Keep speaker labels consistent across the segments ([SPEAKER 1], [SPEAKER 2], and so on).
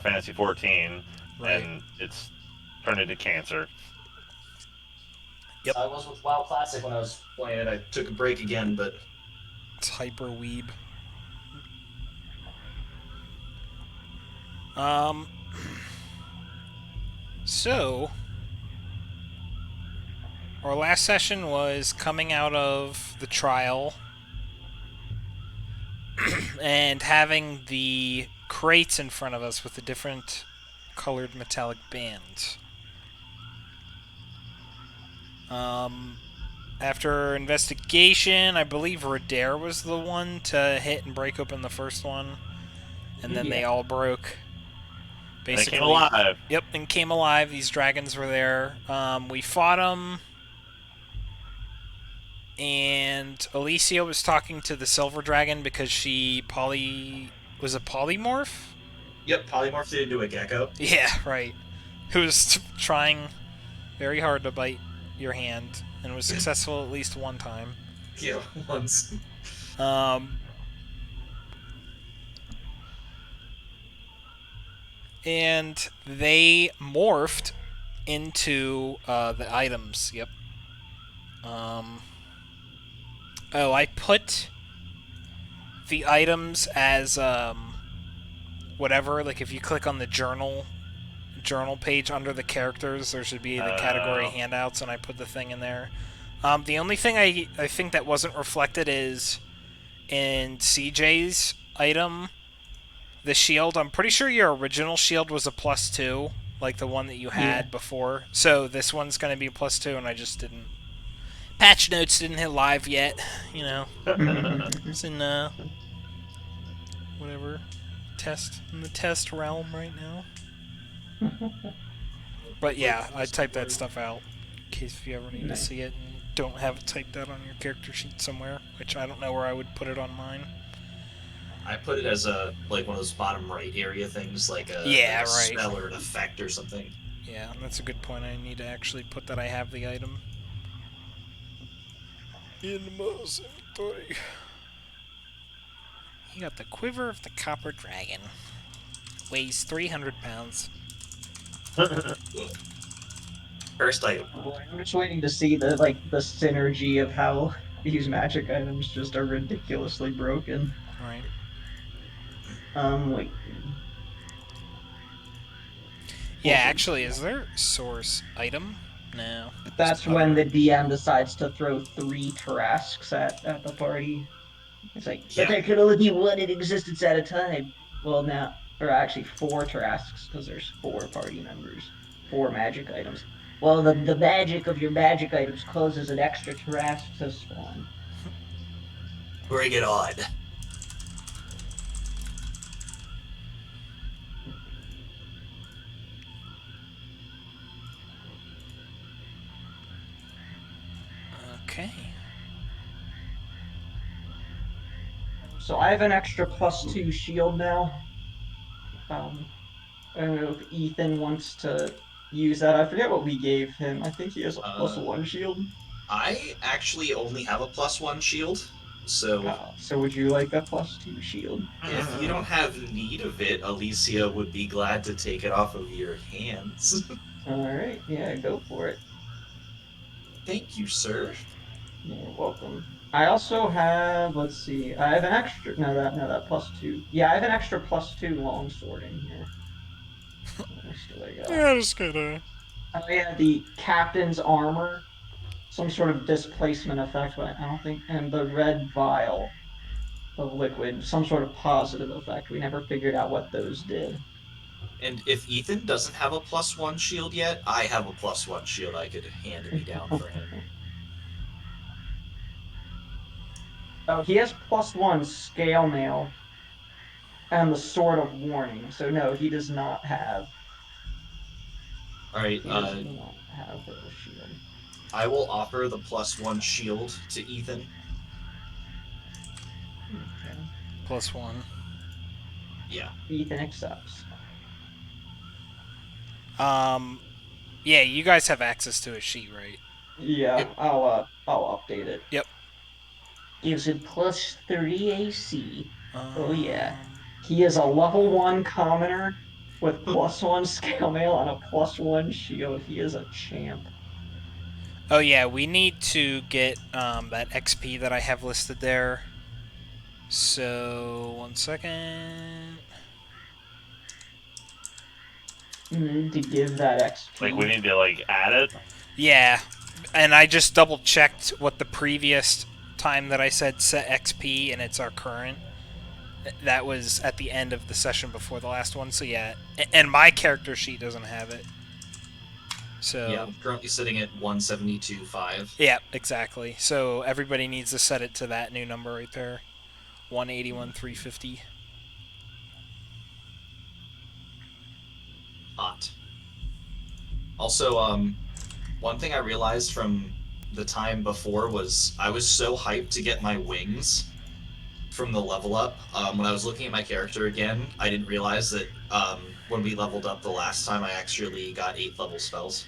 [SPEAKER 1] Fantasy 14,
[SPEAKER 2] Right.
[SPEAKER 1] and it's turned into cancer.
[SPEAKER 2] Yep.
[SPEAKER 3] I was with WoW Classic when I was playing it. I took a break again, but
[SPEAKER 2] It's hyper weeb. Um. So our last session was coming out of the trial and having the crates in front of us with the different colored metallic bands. Um, After investigation, I believe Radair was the one to hit and break open the first one, and then they
[SPEAKER 3] yeah.
[SPEAKER 2] all broke.
[SPEAKER 1] And it came
[SPEAKER 2] Basically,
[SPEAKER 1] alive.
[SPEAKER 2] yep, and came alive. These dragons were there. We fought them, and Alicia was talking to the silver dragon because she was a polymorph.
[SPEAKER 3] Yep, polymorphed it into a gecko.
[SPEAKER 2] Yeah, right. Who was trying very hard to bite your hand and was successful at least one time.
[SPEAKER 3] Yeah, once.
[SPEAKER 2] Um, and they morphed into the items. Yep. Um, oh, I put the items as whatever. Like if you click on the journal page under the characters, there should be the category
[SPEAKER 1] Uh,
[SPEAKER 2] handouts, and I put the thing in there. The only thing I think that wasn't reflected is in CJ's item, the shield. I'm pretty sure your original shield was a +2, like the one that you
[SPEAKER 3] Yeah.
[SPEAKER 2] had before. So this one's going to be a +2, and I just didn't. Patch notes didn't hit live yet. You know, it's in whatever test in the test realm right now. But yeah, I typed that stuff out in case if you ever need to
[SPEAKER 3] Nice.
[SPEAKER 2] see it and don't have it typed out on your character sheet somewhere, which I don't know where I would put it on mine.
[SPEAKER 3] I put it as a like one of those bottom right area things, like
[SPEAKER 2] Yeah,
[SPEAKER 3] a
[SPEAKER 2] right.
[SPEAKER 3] spell or an effect or something.
[SPEAKER 2] Yeah, that's a good point. I need to actually put that I have the item in my inventory. You got the Quiver of the Copper Dragon. Weighs 300 pounds.
[SPEAKER 3] First item.
[SPEAKER 4] Boy, I'm just waiting to see the synergy of how these magic items just are ridiculously broken.
[SPEAKER 2] Right.
[SPEAKER 4] Wait,
[SPEAKER 2] Yeah,
[SPEAKER 4] what was
[SPEAKER 2] actually, is there source item? No. It's
[SPEAKER 4] that's when
[SPEAKER 2] cover.
[SPEAKER 4] the DM decides to throw three Tarasques at the party. It's like, but
[SPEAKER 3] Yeah.
[SPEAKER 4] there could only be one in existence at a time. Well, now, or actually four Tarasques because there's four party members, four magic items. Well, the magic of your magic items causes an extra Tarasque to spawn.
[SPEAKER 3] Bring it on.
[SPEAKER 2] Okay.
[SPEAKER 4] So I have an extra +2 shield now. I don't know if Ethan wants to use that. I forget what we gave him. I think he has a
[SPEAKER 3] Uh,
[SPEAKER 4] +1 shield.
[SPEAKER 3] I actually only have a +1 shield, so
[SPEAKER 4] So would you like a +2 shield?
[SPEAKER 3] if you don't have need of it, Alicia would be glad to take it off of your hands.
[SPEAKER 4] All right, yeah, go for it.
[SPEAKER 3] Thank you, sir.
[SPEAKER 4] You're welcome. I also have, let's see, I have an extra, no, that +2. Yeah, I have an extra +2 longsword in here. What else do I got?
[SPEAKER 2] Yeah, just gonna.
[SPEAKER 4] Oh yeah, the captain's armor, some sort of displacement effect, but I don't think, and the red vial of liquid, some sort of positive effect. We never figured out what those did.
[SPEAKER 3] And if Ethan doesn't have a +1 shield yet, I have a +1 shield I could hand me down for him.
[SPEAKER 4] Oh, he has +1 scale mail and the sword of warning. So no, he does not have.
[SPEAKER 3] All right,
[SPEAKER 4] He does not have a shield.
[SPEAKER 3] I will offer the +1 shield to Ethan.
[SPEAKER 4] Okay.
[SPEAKER 2] +1.
[SPEAKER 3] Yeah.
[SPEAKER 4] Ethan accepts.
[SPEAKER 2] Um, yeah, you guys have access to a sheet, right?
[SPEAKER 4] Yeah,
[SPEAKER 3] Yep.
[SPEAKER 4] I'll update it.
[SPEAKER 2] Yep.
[SPEAKER 4] Gives him +3 AC. Oh yeah.
[SPEAKER 2] Um,
[SPEAKER 4] He is a level 1 commoner with +1 scale mail and a +1 shield. He is a champ.
[SPEAKER 2] Oh yeah, we need to get that XP that I have listed there. So 1 second.
[SPEAKER 4] You need to give that XP.
[SPEAKER 1] Like we need to like add it.
[SPEAKER 2] Yeah, and I just double checked what the previous time that I said set XP, and it's our current. That was at the end of the session before the last one. So yeah, and my character sheet doesn't have it. So
[SPEAKER 3] Yeah, I'm currently sitting at 172.5.
[SPEAKER 2] yeah, exactly. So everybody needs to set it to that new number right there, 181,350.
[SPEAKER 3] Hot. Also, one thing I realized from the time before was I was so hyped to get my wings from the level up. When I was looking at my character again, I didn't realize that when we leveled up the last time, I actually got 8th level spells.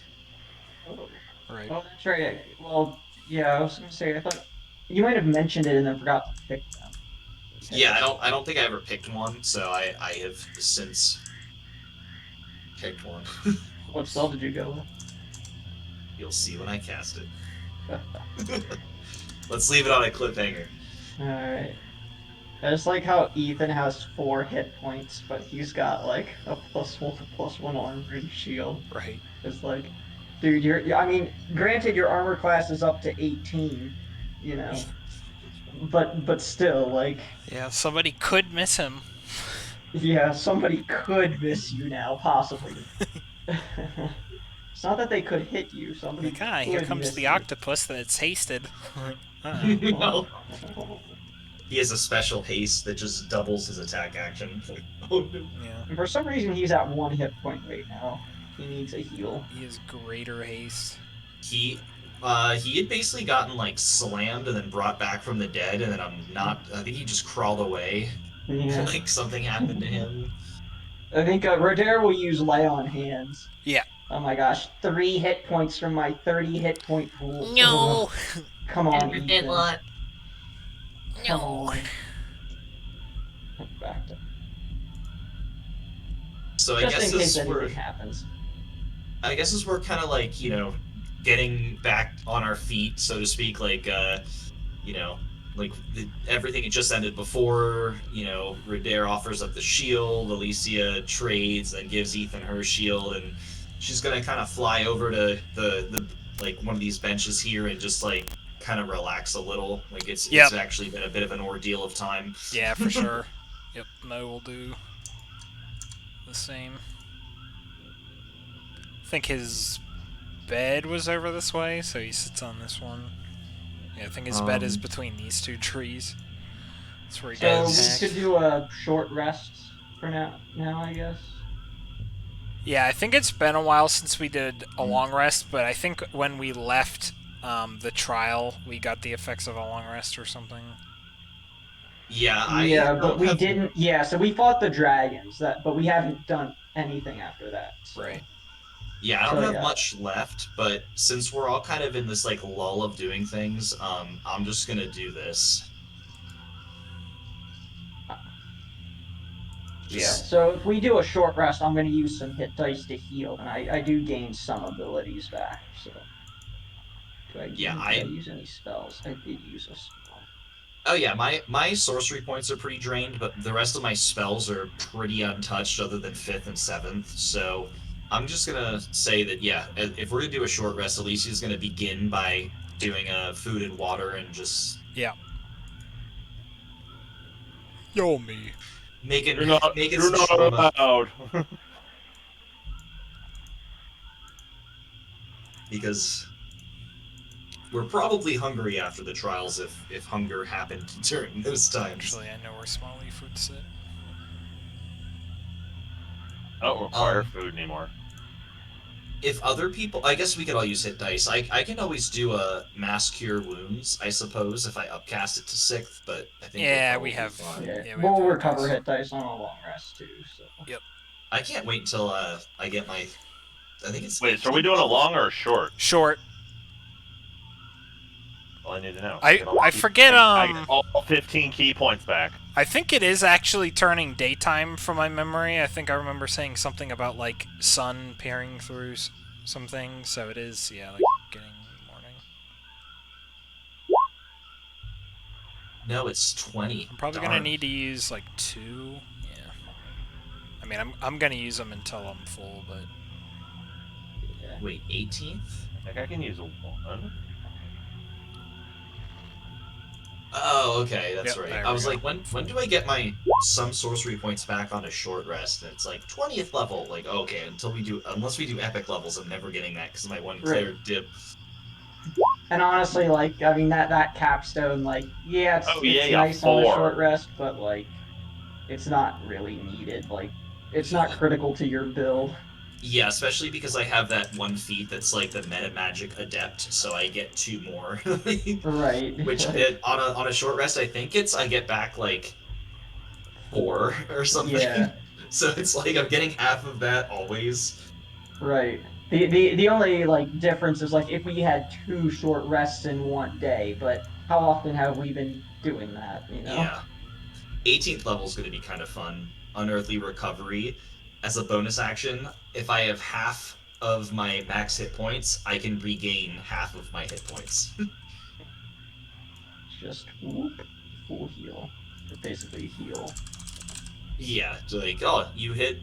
[SPEAKER 4] Oh.
[SPEAKER 2] Right.
[SPEAKER 4] Oh, that's right. Well, yeah, I was gonna say I thought you might have mentioned it and then forgot to pick them.
[SPEAKER 3] Yeah, I don't think I ever picked one, so I have since picked one.
[SPEAKER 4] What spell did you go with?
[SPEAKER 3] You'll see when I cast it. Let's leave it on a cliffhanger.
[SPEAKER 4] Alright. I just like how Ethan has 4 hit points, but he's got like a +1 armor and shield.
[SPEAKER 2] Right.
[SPEAKER 4] It's like, dude, I mean, granted, your armor class is up to 18, you know, but still, like,
[SPEAKER 2] Yeah, somebody could miss him.
[SPEAKER 4] yeah, somebody could miss you now, possibly. It's not that they could hit you. Somebody
[SPEAKER 2] Like, ah,
[SPEAKER 4] could
[SPEAKER 2] here comes
[SPEAKER 4] miss
[SPEAKER 2] the
[SPEAKER 4] you.
[SPEAKER 2] octopus that's hasted.
[SPEAKER 3] No. He has a special haste that just doubles his attack action. Oh no.
[SPEAKER 2] Yeah,
[SPEAKER 4] And for some reason, he's at 1 hit point right now. He needs a heal.
[SPEAKER 2] he has greater haste.
[SPEAKER 3] He had basically gotten like slammed and then brought back from the dead, and then I think he just crawled away.
[SPEAKER 4] Yeah.
[SPEAKER 3] Like something happened to him.
[SPEAKER 4] I think Roder will use lay on hands.
[SPEAKER 2] Yeah.
[SPEAKER 4] Oh my gosh, 3 hit points from my 30 hit point pool.
[SPEAKER 2] No.
[SPEAKER 4] Ugh. Come on, Ethan. Come
[SPEAKER 2] No.
[SPEAKER 4] on. Back to
[SPEAKER 3] So I
[SPEAKER 4] just
[SPEAKER 3] guess
[SPEAKER 4] in case
[SPEAKER 3] as we're
[SPEAKER 4] anything happens.
[SPEAKER 3] kind of like, getting back on our feet, so to speak, like everything had just ended before, Roder offers up the shield, Alicia trades, then gives Ethan her shield, and she's gonna kind of fly over to the like one of these benches here and just like kind of relax a little. Like it's actually been a bit of an ordeal of time.
[SPEAKER 2] Yeah, for sure. Yep, Mo will do the same. I think his bed was over this way, so he sits on this one. Yeah, I think his bed is between these 2 trees. That's where he
[SPEAKER 4] So
[SPEAKER 2] got
[SPEAKER 4] we
[SPEAKER 2] attacked.
[SPEAKER 4] could do a short rest for now, I guess.
[SPEAKER 2] Yeah, I think it's been a while since we did a long rest, but I think when we left the trial, we got the effects of a long rest or something.
[SPEAKER 3] Yeah,
[SPEAKER 4] but we didn't. Yeah, so we fought the dragons, but we haven't done anything after that. So.
[SPEAKER 2] Right.
[SPEAKER 3] Yeah, I don't have much left, but since we're all kind of in this like lull of doing things, I'm just gonna do this.
[SPEAKER 4] Yeah. So if we do a short rest, I'm going to use some hit dice to heal, and I do gain some abilities back. So do I use any spells? I did use a spell.
[SPEAKER 3] Oh yeah, my sorcery points are pretty drained, but the rest of my spells are pretty untouched, other than 5th and 7th. So I'm just gonna say that if we're gonna do a short rest, Alicia's gonna begin by doing food and water and just
[SPEAKER 2] Yo me.
[SPEAKER 3] making
[SPEAKER 1] You're not allowed.
[SPEAKER 3] Because we're probably hungry after the trials if hunger happened during those times.
[SPEAKER 2] Actually, I know where Small Leaf would sit.
[SPEAKER 1] I don't require food anymore.
[SPEAKER 3] If other people, I guess we could all use hit dice. I can always do a mass cure wounds, I suppose, if I upcast it to 6th, but I think
[SPEAKER 2] we have.
[SPEAKER 4] Yeah, we'll recover hit dice on a long rest too. So.
[SPEAKER 2] Yep.
[SPEAKER 3] I can't wait until I get my. I think it's.
[SPEAKER 1] Wait, so are we doing a long or a short?
[SPEAKER 2] Short.
[SPEAKER 1] All I need to know.
[SPEAKER 2] I forget.
[SPEAKER 1] I get all 15 key points back.
[SPEAKER 2] I think it is actually turning daytime from my memory. I think I remember saying something about like sun peering through some things. So it is, yeah, like getting morning.
[SPEAKER 3] No, it's 20.
[SPEAKER 2] I'm probably gonna
[SPEAKER 3] Darn.
[SPEAKER 2] need to use like 2. Yeah. I mean, I'm gonna use them until I'm full, but
[SPEAKER 4] Yeah.
[SPEAKER 3] Wait, 18th?
[SPEAKER 1] I think I can use one.
[SPEAKER 3] Oh, okay, that's
[SPEAKER 2] yep,
[SPEAKER 3] right.
[SPEAKER 2] there
[SPEAKER 3] I
[SPEAKER 2] we
[SPEAKER 3] was
[SPEAKER 2] go.
[SPEAKER 3] like, when do I get my some sorcery points back on a short rest? And it's like 20th level. Like, okay, unless we do epic levels, I'm never getting that because my one
[SPEAKER 4] Right.
[SPEAKER 3] clear dip.
[SPEAKER 4] And honestly, like I mean that capstone, like yeah,
[SPEAKER 1] Oh yeah,
[SPEAKER 4] it's
[SPEAKER 1] yeah,
[SPEAKER 4] nice on a short
[SPEAKER 1] 4.
[SPEAKER 4] rest, but like it's not really needed. Like it's not
[SPEAKER 3] Yeah.
[SPEAKER 4] critical to your build.
[SPEAKER 3] Yeah, especially because I have that one feat that's like the meta magic adept, so I get 2 more.
[SPEAKER 4] Right.
[SPEAKER 3] Which
[SPEAKER 4] Like
[SPEAKER 3] on a short rest, I get back like 4 or something.
[SPEAKER 4] yeah.
[SPEAKER 3] So it's like I'm getting half of that always.
[SPEAKER 4] Right. The only like difference is like if we had 2 short rests in one day, but how often have we been doing that, you know?
[SPEAKER 3] Yeah. 18th level is going to be kind of fun. Unearthly Recovery. As a bonus action, if I have half of my max hit points, I can regain half of my hit points.
[SPEAKER 4] Just whoop, full heal. Or basically heal.
[SPEAKER 3] Yeah, like, oh, you hit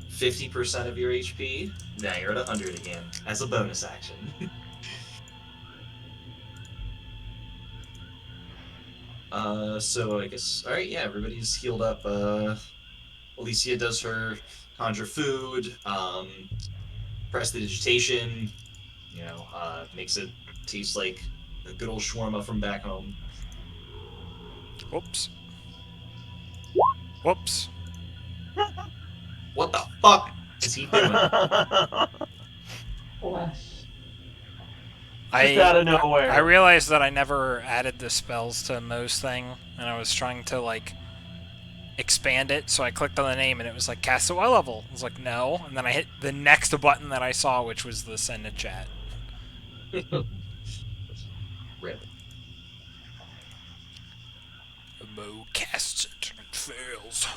[SPEAKER 3] 50% of your HP, now you're at 100 again, as a bonus action. So I guess, alright, yeah, everybody's healed up. Alicia does her conjure food, prestidigitation, makes it taste like a good old shawarma from back home.
[SPEAKER 2] Whoops. Whoops.
[SPEAKER 3] What the fuck is he doing?
[SPEAKER 4] Bless.
[SPEAKER 1] Just out of
[SPEAKER 2] I
[SPEAKER 1] nowhere.
[SPEAKER 2] realized that I never added the spells to Mo's thing, and I was trying to like expand it, so I clicked on the name and it was like cast at what level? I was like no, and then I hit the next button that I saw, which was the send to chat.
[SPEAKER 3] Rip.
[SPEAKER 2] Mo casts it and fails.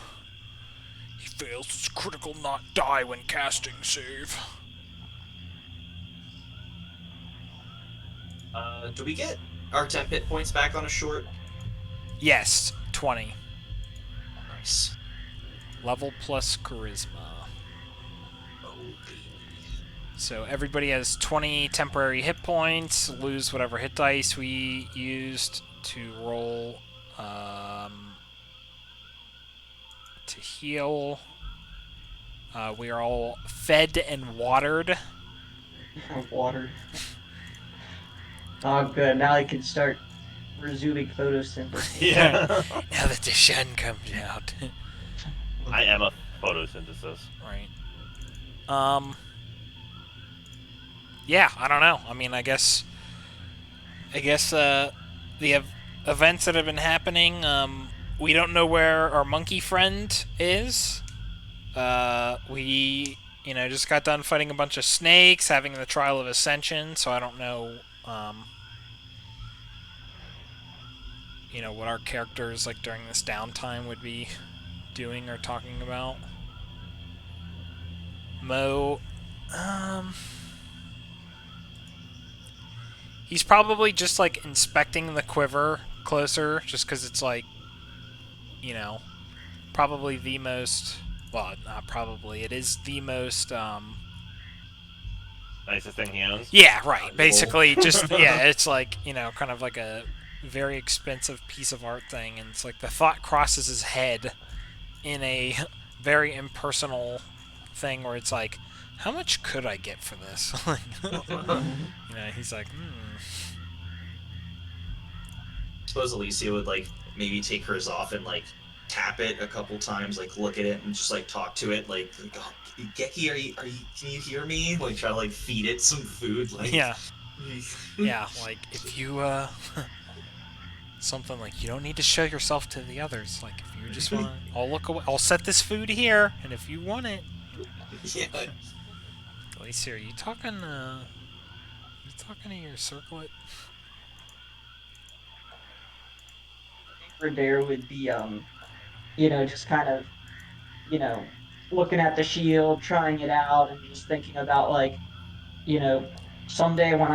[SPEAKER 2] He fails his critical not die when casting save.
[SPEAKER 3] Do we get our 10 hit points back on a short?
[SPEAKER 2] Yes, 20.
[SPEAKER 3] Nice.
[SPEAKER 2] Level plus charisma.
[SPEAKER 3] Oh, baby.
[SPEAKER 2] So everybody has 20 temporary hit points. Lose whatever hit dice we used to roll to heal. We are all fed and watered.
[SPEAKER 4] Water. Oh, good. Now I can start resuming photosynthesis.
[SPEAKER 2] Now
[SPEAKER 1] Yeah.
[SPEAKER 2] that the sun comes out.
[SPEAKER 1] I am a photosynthesis.
[SPEAKER 2] Right. Yeah, I don't know. I mean, the events that have been happening, we don't know where our monkey friend is. We, just got done fighting a bunch of snakes, having the trial of ascension, so I don't know, what our characters, like, during this downtime would be doing or talking about. Mo, um, he's probably just, like, inspecting the quiver closer, just because it's, like, probably the most, well, not probably, it is the most,
[SPEAKER 1] Nicest thing he owns.
[SPEAKER 2] yeah, right.
[SPEAKER 3] Valuable.
[SPEAKER 2] Basically, just yeah, it's like kind of like a very expensive piece of art thing, and it's like the thought crosses his head in a very impersonal thing where it's like, how much could I get for this? He's like,
[SPEAKER 3] Suppose Alicia would like maybe take hers off and like tap it a couple times, like look at it and just like talk to it, like oh, Geki, can you hear me? Like try to like feed it some food, like
[SPEAKER 2] yeah, yeah, like if you something like you don't need to show yourself to the others. Like if you just want, I'll look away. I'll set this food here, and if you want it,
[SPEAKER 3] yeah.
[SPEAKER 2] Alicia, are you talking? You talking to your circlet?
[SPEAKER 4] For there would be just kind of, you know, looking at the shield, trying it out, and just thinking about like, you know, someday when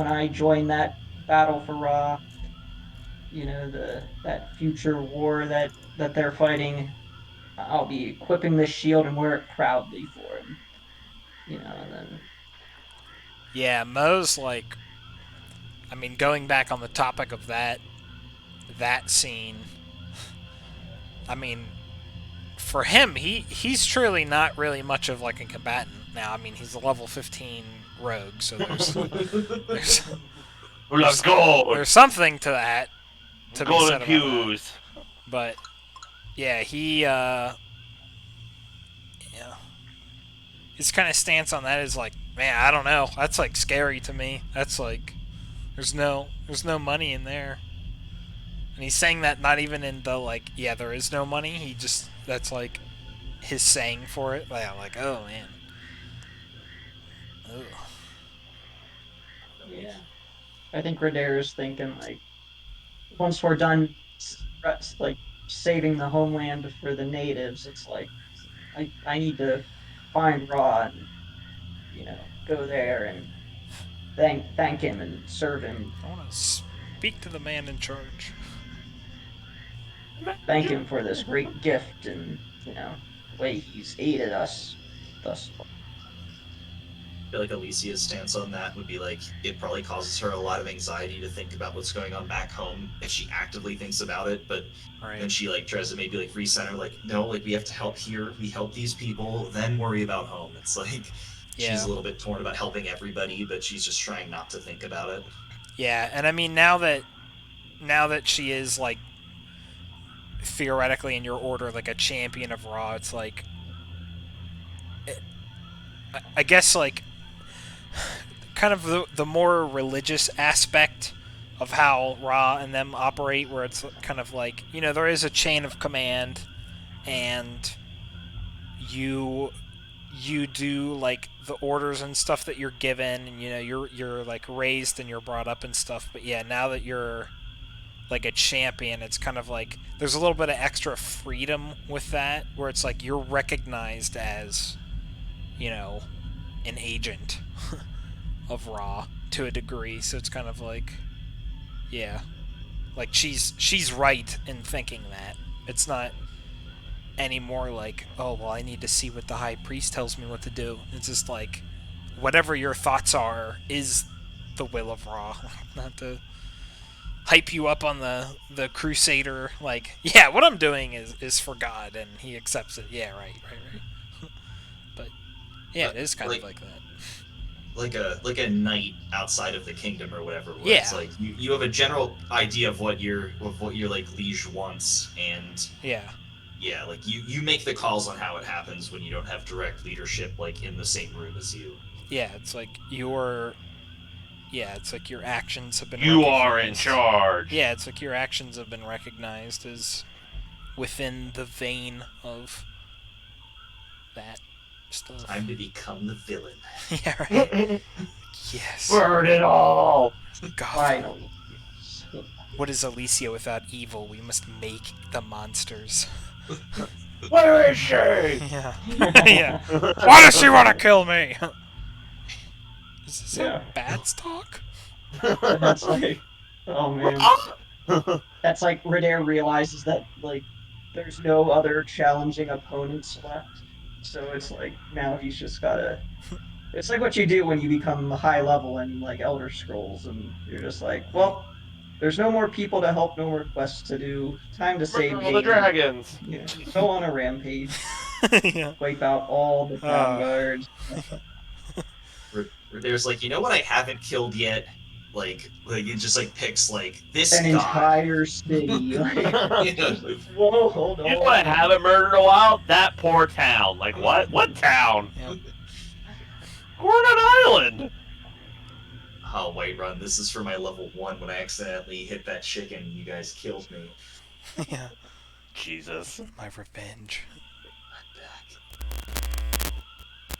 [SPEAKER 4] I join that battle for Ra, that future war that they're fighting, I'll be equipping this shield and wear it proudly for him. And then
[SPEAKER 2] Yeah, Mo's like, I mean, going back on the topic of that scene, I mean, for him, he's truly not really much of like a combatant now. I mean, he's a level 15 rogue, so there's
[SPEAKER 1] Let's go.
[SPEAKER 2] there's something to that to be
[SPEAKER 1] Golden
[SPEAKER 2] said about that.
[SPEAKER 1] pews.
[SPEAKER 2] But yeah, yeah, his kind of stance on that is like, man, I don't know. That's like scary to me. That's like there's no money in there. And he's saying that not even in the like, yeah, there is no money. He just that's like his saying for it. Like oh man. Ugh.
[SPEAKER 4] yeah, I think Radar's thinking like once we're done, like saving the homeland for the natives, it's like I need to find Ra and go there and thank him and serve him,
[SPEAKER 2] I want to speak to the man in charge.
[SPEAKER 4] thank him for this great gift and the way he's aided us thus far.
[SPEAKER 3] I feel like Alicia's stance on that would be like it probably causes her a lot of anxiety to think about what's going on back home if she actively thinks about it, but
[SPEAKER 2] Right.
[SPEAKER 3] then she like tries to maybe like recenter, like no, like we have to help here, we help these people, then worry about home. It's like
[SPEAKER 2] Yeah.
[SPEAKER 3] she's a little bit torn about helping everybody, but she's just trying not to think about it.
[SPEAKER 2] Yeah, and I mean now that she is like theoretically in your order like a champion of Raw, it's like I guess like kind of the more religious aspect of how Ra and them operate, where it's kind of like there is a chain of command, and you do like the orders and stuff that you're given, and you're like raised and you're brought up and stuff. But yeah, now that you're like a champion, it's kind of like there's a little bit of extra freedom with that, where it's like you're recognized as an agent of Ra to a degree. So it's kind of like, yeah, like she's right in thinking that. It's not anymore like, oh well, I need to see what the high priest tells me what to do. It's just like whatever your thoughts are is the will of Ra. Not to hype you up on the crusader, like, yeah, what I'm doing is for God and he accepts it. Yeah, right. But yeah, it is kind of like that.
[SPEAKER 3] Like a knight outside of the kingdom or whatever, where
[SPEAKER 2] Yeah.
[SPEAKER 3] it's like you have a general idea of what your like liege wants, and
[SPEAKER 2] Yeah,
[SPEAKER 3] like you make the calls on how it happens when you don't have direct leadership like in the same room as you.
[SPEAKER 2] yeah, it's like your actions have been
[SPEAKER 1] You are in
[SPEAKER 2] recognized.
[SPEAKER 1] charge.
[SPEAKER 2] Yeah, it's like your actions have been recognized as within the vein of that stuff.
[SPEAKER 3] Time to become the villain.
[SPEAKER 2] Yeah, right. Yes.
[SPEAKER 1] Burn it all.
[SPEAKER 2] God.
[SPEAKER 4] Finally.
[SPEAKER 2] What is Alicia without evil? We must make the monsters.
[SPEAKER 1] Where is she?
[SPEAKER 2] Yeah. Yeah. Why does she want to kill me? Is this
[SPEAKER 4] Yeah.
[SPEAKER 2] how bats talk?
[SPEAKER 4] That's like, oh man, that's like Radar realizes that like there's no other challenging opponents left, so it's like now he's just gotta. It's like what you do when you become high level in like Elder Scrolls, and you're just like, well, there's no more people to help, no more quests to do. Time to save
[SPEAKER 1] Murder all the
[SPEAKER 4] game.
[SPEAKER 1] dragons.
[SPEAKER 4] Go on a rampage,
[SPEAKER 2] Yeah.
[SPEAKER 4] wipe out all the town guards.
[SPEAKER 3] There's like, you know what I haven't killed yet? Like it just like picks like this
[SPEAKER 4] An
[SPEAKER 3] guy.
[SPEAKER 4] entire city. Like, whoa, hold on.
[SPEAKER 1] You know what I haven't murdered in a while? That poor town. Like what? What town?
[SPEAKER 2] Yep.
[SPEAKER 1] We're on an island.
[SPEAKER 3] Oh wait, run! This is for my level 1 when I accidentally hit that chicken and you guys killed me.
[SPEAKER 2] Yeah.
[SPEAKER 1] Jesus.
[SPEAKER 2] My revenge.
[SPEAKER 3] I'm back.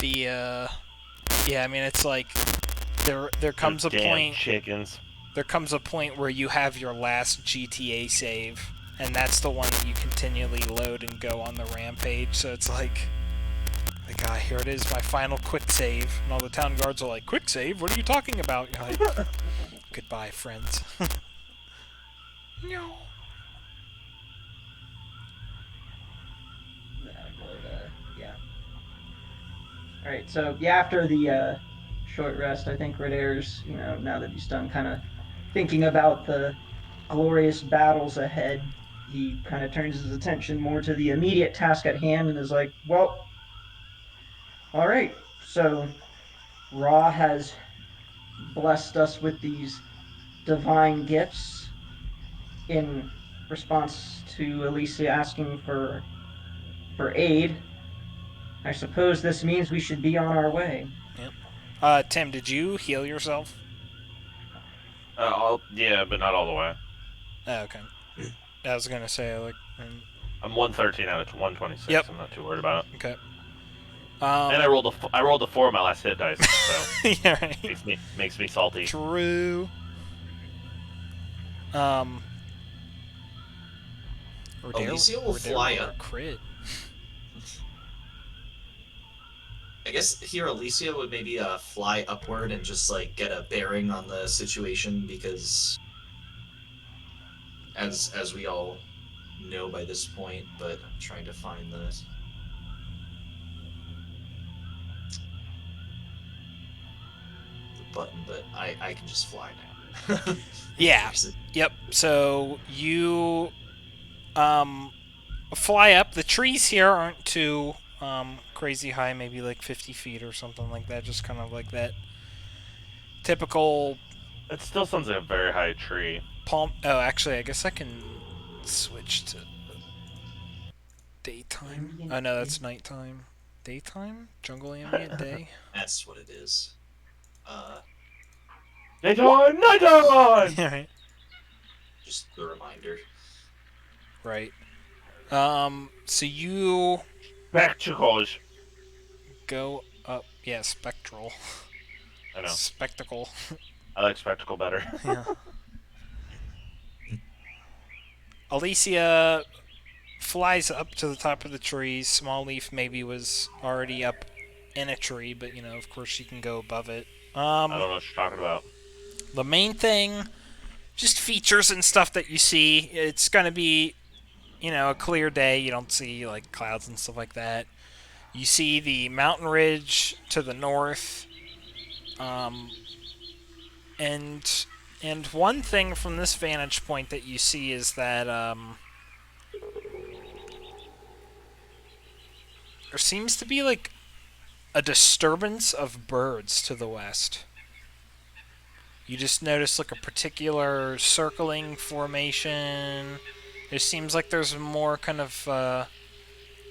[SPEAKER 2] Yeah, I mean it's like there comes a
[SPEAKER 1] Damn
[SPEAKER 2] point
[SPEAKER 1] chickens.
[SPEAKER 2] there comes a point where you have your last GTA save and that's the one that you continually load and go on the rampage. So it's like, here it is, my final quick save, and all the town guards are like, quick save? What are you talking about? You're like, goodbye, friends. No.
[SPEAKER 4] Yeah. All right. So yeah, after the short rest, I think Redair's, now that he's done kind of thinking about the glorious battles ahead, he kind of turns his attention more to the immediate task at hand and is like, well, all right. So Ra has blessed us with these divine gifts in response to Alicia asking for aid. I suppose this means we should be on our way.
[SPEAKER 2] Yep. Tim, did you heal yourself?
[SPEAKER 1] Yeah, but not all the way.
[SPEAKER 2] Oh, okay. I was gonna say,
[SPEAKER 1] I'm 113 out of 126.
[SPEAKER 2] Yep.
[SPEAKER 1] I'm not too worried about it.
[SPEAKER 2] Okay.
[SPEAKER 1] And I rolled a 4 on my last hit dice, so
[SPEAKER 2] yeah, right.
[SPEAKER 1] makes me salty.
[SPEAKER 2] True.
[SPEAKER 3] Alicia will fly up.
[SPEAKER 2] Crit.
[SPEAKER 3] I guess here Alicia would maybe fly upward and just like get a bearing on the situation, because as we all know by this point, but I'm trying to find the button, but I can just fly now.
[SPEAKER 2] Yeah. Yep. So you fly up. The trees here aren't too crazy high, maybe like 50 feet or something like that. Just kind of like that typical.
[SPEAKER 1] It still sounds like a very high tree.
[SPEAKER 2] Palm. Oh, actually, I guess I can switch to daytime. Oh no, that's nighttime. Daytime? Jungle ambient day?
[SPEAKER 3] That's what it is.
[SPEAKER 1] Nighttime! Nighttime!
[SPEAKER 2] Yeah, right.
[SPEAKER 3] Just a reminder.
[SPEAKER 2] Right. So you
[SPEAKER 1] Spectacles.
[SPEAKER 2] go up. Yeah, spectral.
[SPEAKER 1] I know.
[SPEAKER 2] Spectacle.
[SPEAKER 1] I like spectacle better.
[SPEAKER 2] Yeah. Alicia flies up to the top of the tree. Small Leaf maybe was already up in a tree, but of course she can go above it.
[SPEAKER 1] I don't know what you're talking about.
[SPEAKER 2] The main thing, just features and stuff that you see. It's gonna be, a clear day. You don't see like clouds and stuff like that. You see the mountain ridge to the north, and one thing from this vantage point that you see is that there seems to be like a disturbance of birds to the west. You just notice like a particular circling formation. It seems like there's more kind of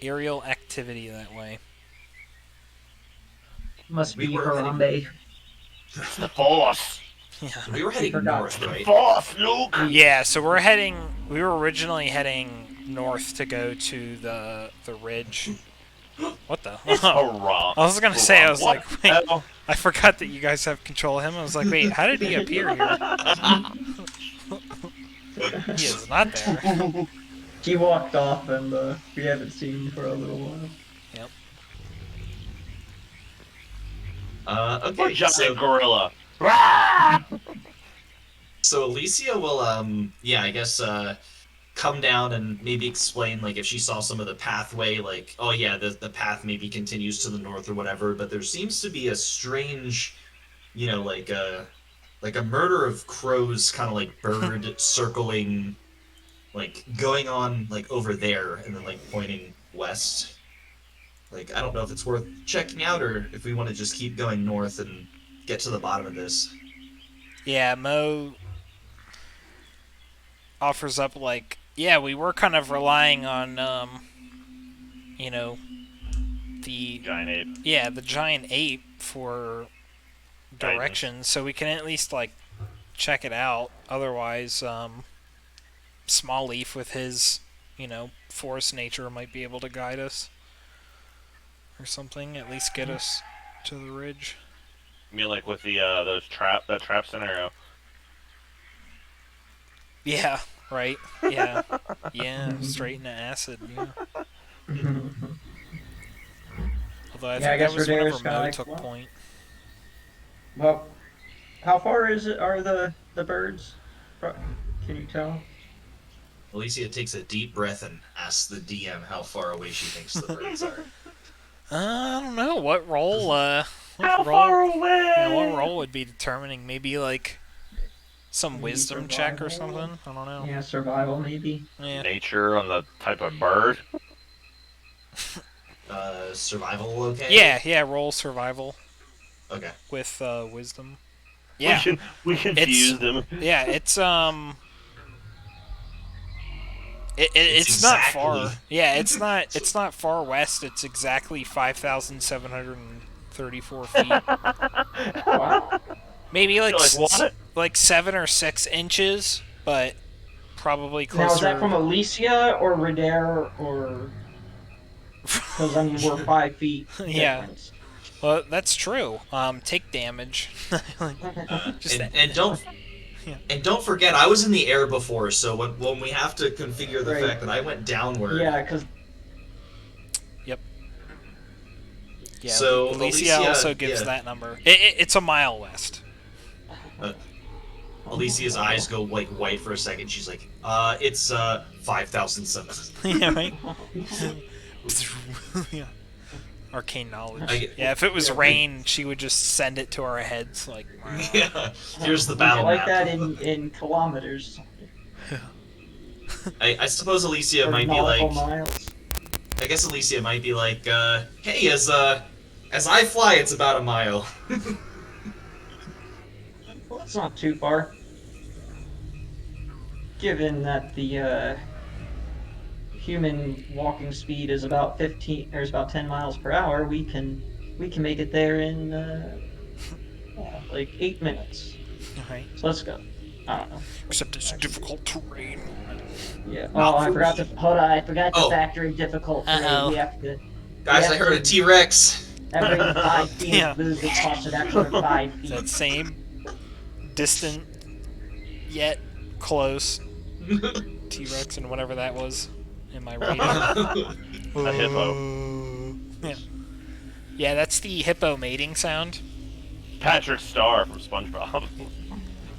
[SPEAKER 2] aerial activity that way.
[SPEAKER 4] Must be
[SPEAKER 3] We were
[SPEAKER 4] Harambe.
[SPEAKER 1] It's the Force.
[SPEAKER 2] Yeah.
[SPEAKER 3] We were heading
[SPEAKER 4] forgot.
[SPEAKER 3] north,
[SPEAKER 1] The
[SPEAKER 3] right?
[SPEAKER 1] Force, Luke.
[SPEAKER 2] Yeah, so we were originally heading north to go to the ridge. What the?
[SPEAKER 1] It's
[SPEAKER 2] I was gonna say, I was
[SPEAKER 1] What
[SPEAKER 2] like,
[SPEAKER 1] the
[SPEAKER 2] wait,
[SPEAKER 1] hell?
[SPEAKER 2] I forgot that you guys have control of him. I was like, wait, how did he appear here? He is not there.
[SPEAKER 4] He walked off, and we haven't seen him for a little while.
[SPEAKER 2] Yep.
[SPEAKER 3] Okay,
[SPEAKER 1] Or giant
[SPEAKER 3] so,
[SPEAKER 1] gorilla.
[SPEAKER 3] so Alicia will, I guess, come down and maybe explain, like, if she saw some of the pathway, like, oh yeah, the path maybe continues to the north or whatever, but there seems to be a strange, like a murder of crows, kind of like bird circling, like, going on, like, over there, and then, like, pointing west. Like, I don't know if it's worth checking out, or if we want to just keep going north and get to the bottom of this.
[SPEAKER 2] Yeah, Mo offers up like, yeah, we were kind of relying on, the
[SPEAKER 1] Giant ape.
[SPEAKER 2] yeah, the giant ape for directions, so we can at least like check it out. Otherwise, Small Leaf with his, forest nature might be able to guide us or something. At least get us to the ridge.
[SPEAKER 1] You mean like with the that trap scenario?
[SPEAKER 2] Yeah, Right? Yeah. Yeah, straight into acid, yeah. Although I
[SPEAKER 4] Yeah, I
[SPEAKER 2] think that
[SPEAKER 4] guess
[SPEAKER 2] was whenever
[SPEAKER 4] Radair's kind of
[SPEAKER 2] Mo
[SPEAKER 4] like,
[SPEAKER 2] took point.
[SPEAKER 4] well, how far is it? Are the birds? Can you tell?
[SPEAKER 3] Alicia takes a deep breath and asks the DM how far away she thinks the birds are.
[SPEAKER 2] I don't know. What role,
[SPEAKER 1] How far
[SPEAKER 2] Yeah, what
[SPEAKER 1] away?
[SPEAKER 2] role would be determining? Maybe, like, some
[SPEAKER 4] Maybe
[SPEAKER 2] wisdom check or
[SPEAKER 4] survival.
[SPEAKER 2] something? I don't know.
[SPEAKER 4] Yeah, survival maybe.
[SPEAKER 2] Yeah.
[SPEAKER 1] Nature on the type of bird.
[SPEAKER 3] Survival okay?
[SPEAKER 2] Yeah, yeah, roll survival
[SPEAKER 3] Okay.
[SPEAKER 2] with, wisdom.
[SPEAKER 1] We
[SPEAKER 2] Yeah.
[SPEAKER 1] can we
[SPEAKER 2] It's,
[SPEAKER 1] confused him.
[SPEAKER 2] yeah, it's,
[SPEAKER 3] It's
[SPEAKER 2] it's not
[SPEAKER 3] exactly.
[SPEAKER 2] far. Yeah, it's not far west. It's exactly 5,734 feet.
[SPEAKER 4] Wow.
[SPEAKER 2] Maybe like
[SPEAKER 1] You're like, what?
[SPEAKER 2] like 7 or 6 inches, but probably
[SPEAKER 4] Now, is that
[SPEAKER 2] closer.
[SPEAKER 4] from Alicia or Radair or? Because I mean, we're 5 feet
[SPEAKER 2] Yeah.
[SPEAKER 4] difference.
[SPEAKER 2] Well, that's true. Take damage. Just
[SPEAKER 3] And don't
[SPEAKER 2] Yeah.
[SPEAKER 3] and don't forget, I was in the air before, so when we have to configure the
[SPEAKER 4] Right.
[SPEAKER 3] fact that I went downward.
[SPEAKER 4] Yeah, because
[SPEAKER 2] Yep. Yeah.
[SPEAKER 3] So
[SPEAKER 2] Alicia also gives
[SPEAKER 3] yeah,
[SPEAKER 2] that number. It's a mile west.
[SPEAKER 3] Alicia's eyes go like white for a second. She's like, it's 5,007.
[SPEAKER 2] Yeah. Right. Yeah. Arcane knowledge. Yeah. If it was rain, she would just send it to our heads. Like.
[SPEAKER 3] Yeah, here's the
[SPEAKER 4] it's
[SPEAKER 3] battle
[SPEAKER 4] like
[SPEAKER 3] map.
[SPEAKER 4] that in kilometers
[SPEAKER 3] I suppose Alicia
[SPEAKER 4] or
[SPEAKER 3] might be
[SPEAKER 4] nautical
[SPEAKER 3] like,
[SPEAKER 4] miles.
[SPEAKER 3] I guess Alicia might be like, hey, as I fly, it's about a mile.
[SPEAKER 4] Well, it's not too far. Given that the human walking speed is about 15 or is about 10 miles per hour, we can make it there in like 8 minutes.
[SPEAKER 2] Right.
[SPEAKER 4] So let's go. I don't know.
[SPEAKER 2] Except it's difficult terrain.
[SPEAKER 4] Yeah.
[SPEAKER 3] Not
[SPEAKER 4] Oh, I
[SPEAKER 3] for
[SPEAKER 4] forgot
[SPEAKER 3] me.
[SPEAKER 4] to hold on. I forgot to
[SPEAKER 3] Oh.
[SPEAKER 4] factor in difficult terrain.
[SPEAKER 2] Uh-oh.
[SPEAKER 4] We have to
[SPEAKER 3] Guys,
[SPEAKER 4] Yeah,
[SPEAKER 3] I heard a
[SPEAKER 4] so-
[SPEAKER 3] T-Rex.
[SPEAKER 4] every 5 feet
[SPEAKER 2] Yeah.
[SPEAKER 4] of booze it costs an extra 5
[SPEAKER 2] It's
[SPEAKER 4] feet.
[SPEAKER 2] that same distant yet close T-Rex and whatever that was in my radio.
[SPEAKER 1] A hippo.
[SPEAKER 2] Yeah. Yeah, that's the hippo mating sound.
[SPEAKER 1] Patrick Star from SpongeBob.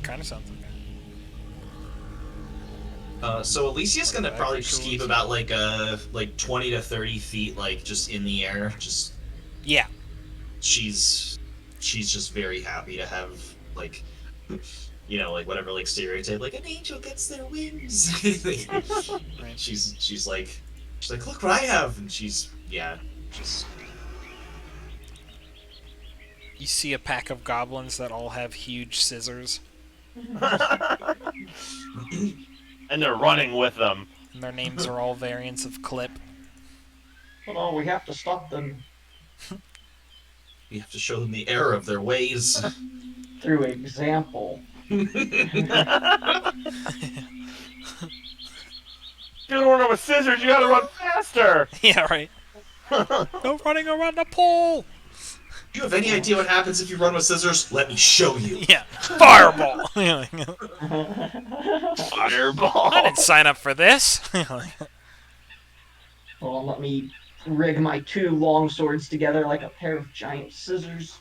[SPEAKER 2] Kind of sounds like that.
[SPEAKER 3] So Alicia's gonna
[SPEAKER 2] What
[SPEAKER 3] probably
[SPEAKER 2] that
[SPEAKER 3] just
[SPEAKER 2] creature
[SPEAKER 3] keep
[SPEAKER 2] was.
[SPEAKER 3] about like 20 to 30 feet, like just in the air. Just
[SPEAKER 2] Yeah.
[SPEAKER 3] she's just very happy to have like, like whatever like stereotype, like an angel gets their wings.
[SPEAKER 2] Right.
[SPEAKER 3] She's like look what I have, and she's just
[SPEAKER 2] You see a pack of goblins that all have huge scissors,
[SPEAKER 1] And they're running with them.
[SPEAKER 2] and their names are all variants of Clip.
[SPEAKER 4] Well, we have to stop them
[SPEAKER 3] you have to show them the error of their ways.
[SPEAKER 4] through example.
[SPEAKER 1] You don't run with scissors, you gotta run faster!
[SPEAKER 2] Yeah, right. No running around the pole!
[SPEAKER 3] Do you have any idea what happens if you run with scissors? Let me show you.
[SPEAKER 2] Yeah. Fireball! Yeah, like,
[SPEAKER 1] Fireball!
[SPEAKER 2] I didn't sign up for this!
[SPEAKER 4] Well, let me rig my 2 long swords together like a pair of giant scissors.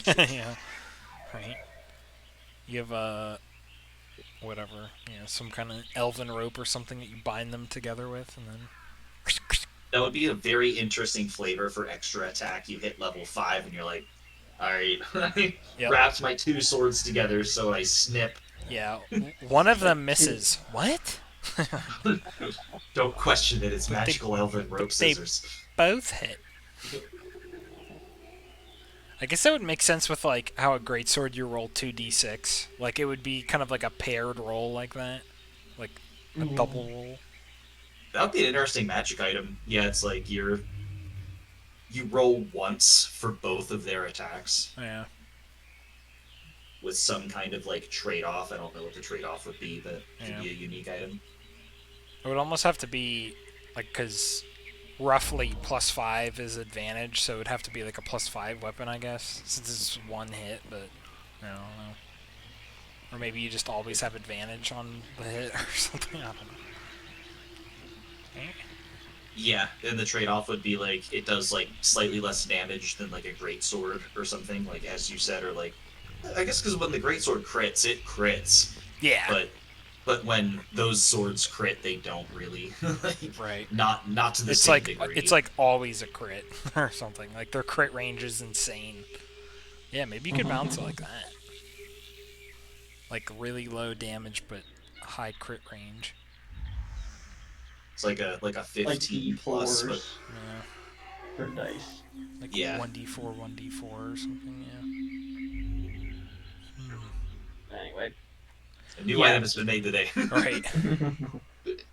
[SPEAKER 2] Yeah. Right. You have whatever, some kind of elven rope or something that you bind them together with, and then.
[SPEAKER 3] That would be a very interesting flavor for extra attack. You hit level 5 and you're like, alright, I
[SPEAKER 2] Yep.
[SPEAKER 3] wrapped my 2 swords together so I snip.
[SPEAKER 2] Yeah, one of them misses. What?
[SPEAKER 3] Don't question it, it's magical elven rope
[SPEAKER 2] they-
[SPEAKER 3] scissors.
[SPEAKER 2] Both hit. I guess that would make sense with like how a greatsword you roll 2d6. Like it would be kind of like a paired roll like that, like a double roll.
[SPEAKER 3] That would be an interesting magic item. Yeah, it's like you roll once for both of their attacks
[SPEAKER 2] Yeah.
[SPEAKER 3] with some kind of like trade-off. I don't know what the trade-off would be, but it could
[SPEAKER 2] Yeah.
[SPEAKER 3] be a unique item.
[SPEAKER 2] It would almost have to be like because roughly +5 is advantage, so it would have to be like a +5 weapon, I guess, since it's one hit. But I don't know. Or maybe you just always have advantage on the hit or something. I don't know. Okay.
[SPEAKER 3] Yeah, and the trade-off would be like it does like slightly less damage than like a great sword or something, like as you said, or like I guess because when the great sword crits, it crits,
[SPEAKER 2] Yeah.
[SPEAKER 3] but when those swords crit, they don't really like
[SPEAKER 2] Right.
[SPEAKER 3] not to the
[SPEAKER 2] It's
[SPEAKER 3] same
[SPEAKER 2] like
[SPEAKER 3] degree.
[SPEAKER 2] it's like always a crit or something. Like their crit range is insane. Yeah, maybe you could balance it like that. Like really low damage but high crit range.
[SPEAKER 3] It's like a
[SPEAKER 4] Like
[SPEAKER 3] 15 plus, but
[SPEAKER 4] D4s
[SPEAKER 2] Yeah.
[SPEAKER 4] for dice.
[SPEAKER 2] Like
[SPEAKER 3] yeah,
[SPEAKER 2] 1d4, 1d4 or something, yeah.
[SPEAKER 4] Anyway,
[SPEAKER 3] a new
[SPEAKER 4] yeah.
[SPEAKER 3] item has been made today.
[SPEAKER 2] Right.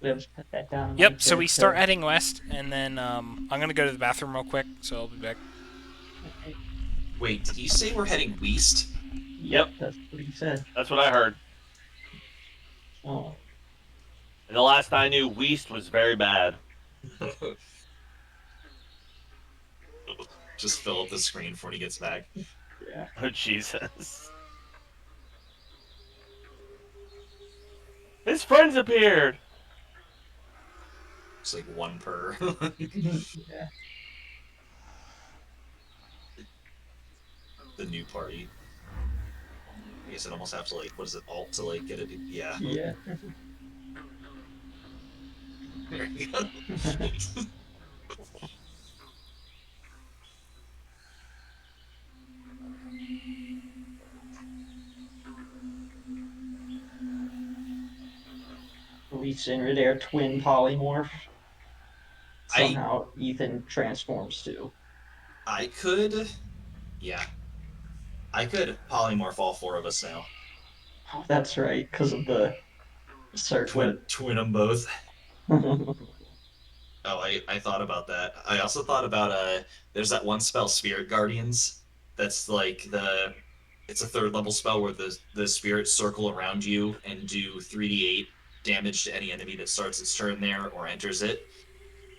[SPEAKER 4] We have to put that down in my
[SPEAKER 2] Yep, so we start
[SPEAKER 4] character.
[SPEAKER 2] heading west, and then I'm going to go to the bathroom real quick, so I'll be back.
[SPEAKER 3] Wait, did he say we're heading west?
[SPEAKER 1] Yep,
[SPEAKER 4] Yep, that's what he said.
[SPEAKER 1] that's what I heard.
[SPEAKER 4] Oh,
[SPEAKER 1] And the last I knew, Weast was very bad.
[SPEAKER 3] Just fill up the screen before he gets back.
[SPEAKER 4] yeah.
[SPEAKER 1] Oh, Jesus. His friends appeared!
[SPEAKER 3] It's like one per.
[SPEAKER 4] Yeah.
[SPEAKER 3] The new party. I guess I'd almost have to like, what is it, alt to like get it? Yeah.
[SPEAKER 4] Yeah.
[SPEAKER 3] There you go.
[SPEAKER 4] Release in their twin polymorph.
[SPEAKER 3] I
[SPEAKER 4] Somehow Ethan transforms too.
[SPEAKER 3] I could, yeah, I could polymorph all four of us now.
[SPEAKER 4] Oh, that's right, because of the circlet.
[SPEAKER 3] Twin them both. Oh, I thought about that. I also thought about there's that one spell, Spirit Guardians. That's like it's a third level spell where the spirits circle around you and do 3d8 damage to any enemy that starts its turn there or enters it.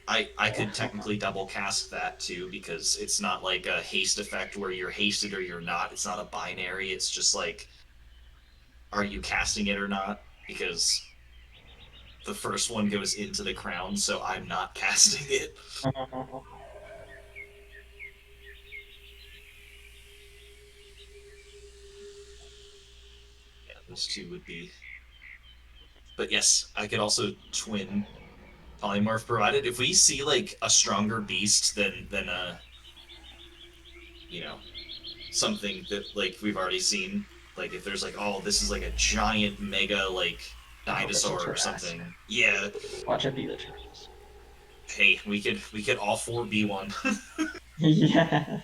[SPEAKER 3] I could technically double cast that too because it's not like a haste effect where you're hasted or you're not. It's not a binary. It's just like, are you casting it or not? Because the first one goes into the crown, so I'm not casting it. Yeah, those two would be. But yes, I could also twin polymorph provided if we see like a stronger beast than you know something that like we've already seen. Like if there's like, oh, this is like a giant mega like
[SPEAKER 4] I hope it's a
[SPEAKER 3] dinosaur or
[SPEAKER 4] Tarrasque.
[SPEAKER 3] something. Yeah.
[SPEAKER 4] Watch it be the Tarrasque.
[SPEAKER 3] Hey, we could all four be one.
[SPEAKER 4] Yeah.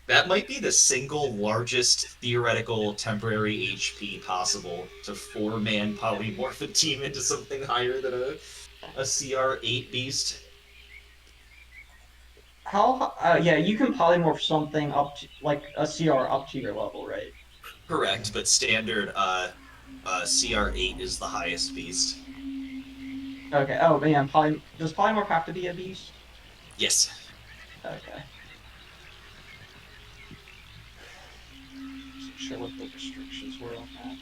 [SPEAKER 3] That might be the single largest theoretical temporary HP possible to four-man polymorph a team into something higher than a CR8 beast.
[SPEAKER 4] How? Yeah, you can polymorph something up to like a CR up to your level, right?
[SPEAKER 3] Correct, but standard CR8 is the highest beast.
[SPEAKER 4] Okay. Oh man, does polymorph have to be a beast?
[SPEAKER 3] Yes.
[SPEAKER 4] Okay. Wasn't sure what the restrictions were on that.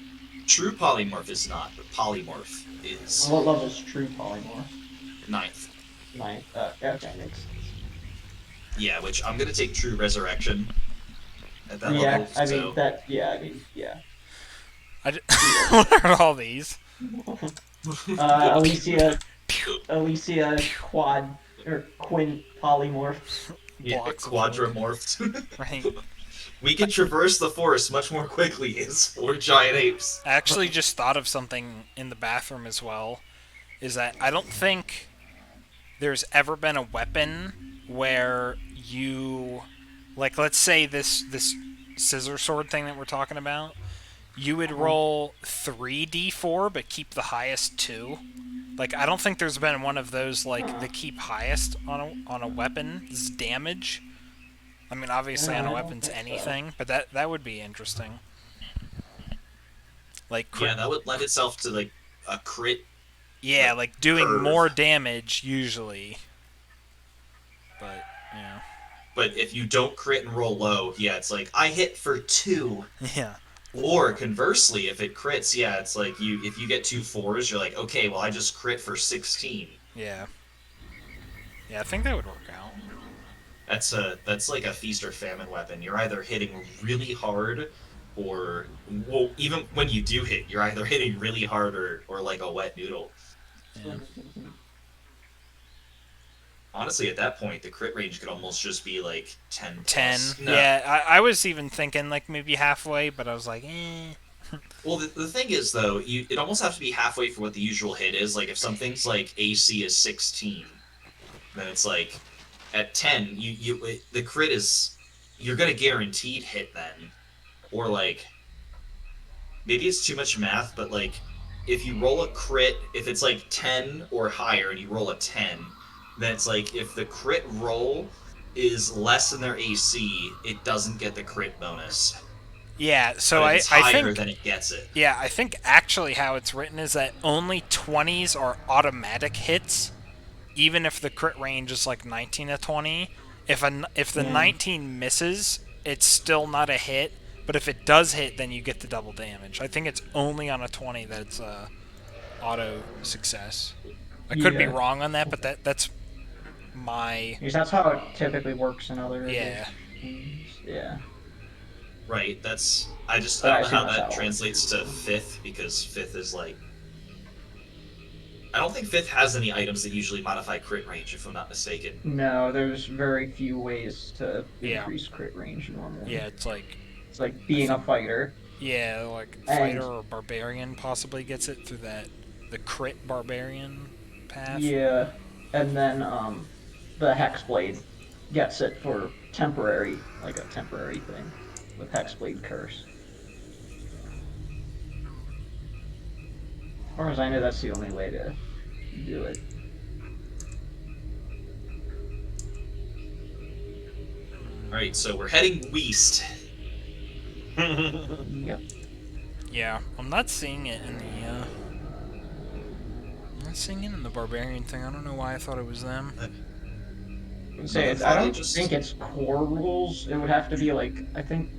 [SPEAKER 3] True polymorph is not, but polymorph is
[SPEAKER 4] What level is true polymorph?
[SPEAKER 3] ninth.
[SPEAKER 4] Ninth. Okay, makes sense.
[SPEAKER 3] Yeah, which I'm gonna take true resurrection at that
[SPEAKER 4] Yeah,
[SPEAKER 3] level.
[SPEAKER 4] I mean
[SPEAKER 3] So
[SPEAKER 4] that. Yeah, I mean yeah.
[SPEAKER 2] I just learned all these.
[SPEAKER 4] Alicia, Alicia quad or quint polymorphs.
[SPEAKER 3] yeah,
[SPEAKER 2] Blocks of wood.
[SPEAKER 3] quadramorphed.
[SPEAKER 2] Right.
[SPEAKER 3] We can traverse the forest much more quickly as four giant apes.
[SPEAKER 2] I actually just thought of something in the bathroom as well. Is that I don't think there's ever been a weapon where you, like, let's say this scissor sword thing that we're talking about, you would roll 3d4 but keep the highest two. Like, I don't think there's been one of those like the keep highest on a weapon's damage. I mean, obviously on a
[SPEAKER 4] I don't
[SPEAKER 2] weapon's
[SPEAKER 4] think so.
[SPEAKER 2] anything, but that would be interesting. Like,
[SPEAKER 3] Yeah, that would lend itself to like a crit.
[SPEAKER 2] yeah, like doing
[SPEAKER 3] curve.
[SPEAKER 2] more damage usually. But yeah,
[SPEAKER 3] But if you don't crit and roll low, yeah, it's like I hit for 2.
[SPEAKER 2] yeah.
[SPEAKER 3] Or conversely, if it crits, yeah, it's like if you get 2 4s, you're like, okay, well I just crit for 16.
[SPEAKER 2] Yeah. Yeah, I think that would work out.
[SPEAKER 3] That's like a feast or famine weapon. You're either hitting really hard, or well, even when you do hit, you're either hitting really hard or like a wet noodle.
[SPEAKER 2] Yeah.
[SPEAKER 3] Honestly, at that point, the crit range could almost just be like 10
[SPEAKER 2] 10.
[SPEAKER 3] plus. No.
[SPEAKER 2] Yeah, I was even thinking like maybe halfway, but I was like, eh.
[SPEAKER 3] Well, the thing is though, it almost has to be halfway for what the usual hit is. Like if something's like AC is 16, then it's like at 10, the crit is you're gonna guaranteed hit then, or like maybe it's too much math, but like if you roll a crit, if it's like 10 or higher and you roll a 10, then it's like if the crit roll is less than their AC, it doesn't get the crit bonus.
[SPEAKER 2] Yeah, so
[SPEAKER 3] But if
[SPEAKER 2] I,
[SPEAKER 3] it's
[SPEAKER 2] I
[SPEAKER 3] higher,
[SPEAKER 2] think
[SPEAKER 3] then it gets it.
[SPEAKER 2] yeah, I think actually how it's written is that only 20s are automatic hits, even if the crit range is like 19 to 20. If the
[SPEAKER 4] Yeah.
[SPEAKER 2] 19 misses, it's still not a hit, but if it does hit, then you get the double damage. I think it's only on a 20 that it's auto success. I could be
[SPEAKER 4] Yeah.
[SPEAKER 2] wrong on that, but that's my
[SPEAKER 4] Because that's how it typically works in other
[SPEAKER 2] yeah.
[SPEAKER 4] editions. Yeah.
[SPEAKER 3] Right. I
[SPEAKER 4] But I
[SPEAKER 3] don't know
[SPEAKER 4] assume
[SPEAKER 3] how
[SPEAKER 4] that's
[SPEAKER 3] that
[SPEAKER 4] how it works.
[SPEAKER 3] translates to fifth, because fifth is like I don't think fifth has any items that usually modify crit range, if I'm not mistaken.
[SPEAKER 4] No, there's very few ways to
[SPEAKER 2] Yeah.
[SPEAKER 4] increase crit range normally.
[SPEAKER 2] Yeah, it's like
[SPEAKER 4] It's like being a fighter.
[SPEAKER 2] yeah, like
[SPEAKER 4] And
[SPEAKER 2] fighter or barbarian possibly gets it through the crit barbarian path.
[SPEAKER 4] yeah, and then the Hexblade gets it for temporary, like a temporary thing with Hexblade Curse. As far as I know, that's the only way to do it.
[SPEAKER 3] All right, so we're heading west.
[SPEAKER 4] Yep.
[SPEAKER 2] Yeah, I'm not seeing it in the I'm not seeing it in the barbarian thing. I don't know why I thought it was them.
[SPEAKER 4] I don't think it's core rules. It would have to be like I think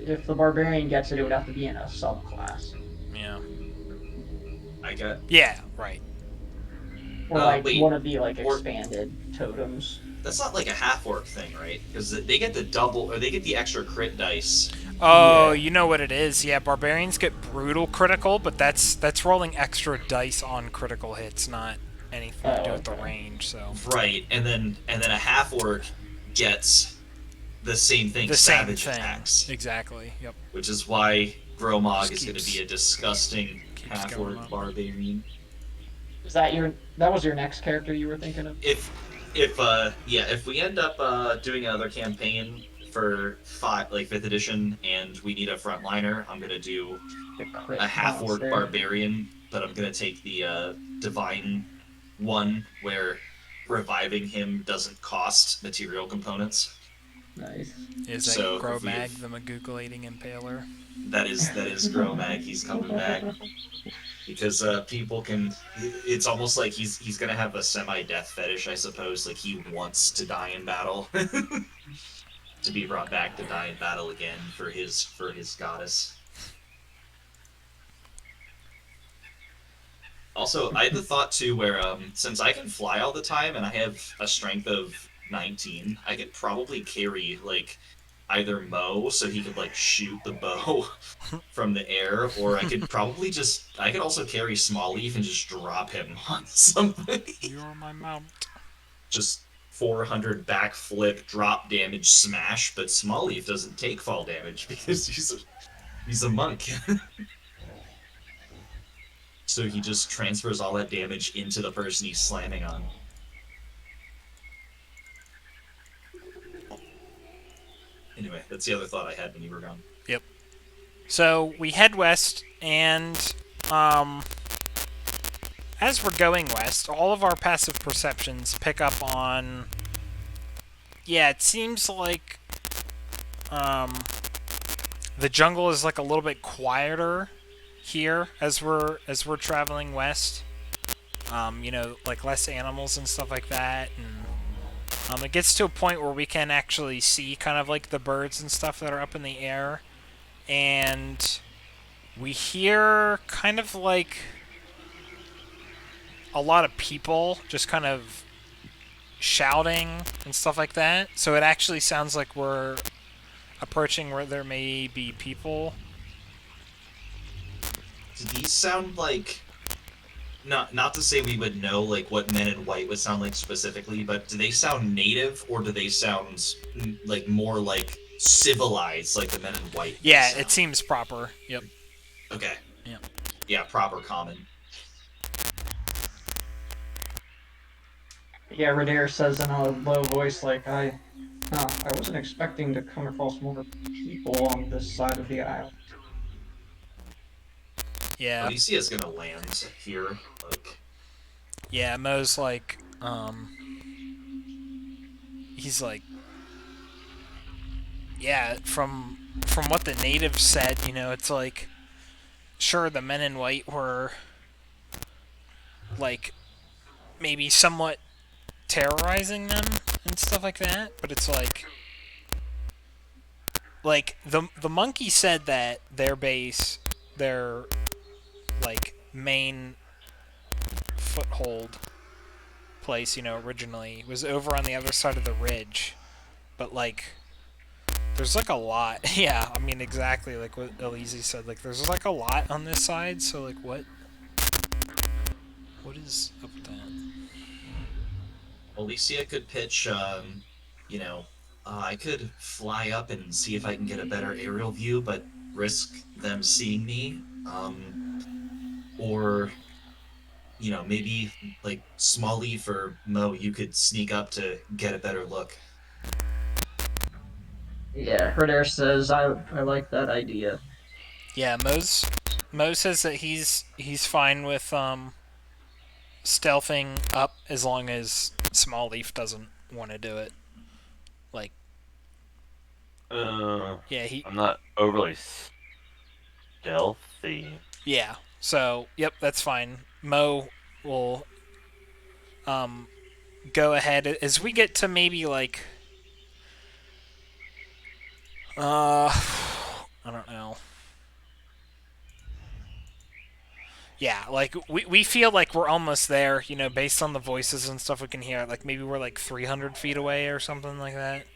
[SPEAKER 4] if the barbarian gets it, it would have to be in a subclass.
[SPEAKER 2] Yeah.
[SPEAKER 3] I got
[SPEAKER 2] Yeah, right.
[SPEAKER 4] Or like
[SPEAKER 3] wait,
[SPEAKER 4] one of the like
[SPEAKER 3] or-
[SPEAKER 4] expanded totems.
[SPEAKER 3] that's not like a half orc thing, right? Because they get the double or they get the extra crit dice.
[SPEAKER 2] Oh,
[SPEAKER 4] Yeah.
[SPEAKER 2] you know what it is. Yeah, barbarians get brutal critical, but that's rolling extra dice on critical hits, not anything to do with the
[SPEAKER 4] Okay.
[SPEAKER 2] range, so
[SPEAKER 3] Right, and then a half orc gets the same thing,
[SPEAKER 2] the same
[SPEAKER 3] savage
[SPEAKER 2] thing.
[SPEAKER 3] attacks,
[SPEAKER 2] Exactly. Yep.
[SPEAKER 3] which is why Gromog
[SPEAKER 2] Just
[SPEAKER 3] is going to
[SPEAKER 2] keeps-
[SPEAKER 3] be a disgusting
[SPEAKER 2] keeps
[SPEAKER 3] half
[SPEAKER 2] going
[SPEAKER 3] orc
[SPEAKER 2] up.
[SPEAKER 3] barbarian.
[SPEAKER 4] Is that that was your next character you were thinking of?
[SPEAKER 3] If we end up doing another campaign for fifth edition and we need a frontliner, I'm gonna do
[SPEAKER 4] The crit
[SPEAKER 3] a half orc
[SPEAKER 4] monster.
[SPEAKER 3] barbarian, but I'm gonna take the divine one where reviving him doesn't cost material components.
[SPEAKER 4] Nice.
[SPEAKER 2] Is that
[SPEAKER 3] So, if
[SPEAKER 2] Gromag,
[SPEAKER 3] we've-
[SPEAKER 2] the Magugulating Impaler?
[SPEAKER 3] That is Gromag. He's coming back because people can. It's almost like he's gonna have a semi-death fetish, I suppose. Like he wants to die in battle, to be brought back to die in battle again for his goddess. Also, I had the thought too, where since I can fly all the time and I have a strength of 19, I could probably carry like either Mo so he could like shoot the bow from the air, or I could also carry Small Leaf and just drop him on somebody.
[SPEAKER 2] You're my mount.
[SPEAKER 3] Just 400 backflip, drop damage, smash, but Small Leaf doesn't take fall damage because he's a monk. So he just transfers all that damage into the person he's slamming on. Anyway, that's the other thought I had when you were gone.
[SPEAKER 2] Yep. So we head west, and as we're going west, all of our passive perceptions pick up on. Yeah, it seems like the jungle is like a little bit quieter here as we're traveling west. Like less animals and stuff like that, and it gets to a point where we can actually see kind of like the birds and stuff that are up in the air. and we hear kind of like a lot of people just kind of shouting and stuff like that. So it actually sounds like we're approaching where there may be people.
[SPEAKER 3] Do these sound like not to say we would know like what Men in White would sound like specifically, but do they sound native or do they sound like more like civilized, like the Men in White?
[SPEAKER 2] Yeah,
[SPEAKER 3] sound?
[SPEAKER 2] it seems proper. Yep.
[SPEAKER 3] Okay.
[SPEAKER 2] Yep.
[SPEAKER 3] Yeah, proper common.
[SPEAKER 4] Yeah, Redair says in a low voice, like, I wasn't expecting to come across more people on this side of the island.
[SPEAKER 2] Yeah.
[SPEAKER 3] Alicia's gonna land here, like.
[SPEAKER 2] Yeah, Mo's like, he's like, yeah, from what the natives said, it's like, sure, the Men in White were like maybe somewhat terrorizing them and stuff like that, but it's like the monkey said that their base, their like main foothold place, originally was over on the other side of the ridge, but like there's like a lot. Yeah, I mean exactly like what Elise said. Like there's like a lot on this side, so like what is up with that?
[SPEAKER 3] Alicia could pitch, I could fly up and see if I can get a better aerial view, but risk them seeing me. Or, maybe like Smallleaf or Mo, you could sneak up to get a better look.
[SPEAKER 4] Yeah, Redair says, I like that idea.
[SPEAKER 2] Yeah, Mo says that he's fine with stealthing up as long as Smallleaf doesn't want to do it. Like, yeah,
[SPEAKER 1] I'm not overly stealthy.
[SPEAKER 2] yeah. So, yep, that's fine. Mo will go ahead as we get to maybe like I don't know. Yeah, like we feel like we're almost there, based on the voices and stuff we can hear. Like maybe we're like 300 feet away or something like that.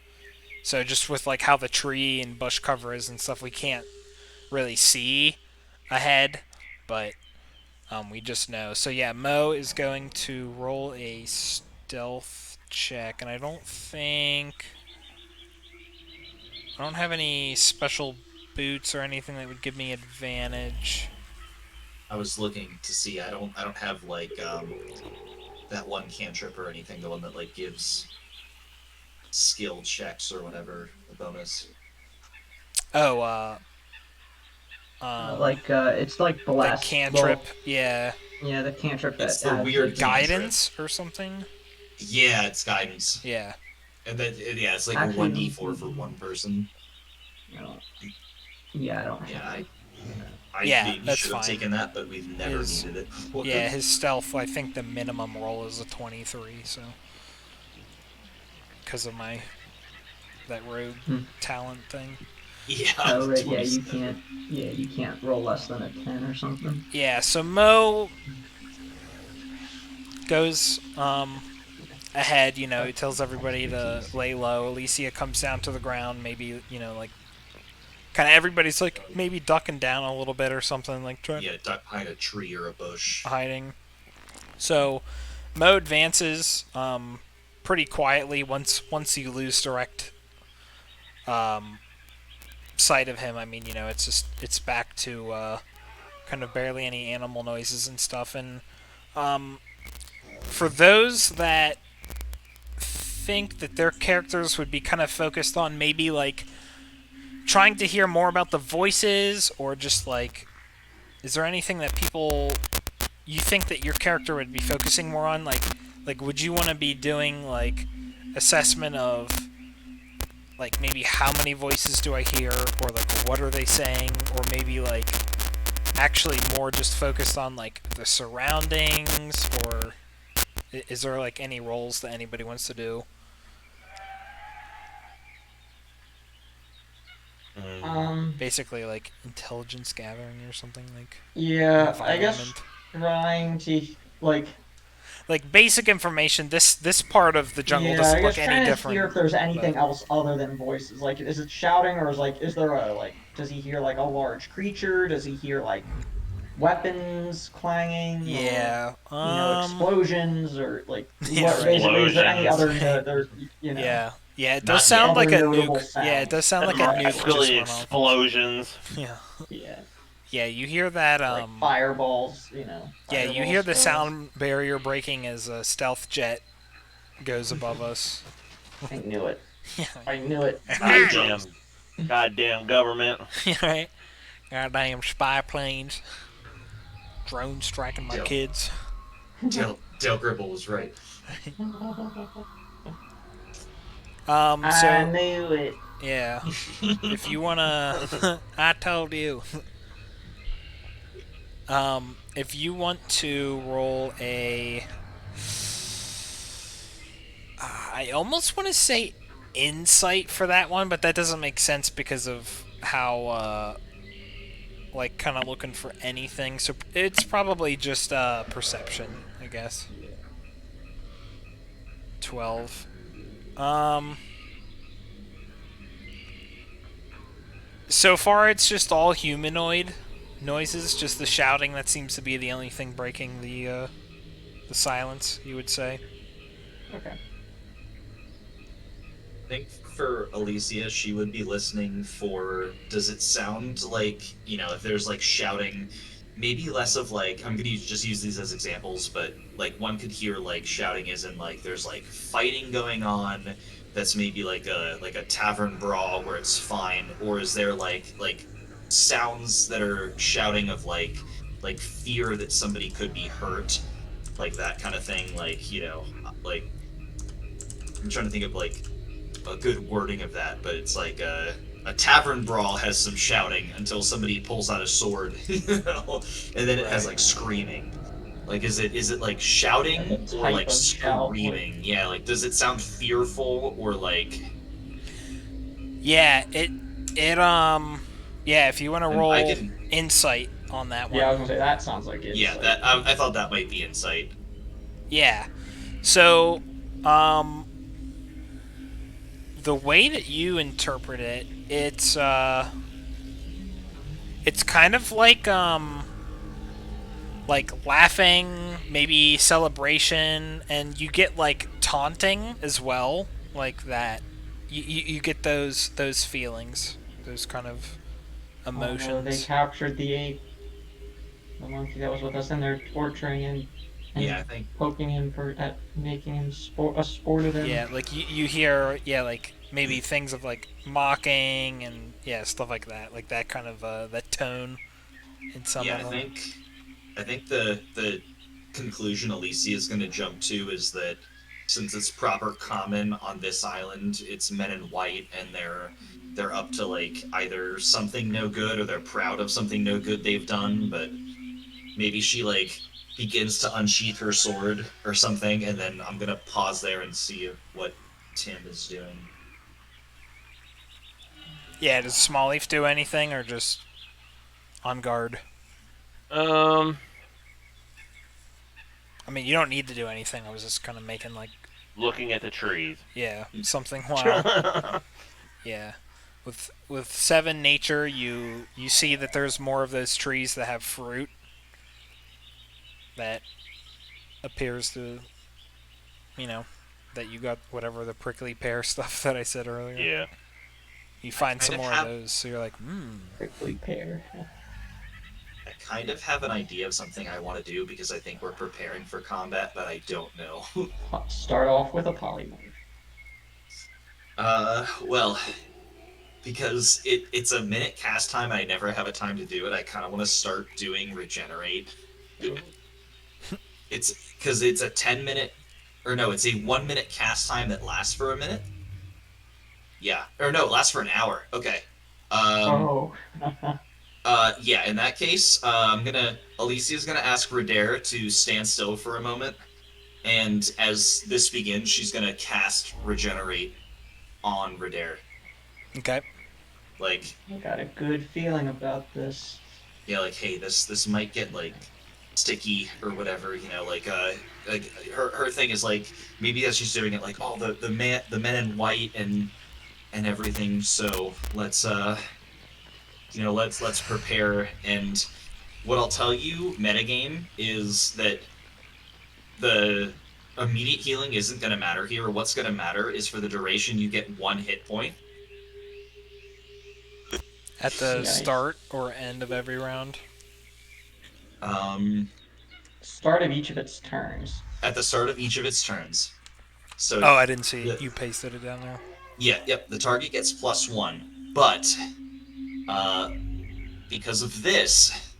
[SPEAKER 2] So just with like how the tree and bush cover is and stuff, we can't really see ahead, but we just know. So yeah, Mo is going to roll a stealth check, and I don't have any special boots or anything that would give me advantage.
[SPEAKER 3] I was looking to see. I don't have like that one cantrip or anything. The one that like gives skill checks or whatever a bonus.
[SPEAKER 2] Oh,
[SPEAKER 4] It's like
[SPEAKER 2] the
[SPEAKER 4] blast.
[SPEAKER 2] cantrip,
[SPEAKER 4] Well,
[SPEAKER 2] yeah.
[SPEAKER 4] yeah, the cantrip that
[SPEAKER 3] It's the
[SPEAKER 4] adds
[SPEAKER 3] weird
[SPEAKER 4] it.
[SPEAKER 2] Guidance or something?
[SPEAKER 3] Yeah, it's guidance.
[SPEAKER 2] Yeah.
[SPEAKER 3] And then yeah, it's like
[SPEAKER 4] Actually,
[SPEAKER 3] a 1d4 for one person.
[SPEAKER 4] I don't have
[SPEAKER 3] Yeah,
[SPEAKER 4] it.
[SPEAKER 3] I
[SPEAKER 2] Yeah,
[SPEAKER 3] maybe
[SPEAKER 2] that's
[SPEAKER 3] should have
[SPEAKER 2] fine.
[SPEAKER 3] taken that, but we've never
[SPEAKER 2] His-
[SPEAKER 3] needed it.
[SPEAKER 2] Yeah, his stealth, I think the minimum roll is a 23, so. Because of that rogue talent thing.
[SPEAKER 3] Yeah.
[SPEAKER 4] Oh right, yeah,
[SPEAKER 3] 27.
[SPEAKER 4] you can't roll less than a 10 or something.
[SPEAKER 2] Yeah, so Mo goes ahead, he tells everybody to lay low. Alicia comes down to the ground, maybe, like kind of everybody's like maybe ducking down a little bit or something, like trying
[SPEAKER 3] Duck behind a tree or a bush.
[SPEAKER 2] hiding. So Mo advances pretty quietly once you lose direct sight of him. I mean, it's back to kind of barely any animal noises and stuff. And for those that think that their characters would be kind of focused on maybe like trying to hear more about the voices, or just like, is there anything that you think that your character would be focusing more on? Like would you want to be doing like assessment of like maybe how many voices do I hear, or like what are they saying, or maybe like actually more just focused on like the surroundings, or is there like any roles that anybody wants to do? basically like intelligence gathering or something like
[SPEAKER 5] Yeah, I guess
[SPEAKER 2] environment.
[SPEAKER 5] trying to like
[SPEAKER 2] Like basic information. This part of the jungle
[SPEAKER 5] yeah, I
[SPEAKER 2] doesn't look
[SPEAKER 5] guess
[SPEAKER 2] any
[SPEAKER 5] trying to hear
[SPEAKER 2] different,
[SPEAKER 5] if there's
[SPEAKER 2] but
[SPEAKER 5] anything else other than voices. Like, is it shouting or is there a like? Does he hear like a large creature? Does he hear like weapons clanging or
[SPEAKER 2] yeah.
[SPEAKER 5] explosions or like
[SPEAKER 2] Yeah,
[SPEAKER 5] what?
[SPEAKER 2] right.
[SPEAKER 5] Basically, is there any
[SPEAKER 1] Explosions.
[SPEAKER 5] other
[SPEAKER 2] Right.
[SPEAKER 5] there's
[SPEAKER 2] Yeah. Yeah, it does
[SPEAKER 3] Not yet.
[SPEAKER 2] sound like
[SPEAKER 5] other
[SPEAKER 2] a
[SPEAKER 5] notable
[SPEAKER 2] nuke. Yeah, it does
[SPEAKER 5] sounds?
[SPEAKER 2] sound like a nuke just
[SPEAKER 1] Actually,
[SPEAKER 2] went off.
[SPEAKER 1] explosions.
[SPEAKER 2] Yeah.
[SPEAKER 5] Yeah,
[SPEAKER 2] Yeah, you hear that
[SPEAKER 5] like fireballs.
[SPEAKER 2] yeah, you
[SPEAKER 5] Fireball
[SPEAKER 2] hear the
[SPEAKER 5] spells.
[SPEAKER 2] sound barrier breaking as a stealth jet goes above us.
[SPEAKER 5] I knew it.
[SPEAKER 2] Yeah.
[SPEAKER 5] I knew it.
[SPEAKER 1] Goddamn, goddamn government.
[SPEAKER 2] Right. Goddamn spy planes. Drones striking my
[SPEAKER 3] Dale,
[SPEAKER 2] kids.
[SPEAKER 3] Dale Gribble was right.
[SPEAKER 5] I
[SPEAKER 2] So
[SPEAKER 5] knew it.
[SPEAKER 2] yeah. If you wanna I told you. If you want to roll a I almost want to say insight for that one, but that doesn't make sense because of how like kind of looking for anything. So it's probably just perception, I guess.
[SPEAKER 5] Yeah.
[SPEAKER 2] 12. Um so far it's just all humanoid noises, just the shouting that seems to be the only thing breaking the silence, you would say.
[SPEAKER 5] Okay.
[SPEAKER 3] I think for Alicia, she would be listening for does it sound like, if there's like shouting, maybe less of like, I'm going to just use these as examples, but like one could hear like shouting as in like there's like fighting going on that's maybe like a tavern brawl where it's fine, or is there like sounds that are shouting of like fear that somebody could be hurt, like that kind of thing, like I'm trying to think of like a good wording of that, but it's like a tavern brawl has some shouting until somebody pulls out a sword, and then it has like screaming. Like, is it like
[SPEAKER 5] Like a
[SPEAKER 3] shouting or
[SPEAKER 5] type
[SPEAKER 3] like
[SPEAKER 5] of shout. Like,
[SPEAKER 3] screaming? Yeah, like does it sound fearful or like?
[SPEAKER 2] Yeah, yeah, if you want to
[SPEAKER 3] And I
[SPEAKER 2] roll
[SPEAKER 3] can.
[SPEAKER 2] insight on that one.
[SPEAKER 5] yeah, I was gonna say that sounds like it.
[SPEAKER 3] Yeah, that I thought that might be insight.
[SPEAKER 2] Yeah. So, um, the way that you interpret it, it's kind of like laughing, maybe celebration, and you get like taunting as well, like that. You get those feelings, those kind of
[SPEAKER 5] Oh no, they
[SPEAKER 2] emotions.
[SPEAKER 5] captured the ape, the monkey that was with us, and they're torturing him
[SPEAKER 3] Yeah,
[SPEAKER 5] and
[SPEAKER 3] I think.
[SPEAKER 5] poking him for at making him a sport of them.
[SPEAKER 2] Yeah, like you hear, yeah, like maybe things of like mocking and yeah, stuff like that, like that kind of that tone in some
[SPEAKER 3] Yeah,
[SPEAKER 2] of
[SPEAKER 3] I
[SPEAKER 2] them.
[SPEAKER 3] think. I think the conclusion Alicia is going to jump to is that since it's proper common on this island, it's men in white, and they're up to like either something no good or they're proud of something no good they've done. But maybe she like begins to unsheath her sword or something, and then I'm gonna pause there and see what Tim is doing.
[SPEAKER 2] Yeah, does Smallleaf do anything or just on guard?
[SPEAKER 1] Um,
[SPEAKER 2] I mean, you don't need to do anything. I was just kind of making like
[SPEAKER 1] looking at the trees.
[SPEAKER 2] yeah something while yeah. With 7 nature, you see that there's more of those trees that have fruit that appears to you know that you got whatever the prickly pear stuff that I said earlier.
[SPEAKER 1] Yeah.
[SPEAKER 2] You find
[SPEAKER 3] kind
[SPEAKER 2] some
[SPEAKER 3] of
[SPEAKER 2] more
[SPEAKER 3] have-
[SPEAKER 2] of those, so you're like,
[SPEAKER 5] Prickly pear.
[SPEAKER 3] I kind of have an idea of something I want to do because I think we're preparing for combat, but I don't know.
[SPEAKER 5] Start off with a polymorph.
[SPEAKER 3] Well, because it's a minute cast time and I never have a time to do it, I kind of want to start doing regenerate. It's because it's a 10 minute, or no, it's a 1 minute cast time that lasts for a minute. Yeah, or no, it lasts for an hour. Okay. Um.
[SPEAKER 5] Oh.
[SPEAKER 3] Yeah. In that case, Alicia's gonna ask Redare to stand still for a moment, and as this begins, she's gonna cast regenerate on Redare.
[SPEAKER 2] okay.
[SPEAKER 3] Like,
[SPEAKER 5] I got a good feeling about this.
[SPEAKER 3] yeah, like, hey, this might get like sticky or whatever, like her thing is like maybe that she's doing it like, oh, the men in white and everything, so let's prepare. And what I'll tell you metagame is that the immediate healing isn't going to matter here. What's going to matter is for the duration you get 1 hit point.
[SPEAKER 2] At the
[SPEAKER 5] Yikes.
[SPEAKER 2] start or end of every round.
[SPEAKER 3] um
[SPEAKER 5] Start of each of its turns.
[SPEAKER 3] at the start of each of its turns. So
[SPEAKER 2] Oh, I didn't see.
[SPEAKER 3] the
[SPEAKER 2] You pasted it down there.
[SPEAKER 3] yeah, yep, the target gets +1, but uh because of this,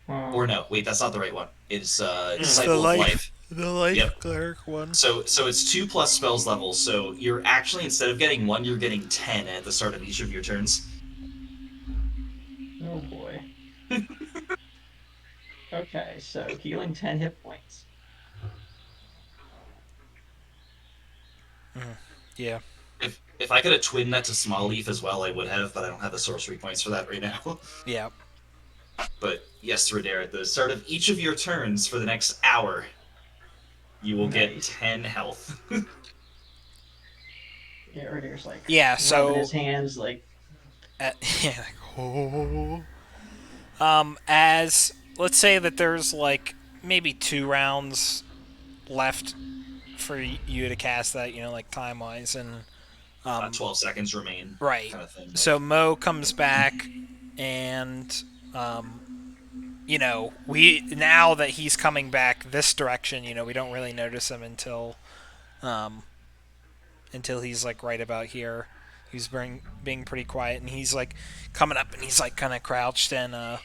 [SPEAKER 3] or
[SPEAKER 5] Oh,
[SPEAKER 3] no, wait, that's not the right one. It's
[SPEAKER 2] It's the
[SPEAKER 3] Disciple of
[SPEAKER 2] life,
[SPEAKER 3] Life.
[SPEAKER 2] the life
[SPEAKER 3] Yep.
[SPEAKER 2] cleric one.
[SPEAKER 3] So it's 2 plus spells levels. So you're actually, instead of getting 1, you're getting 10 at the start of each of your turns.
[SPEAKER 5] oh boy. Okay, so healing 10 hit points.
[SPEAKER 2] Yeah.
[SPEAKER 3] If I could have twinned that to Small Leaf as well, I would have, but I don't have the sorcery points for that right now.
[SPEAKER 2] Yeah.
[SPEAKER 3] But yes, Redair, at the start of each of your turns for the next hour, you will get
[SPEAKER 5] Nice.
[SPEAKER 3] 10 health.
[SPEAKER 5] Yeah, Ridder's like
[SPEAKER 2] Yeah.
[SPEAKER 5] rubbing
[SPEAKER 2] So.
[SPEAKER 5] his hands like,
[SPEAKER 2] Yeah. Like, oh. As let's say that there's like maybe 2 rounds left for you to cast that, like time wise, and
[SPEAKER 3] 12 seconds remain,
[SPEAKER 2] right.
[SPEAKER 3] kind of thing.
[SPEAKER 2] So Mo comes back, and we now that he's coming back this direction, we don't really notice him until he's like right about here. He's being pretty quiet, and he's like coming up, and he's like kind of crouched, and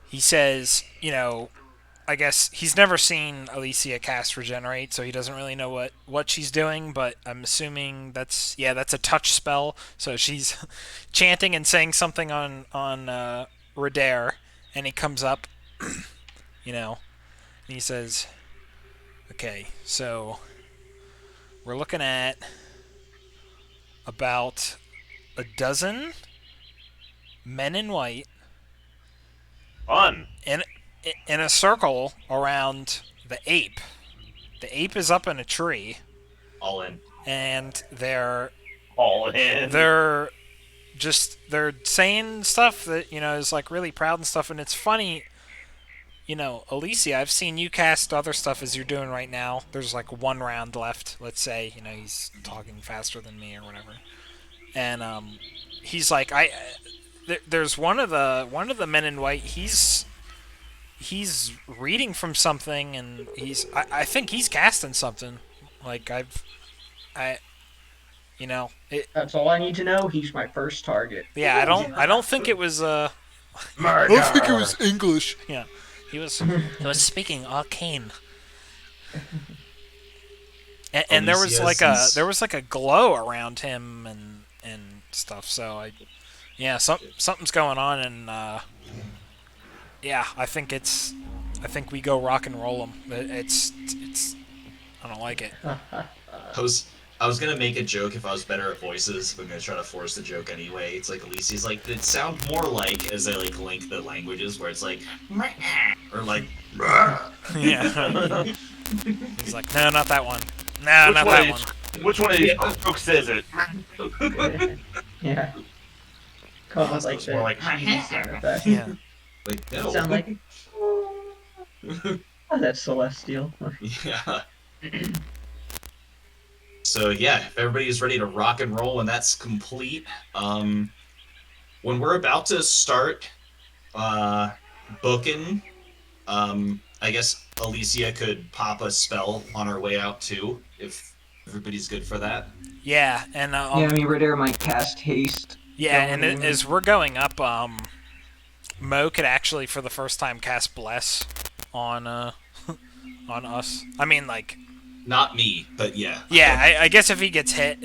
[SPEAKER 2] he says, I guess he's never seen Alicia cast Regenerate, so he doesn't really know what she's doing, but I'm assuming that's a touch spell. So she's chanting and saying something on Redair, and he comes up, and he says, "Okay, so we're looking at about a dozen men in white
[SPEAKER 1] Fun.
[SPEAKER 2] in a circle around the ape. The ape is up in a tree,
[SPEAKER 3] All in.
[SPEAKER 2] and they're
[SPEAKER 1] All in.
[SPEAKER 2] they're saying stuff that is like really proud and stuff, and it's funny. Alicia, I've seen you cast other stuff as you're doing right now. There's like 1 round left. Let's say he's talking faster than me or whatever, and he's like there's one of the men in white. He's reading from something, and I think he's casting something. Like I it.
[SPEAKER 5] that's all I need to know. He's my first target.
[SPEAKER 2] Yeah, I don't think it was
[SPEAKER 1] Murder.
[SPEAKER 2] I don't think it was English. Yeah, he was speaking arcane. And there was like a glow around him and stuff. So something's going on, and yeah, I think we go rock and roll him. It's I don't like it.
[SPEAKER 3] I was gonna make a joke if I was better at voices, but I'm gonna try to force the joke anyway. It's like Alicia's like, it sound more like, as they like link the languages, where it's like, or like,
[SPEAKER 2] Yeah. He's like, no, not that one. No, not that one.
[SPEAKER 1] Which one of these crooks is it?
[SPEAKER 5] Yeah. Come on, like
[SPEAKER 3] it's more like,
[SPEAKER 5] sound effect.
[SPEAKER 2] Yeah.
[SPEAKER 3] like no.
[SPEAKER 5] Sound like, oh, that's celestial.
[SPEAKER 3] Yeah. So yeah, if everybody is ready to rock and roll when that's complete, when we're about to start booking, I guess Alicia could pop a spell on our way out too, if everybody's good for that.
[SPEAKER 2] Yeah, and
[SPEAKER 5] Yeah, I mean, Ridder might cast haste.
[SPEAKER 2] yeah, and as we're going up, Mo could actually for the first time cast Bless on on us. I mean, like,
[SPEAKER 3] Not me, but yeah.
[SPEAKER 2] yeah, I guess if he gets hit,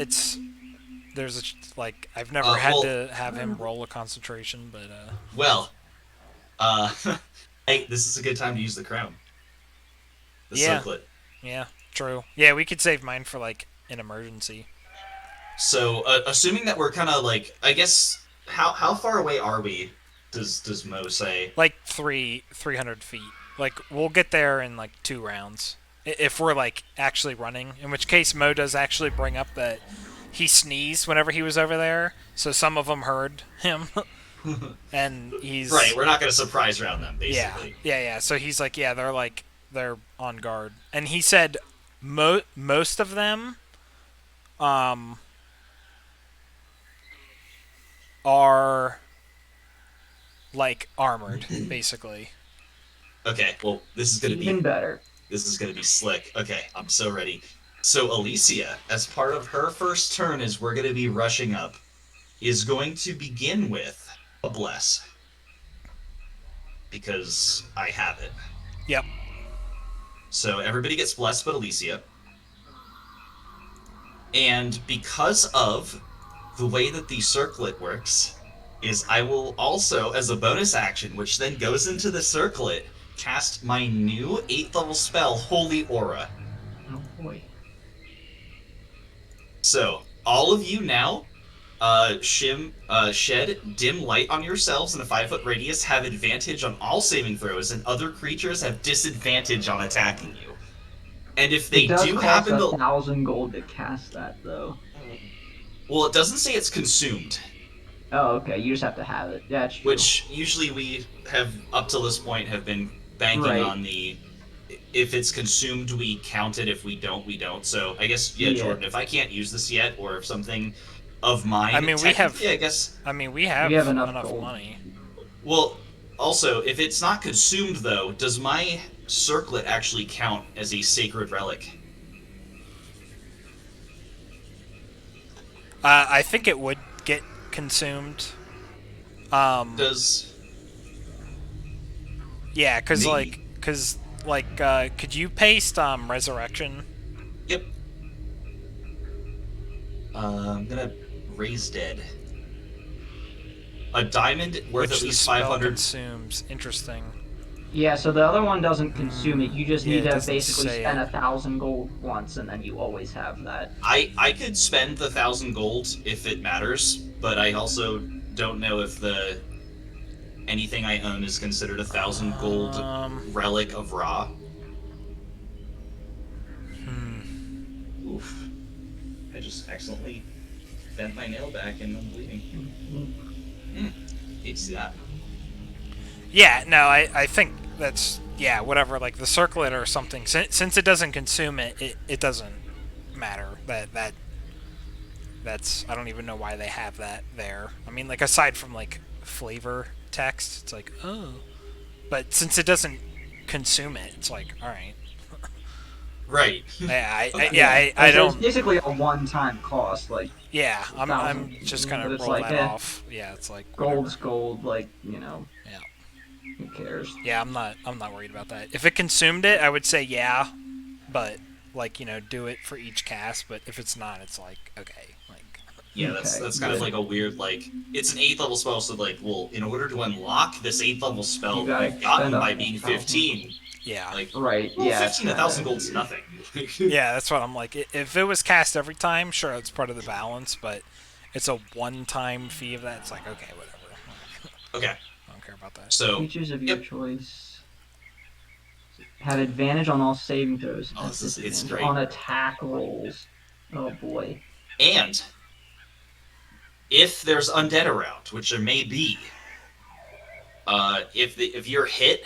[SPEAKER 2] there's like I've never had
[SPEAKER 3] well-
[SPEAKER 2] to have him roll a concentration, but
[SPEAKER 3] Well, hey, this is a good time to use the crown. The
[SPEAKER 2] Yeah.
[SPEAKER 3] circlet.
[SPEAKER 2] yeah, true. Yeah, we could save mine for like an emergency.
[SPEAKER 3] So, assuming that we're kind of like, I guess, how far away are we? Does Mo say?
[SPEAKER 2] Like 300 feet. Like we'll get there in like 2 rounds if we're like actually running. In which case, Mo does actually bring up that he sneezed whenever he was over there, so some of them heard him, and he's
[SPEAKER 3] Right, we're not going to surprise round them,
[SPEAKER 2] yeah,
[SPEAKER 3] basically.
[SPEAKER 2] yeah. So he's like, they're on guard, and he said most of them um are like armored, basically.
[SPEAKER 3] Okay, well,
[SPEAKER 5] Even better.
[SPEAKER 3] this is gonna be slick. Okay, I'm so ready. So Alicia, as part of her first turn, as we're gonna be rushing up, is going to begin with a bless because I have it.
[SPEAKER 2] Yep.
[SPEAKER 3] So everybody gets blessed but Alicia. And because of the way that the circlet works, is I will also, as a bonus action, which then goes into the circlet, cast my new 8th level spell, Holy Aura.
[SPEAKER 5] Oh boy.
[SPEAKER 3] So, all of you now, shed dim light on yourselves in a 5-foot radius, have advantage on all saving throws, and other creatures have disadvantage on attacking you. And if they
[SPEAKER 5] It does
[SPEAKER 3] do
[SPEAKER 5] cost
[SPEAKER 3] happen to...
[SPEAKER 5] 1,000 gold to cast that, though.
[SPEAKER 3] Well, it doesn't say it's consumed.
[SPEAKER 5] Oh, okay. You just have to have it. Yeah, that's true.
[SPEAKER 3] Which usually we have, up till this point, have been banking
[SPEAKER 5] Right.
[SPEAKER 3] on the... If it's consumed, we count it. If we don't, we don't. So I guess, yeah,
[SPEAKER 5] Yeah.
[SPEAKER 3] Jordan, if I can't use this yet, or if something of mine...
[SPEAKER 2] I mean, we have.
[SPEAKER 3] technically, I guess...
[SPEAKER 2] I mean, we have
[SPEAKER 5] enough
[SPEAKER 2] enough
[SPEAKER 5] gold.
[SPEAKER 2] money.
[SPEAKER 3] Well, also, if it's not consumed, though, does my circlet actually count as a sacred relic?
[SPEAKER 2] I think it would get consumed.
[SPEAKER 3] Does...
[SPEAKER 2] Yeah,
[SPEAKER 3] Me.
[SPEAKER 2] could you paste resurrection?
[SPEAKER 3] Yep. I'm gonna raise dead. A diamond worth
[SPEAKER 2] Which
[SPEAKER 3] at
[SPEAKER 2] the
[SPEAKER 3] least
[SPEAKER 2] spell
[SPEAKER 3] 500...
[SPEAKER 2] consumes. Interesting.
[SPEAKER 5] Yeah, so the other one doesn't consume it. You just
[SPEAKER 2] Yeah,
[SPEAKER 5] need
[SPEAKER 2] it
[SPEAKER 5] to
[SPEAKER 2] doesn't
[SPEAKER 5] basically
[SPEAKER 2] say
[SPEAKER 5] spend
[SPEAKER 2] it.
[SPEAKER 5] 1,000 gold once, and then you always have that.
[SPEAKER 3] I could spend the 1,000 gold if it matters, but I also don't know if anything I own is considered a 1,000 gold relic of Ra. Oof. I just accidentally bent my nail back and I'm bleeding. Hate to see that.
[SPEAKER 2] Yeah, no, I think that's whatever. Like the circlet or something. Since it doesn't consume it, it doesn't matter. That's I don't even know why they have that there. I mean, like aside from like flavor text, it's like oh, but since it doesn't consume it, it's like all right.
[SPEAKER 3] Right.
[SPEAKER 2] I
[SPEAKER 5] So
[SPEAKER 2] don't.
[SPEAKER 5] It's basically a one-time cost. Like
[SPEAKER 2] Yeah, I'm
[SPEAKER 5] 1,000,
[SPEAKER 2] just gonna
[SPEAKER 5] but it's
[SPEAKER 2] roll
[SPEAKER 5] like,
[SPEAKER 2] that
[SPEAKER 5] eh,
[SPEAKER 2] off. Yeah, it's like
[SPEAKER 5] gold's
[SPEAKER 2] whatever.
[SPEAKER 5] gold. Like
[SPEAKER 2] Yeah.
[SPEAKER 5] who cares?
[SPEAKER 2] Yeah, I'm not worried about that. If it consumed it, I would say yeah, but like do it for each cast. But if it's not, it's like okay, like
[SPEAKER 3] Yeah,
[SPEAKER 5] Okay,
[SPEAKER 3] that's kind of
[SPEAKER 5] good.
[SPEAKER 3] like a weird, like, it's an 8th level spell, so like, well, in order to unlock this 8th level spell
[SPEAKER 5] You
[SPEAKER 3] that
[SPEAKER 5] gotta
[SPEAKER 3] I've gotten
[SPEAKER 5] spend
[SPEAKER 3] by
[SPEAKER 5] up
[SPEAKER 3] being
[SPEAKER 5] 1,000.
[SPEAKER 3] 15,
[SPEAKER 2] yeah,
[SPEAKER 3] like,
[SPEAKER 5] Right.
[SPEAKER 3] well,
[SPEAKER 5] Yeah.
[SPEAKER 3] 15, 1,000 gold's nothing.
[SPEAKER 2] yeah. That's what I'm like. If it was cast every time, sure, it's part of the balance. But it's a one-time fee of that. It's like okay, whatever.
[SPEAKER 3] Okay,
[SPEAKER 2] I don't care about that.
[SPEAKER 3] so,
[SPEAKER 5] Creatures of your
[SPEAKER 3] yep.
[SPEAKER 5] choice have advantage on all saving throws.
[SPEAKER 3] Oh,
[SPEAKER 5] and
[SPEAKER 3] this is- it's
[SPEAKER 5] disadvantage
[SPEAKER 3] great.
[SPEAKER 5] on attack rolls. Oh boy.
[SPEAKER 3] And if there's undead around, which there may be, if you're hit,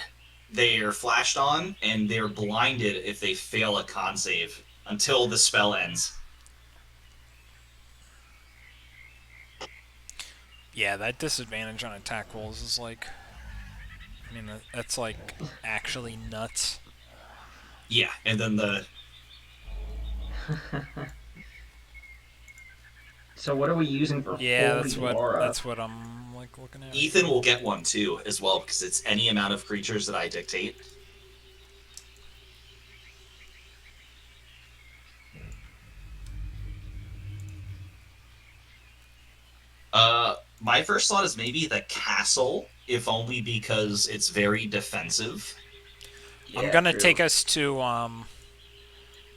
[SPEAKER 3] they are flashed on, and they're blinded if they fail a con save until the spell ends.
[SPEAKER 2] Yeah, that disadvantage on attack rolls is like, I mean, that's like actually nuts.
[SPEAKER 3] Yeah, and then the...
[SPEAKER 5] So what are we using for
[SPEAKER 2] Yeah,
[SPEAKER 5] Holy Aura?
[SPEAKER 2] that's what I'm like looking at.
[SPEAKER 3] Ethan will get one too, as well, because it's any amount of creatures that I dictate. My first thought is maybe the castle, if only because it's very defensive.
[SPEAKER 2] I'm gonna take us to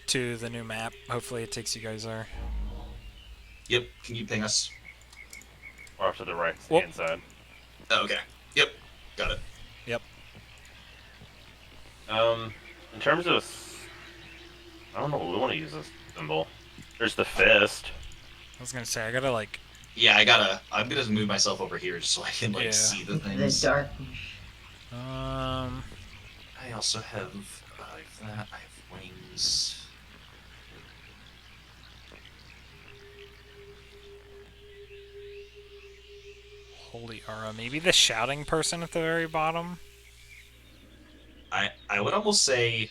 [SPEAKER 2] the new map. Hopefully, it takes you guys there.
[SPEAKER 3] Yep. Can you ping us?
[SPEAKER 1] Or off to the right,
[SPEAKER 2] Whoop.
[SPEAKER 1] inside.
[SPEAKER 3] Oh, okay. Yep. Got it.
[SPEAKER 2] Yep.
[SPEAKER 1] In terms of, I don't know what we want to use this symbol. There's the fist.
[SPEAKER 2] I was gonna say I gotta like.
[SPEAKER 3] Yeah, I'm gonna move myself over here just so I can like see the
[SPEAKER 4] The
[SPEAKER 3] things.
[SPEAKER 4] darkness.
[SPEAKER 3] I also have that. I have wings.
[SPEAKER 2] Holy aura. Maybe the shouting person at the very bottom.
[SPEAKER 3] I would almost say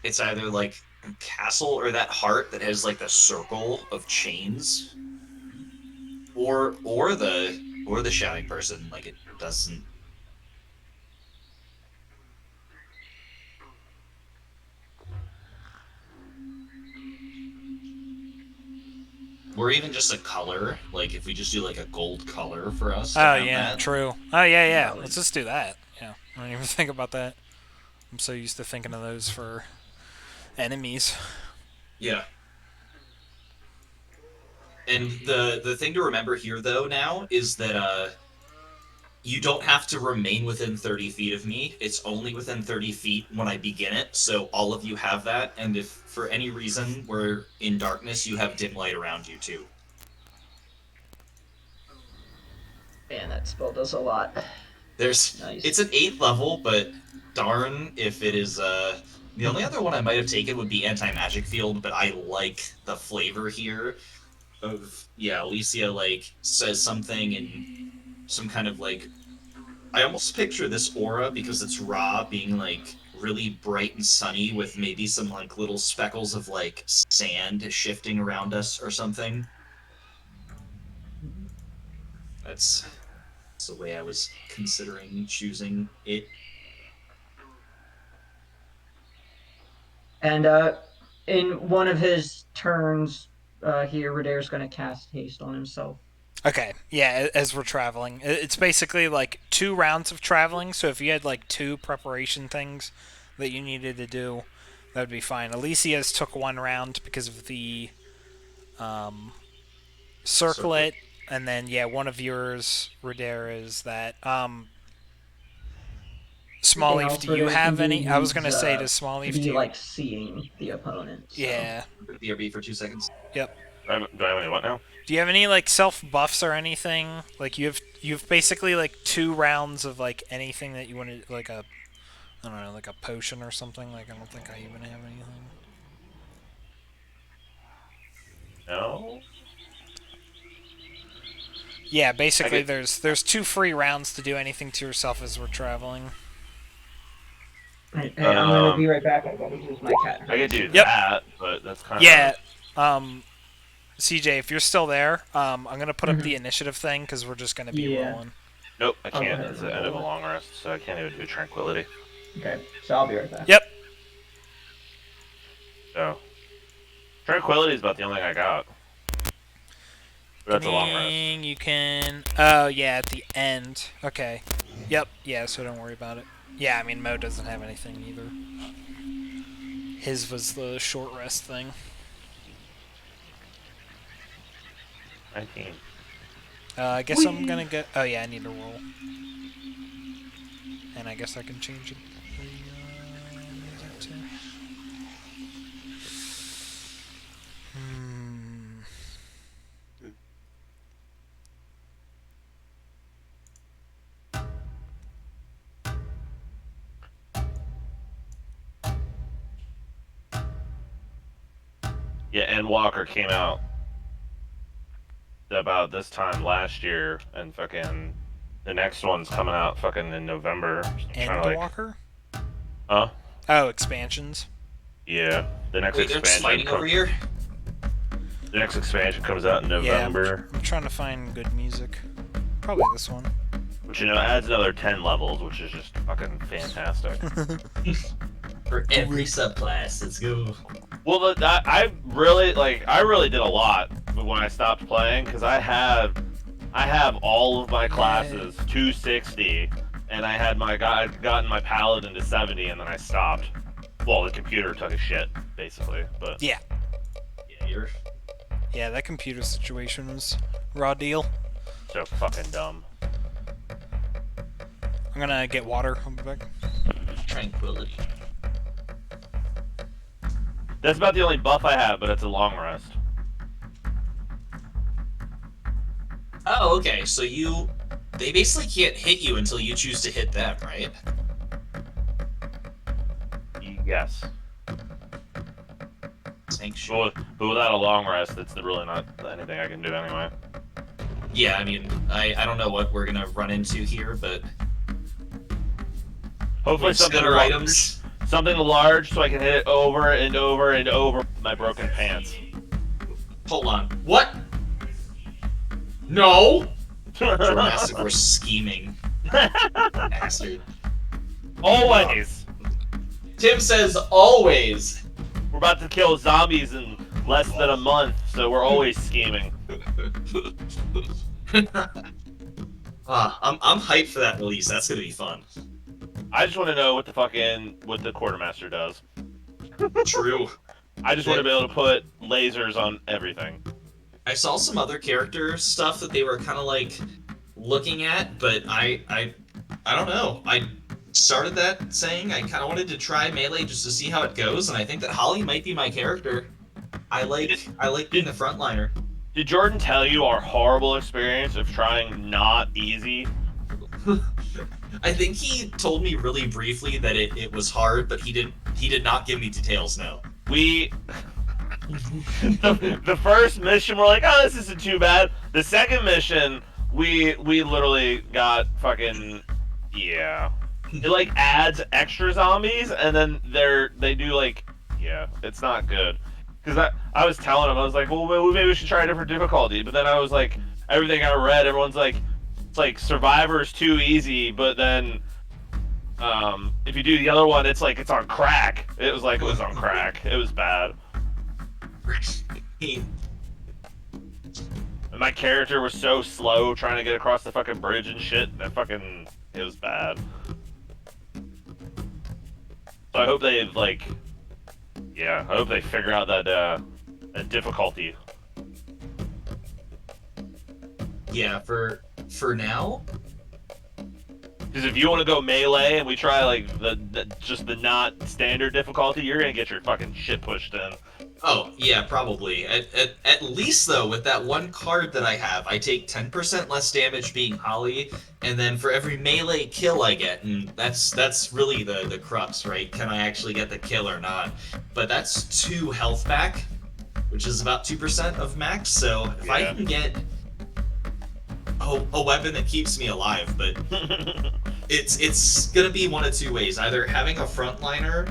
[SPEAKER 3] it's either like castle or that heart that has like the circle of chains, or the shouting person. Like it doesn't. Or even just a color. Like if we just do like a gold color for us. To
[SPEAKER 2] Oh
[SPEAKER 3] have
[SPEAKER 2] yeah,
[SPEAKER 3] that.
[SPEAKER 2] true. Oh yeah, yeah.
[SPEAKER 3] Like-
[SPEAKER 2] Let's just do that. Yeah, I didn't even think about that. I'm so used to thinking of those for enemies.
[SPEAKER 3] Yeah. And the thing to remember here though now is that you don't have to remain within 30 feet of me. It's only within 30 feet when I begin it, so all of you have that, and if for any reason we're in darkness, you have dim light around you too.
[SPEAKER 4] Man, that spell does a lot.
[SPEAKER 3] Nice. It's an 8th level, but darn if it is the only other one I might have taken would be anti-magic field, but I like the flavor here of Alicia like says something in some kind of like I almost picture this aura because it's raw being like really bright and sunny with maybe some like little speckles of like sand shifting around us or something. That's the way I was considering choosing it.
[SPEAKER 4] And in one of his turns here, Redair's going to cast haste on himself.
[SPEAKER 2] Okay, yeah, as we're traveling. It's basically like 2 rounds of traveling, so if you had like 2 preparation things that you needed to do, that would be fine. Alicia's took 1 round because of the circlet, and then, yeah, one of yours, Redair, is that. Small Leaf, do you have any? I was going to say, does Small Leaf
[SPEAKER 4] to be
[SPEAKER 2] do
[SPEAKER 4] like seeing the opponent. So.
[SPEAKER 2] Yeah.
[SPEAKER 3] BRB for 2 seconds.
[SPEAKER 2] Yep.
[SPEAKER 1] Do I have any what now?
[SPEAKER 2] Do you have any like self buffs or anything? Like you've basically like 2 rounds of like anything that you want to like a I don't know, like a potion or something. Like I don't think I even have anything.
[SPEAKER 1] No.
[SPEAKER 2] Yeah, basically there's 2 free rounds to do anything to yourself as we're traveling.
[SPEAKER 4] Hey, I'm gonna be right back. I gotta use my cat.
[SPEAKER 1] I could do that, but that's kind of
[SPEAKER 2] yeah. CJ, if you're still there, I'm gonna put up the initiative thing because we're just gonna be rolling.
[SPEAKER 1] Nope, I can't. It's the end of a long rest, so I can't even do tranquility.
[SPEAKER 4] Okay, so I'll be right back.
[SPEAKER 2] Yep.
[SPEAKER 1] So, tranquility is about the only thing I got. But that's a long rest.
[SPEAKER 2] You can. Oh yeah, at the end. Okay. Yep. Yeah. So don't worry about it. Yeah, I mean Mo doesn't have anything either. His was the short rest thing.
[SPEAKER 1] 19.
[SPEAKER 2] I guess I'm gonna go. Oh yeah, I need to roll. And I guess I can change it.
[SPEAKER 1] Yeah, and Walker came out about this time last year, and fucking the next one's coming out fucking in November.
[SPEAKER 2] Endwalker?
[SPEAKER 1] Huh?
[SPEAKER 2] Oh, expansions.
[SPEAKER 1] Yeah, the next
[SPEAKER 3] Wait,
[SPEAKER 1] expansion.
[SPEAKER 3] over here.
[SPEAKER 1] The next expansion comes out in November.
[SPEAKER 2] Yeah, I'm trying to find good music. Probably this one.
[SPEAKER 1] Which, you know, adds another 10 levels, which is just fucking fantastic.
[SPEAKER 3] For every subclass, let's go.
[SPEAKER 1] Well, I really did a lot when I stopped playing, because I have all of my classes 260, and I had gotten my paladin to 70, and then I stopped. Well, the computer took a shit, basically. But
[SPEAKER 2] yeah,
[SPEAKER 3] you're
[SPEAKER 2] Yeah, that computer situation was raw deal.
[SPEAKER 1] So fucking dumb.
[SPEAKER 2] I'm gonna get water. I'll be back.
[SPEAKER 3] Tranquility.
[SPEAKER 1] That's about the only buff I have, but it's a long rest.
[SPEAKER 3] Oh, okay. So they basically can't hit you until you choose to hit them, right?
[SPEAKER 1] Yes.
[SPEAKER 3] Sanctuary.
[SPEAKER 1] But without a long rest, it's really not anything I can do anyway.
[SPEAKER 3] Yeah, I mean, I don't know what we're gonna run into here, but
[SPEAKER 1] Hopefully something
[SPEAKER 3] center
[SPEAKER 1] large,
[SPEAKER 3] items.
[SPEAKER 1] something large, so I can hit it over and over and over my broken pants.
[SPEAKER 3] Hold on. What? No. Dramatic or scheming. Bastard.
[SPEAKER 1] Always.
[SPEAKER 3] Tim says always.
[SPEAKER 1] We're about to kill zombies in less than a month, so we're always scheming.
[SPEAKER 3] I'm hyped for that release. That's gonna be fun.
[SPEAKER 1] I just want to know what the quartermaster does.
[SPEAKER 3] True.
[SPEAKER 1] I just want to be able to put lasers on everything.
[SPEAKER 3] I saw some other character stuff that they were kind of like looking at, but I don't know. I started that saying I kind of wanted to try melee just to see how it goes, and I think that Holly might be my character. I like being the frontliner.
[SPEAKER 1] Did Jordan tell you our horrible experience of trying not easy?
[SPEAKER 3] I think he told me really briefly that it was hard, but he did not give me details. No.
[SPEAKER 1] The first mission we're like, oh, this isn't too bad. The second mission, we literally got fucking yeah. It like adds extra zombies, and then they do like yeah, it's not good. Because I was telling him, I was like, well, maybe we should try a different difficulty. But then I was like, everything I read, everyone's like, it's like Survivor's too easy, but then if you do the other one, it's like it's on crack. It was like it was on crack. It was bad. And my character was so slow trying to get across the fucking bridge and shit. It was bad. So I hope they like, yeah, I hope they figure out that difficulty.
[SPEAKER 3] Yeah, for now.
[SPEAKER 1] Because if you want to go melee and we try like just the not standard difficulty, you're gonna get your fucking shit pushed in.
[SPEAKER 3] Oh, yeah, probably. At least, though, with that one card that I have, I take 10% less damage being Holly, and then for every melee kill I get, and that's really the crux, right? Can I actually get the kill or not? But that's 2 health back, which is about 2% of max, so if I can get a weapon that keeps me alive, but it's gonna be one of 2 ways. Either having a frontliner